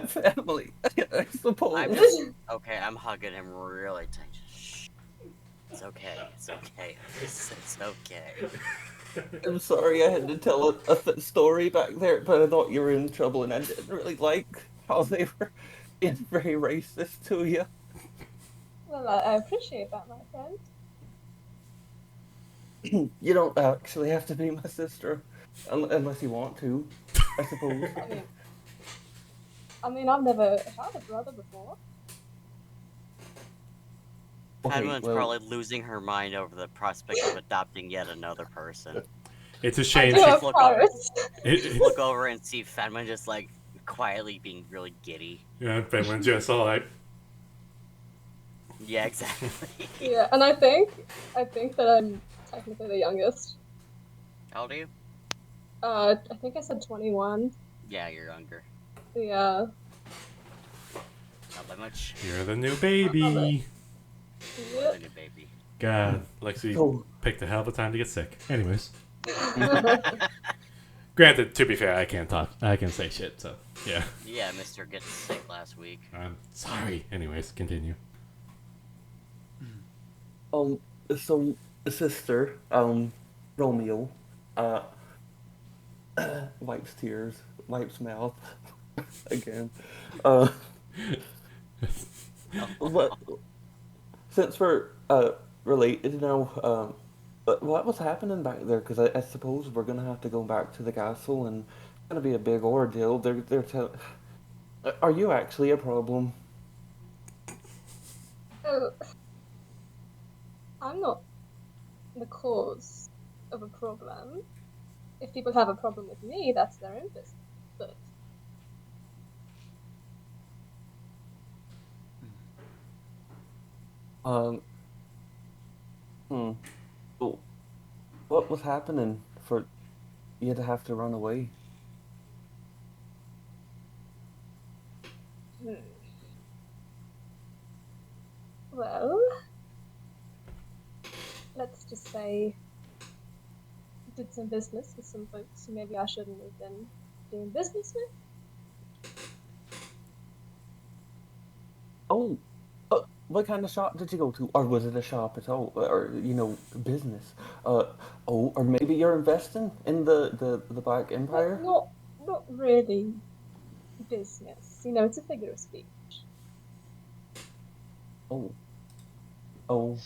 family. I suppose. I'm just okay. I'm hugging him really tight. Shh. It's okay. It's okay. It's okay. I'm sorry I had to tell a story back there, but I thought you were in trouble, and I didn't really like how they were being very racist to you. Well, I appreciate that, my friend. You don't actually have to be my sister, unless you want to, I suppose. I mean, I've never had a brother before. Padman's probably losing her mind over the prospect of adopting yet another person. It's a shame. I do She, have parents. Look over and see Fenman just like quietly being really giddy. yeah, Finland's just all like, Yeah, exactly. Yeah, and I think that I'm technically the youngest. How old are you? I think I said 21. Yeah, you're younger. Yeah. Not that much. you're the new baby. Yep. Little baby. God, Lexi Oh. picked a hell of a time to get sick. Anyways. Granted, to be fair, I can't talk. I can say shit, so, yeah. Yeah, Mr. Gets sick last week. I'm sorry. Anyways, continue. So sister, Romeo, wipes tears, wipes mouth, again. What? Since we're related now, but what was happening back there? Because I suppose we're gonna have to go back to the castle, and it's gonna be a big ordeal. Are you actually a problem? Oh, I'm not the cause of a problem. If people have a problem with me, that's their own business. But So what was happening for you to have to run away? well, let's just say did some business with some folks who maybe I shouldn't have been doing business with. Oh, What kind of shop did you go to? Or was it a shop at all? Or, business? Uh, or maybe you're investing in the Black But Empire? not really business. It's a figure of speech. Oh, oh.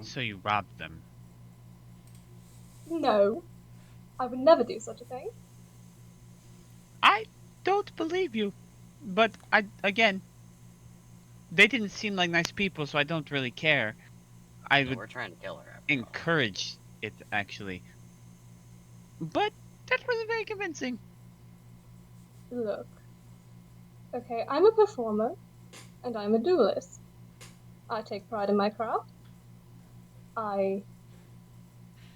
So you robbed them. No, I would never do such a thing. I don't believe you. But again, they didn't seem like nice people, so I don't really care. I Yeah, would we're trying to kill her after all. encourage it, actually. But that wasn't very convincing. Look, okay, I'm a performer, and I'm a duelist. I take pride in my craft.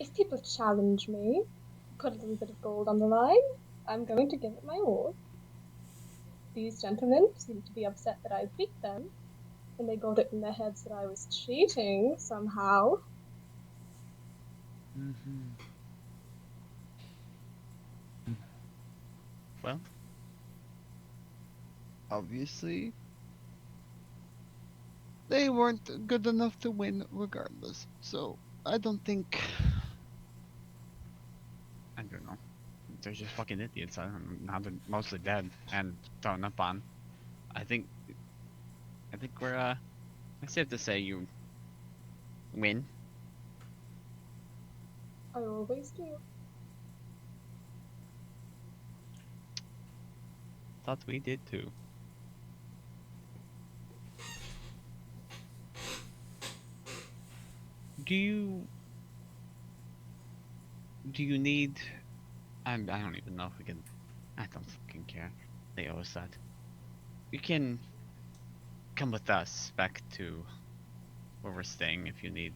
If people challenge me, put a little bit of gold on the line, I'm going to give it my all. These gentlemen seem to be upset that I beat them, and they got it in their heads that I was cheating somehow. Mm-hmm. Well, obviously, they weren't good enough to win regardless. So I don't think. I don't know. They're just fucking idiots. Now they're mostly dead and thrown up on. I think. I think we're. I safe to say you win. I always do. Thought we did too. Do you? Do you need? I don't even know if we can. I don't fucking care. They owe us that. You can come with us back to where we're staying if you need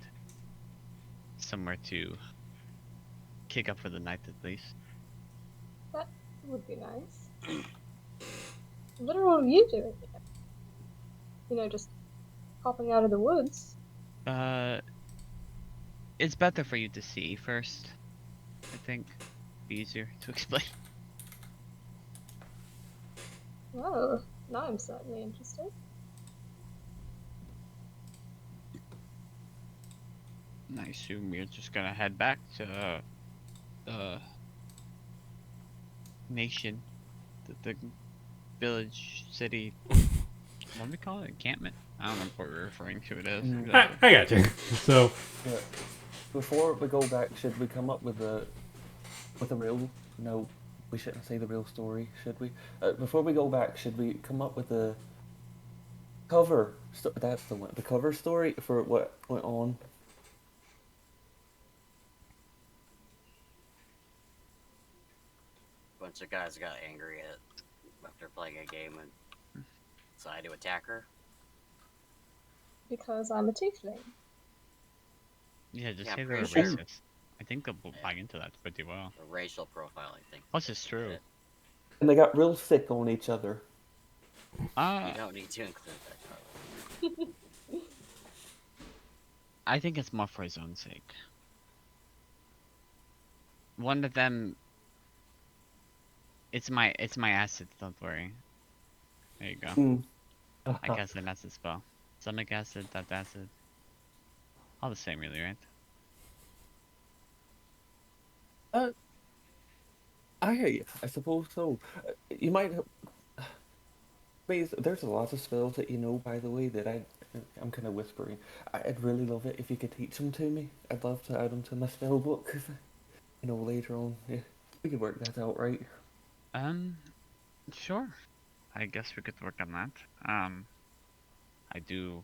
somewhere to kick up for the night at least. That would be nice. What are all you doing here? Just popping out of the woods. Uh, it's better for you to see first. I think be easier to explain. Well, now I'm certainly interested. I assume you're just gonna head back to the nation, the village, city. What do we call it? Encampment. I don't know what we're referring to it as. I got you. So, Yeah. Before we go back, should we come up with a real? No, we shouldn't say the real story, should we? Before we go back, should we come up with a cover? That's the one. The cover story for what went on. Bunch of guys got angry after playing a game and decided to attack her. Because I'm a tiefling. Yeah, just Yeah, say I'm they're pretty sure. racist. I think they'll buy into that pretty well. The racial profiling thing. Plus, it's true. And they got real sick on each other. You don't need to include that, Charlie. I think it's more for his own sake. One of them. It's my acid. Don't worry. There you go. Mm. I guess an acid spell. Stomach acid, that acid. All the same, really, right? I suppose so. You might have. There's a lot of spells that by the way, that I'm kind of whispering. I'd really love it if you could teach them to me. I'd love to add them to my spell book. Later on. Yeah, we could work that out, right? Sure. I guess we could work on that. I do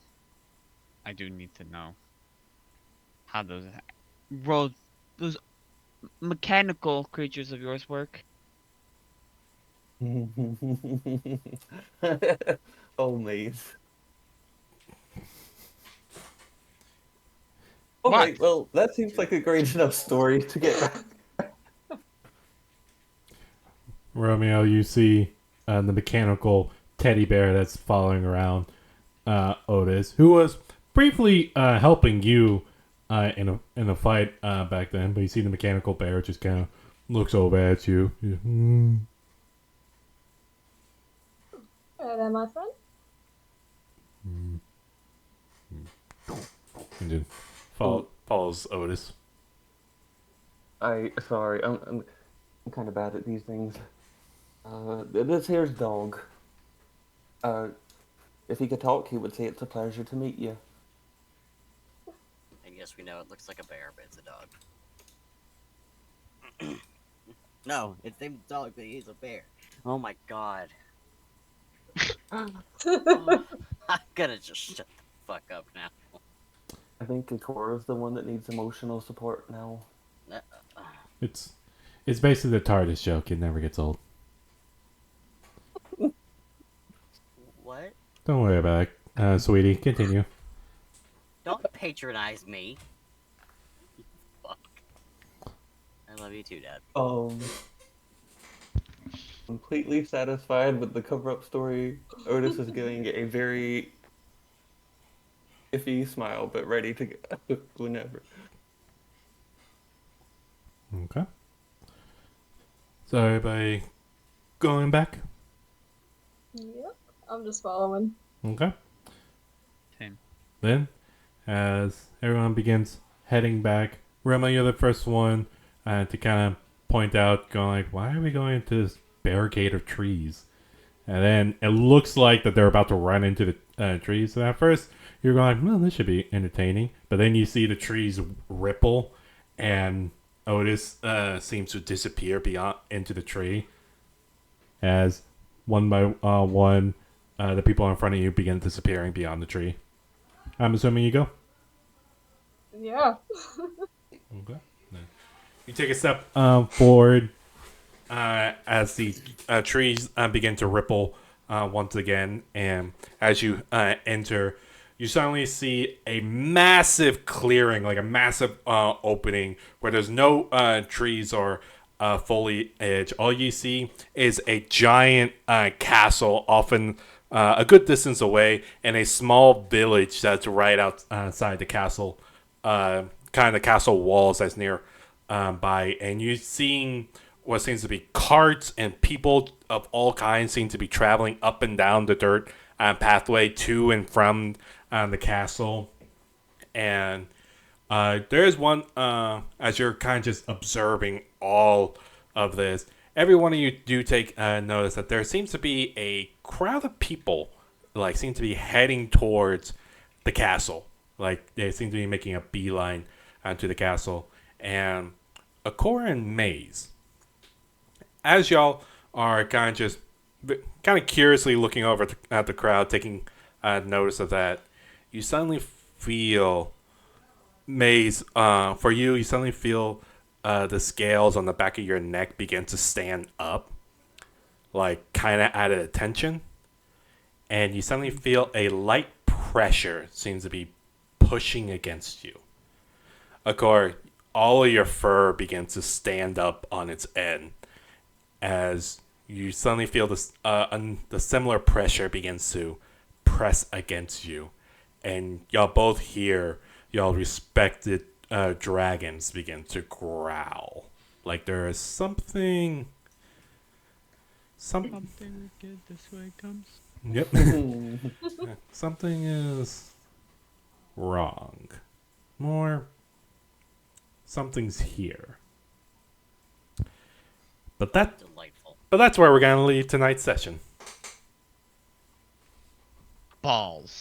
need to know how those mechanical creatures of yours work. Oh, mate. What? Alright, well, that seems like a great enough story to get back. Romeo, you see the mechanical teddy bear that's following around Otis, who was briefly helping you in a fight back then, but you see the mechanical bear just kind of looks over at you. Hello there, my friend. And then follows Otis. Sorry, I'm kind of bad at these things. This here's dog. If he could talk, he would say it's a pleasure to meet you. And yes, we know it looks like a bear, but it's a dog. No, it's named dog, but he's a bear. Oh my god. Oh, I'm gonna just shut the fuck up now. I think Ikora's the one that needs emotional support now. It's basically the TARDIS joke. It never gets old. What? Don't worry about it, sweetie. Continue. Don't patronize me. Fuck. I love you too, Dad. Completely satisfied with the cover-up story. Otis is giving a very iffy smile, but ready to go whenever. Okay. So everybody going back? Yep, I'm just following. Okay. Same. Then, as everyone begins heading back, Rema, you're the first one to kind of point out, going like, why are we going into this barricade of trees? And then it looks like that they're about to run into the trees. And at first, you're going, well, this should be entertaining. But then you see the trees ripple, and Otis seems to disappear beyond into the tree. As one by one, the people in front of you begin disappearing beyond the tree. I'm assuming you go. Yeah. Okay. You take a step forward as the trees begin to ripple once again, and as you enter, you suddenly see a massive clearing, like a massive opening where there's no trees or foliage. All you see is a giant castle, often a good distance away, and a small village that's right outside the castle, kind of the castle walls that's near by. And you're seeing what seems to be carts, and people of all kinds seem to be traveling up and down the dirt pathway to and from the castle. And there's one, as you're kind of just observing all of this, every one of you do take notice that there seems to be a crowd of people, like, seem to be heading towards the castle. Like, they seem to be making a beeline to the castle. And Akora and Maze, as y'all are kind of curiously looking over at the crowd, taking notice of that, you suddenly feel, Maze, for you suddenly feel the scales on the back of your neck begin to stand up, like kind of at attention, and you suddenly feel a light pressure seems to be pushing against you. Akor, all of your fur begins to stand up on its end as you suddenly feel this the similar pressure begins to press against you, and y'all both hear y'all respected dragons begin to growl, like there is something wicked this way comes. Yep. Something is wrong. More, something's here. But Delightful. that's where we're gonna leave tonight's session. Balls.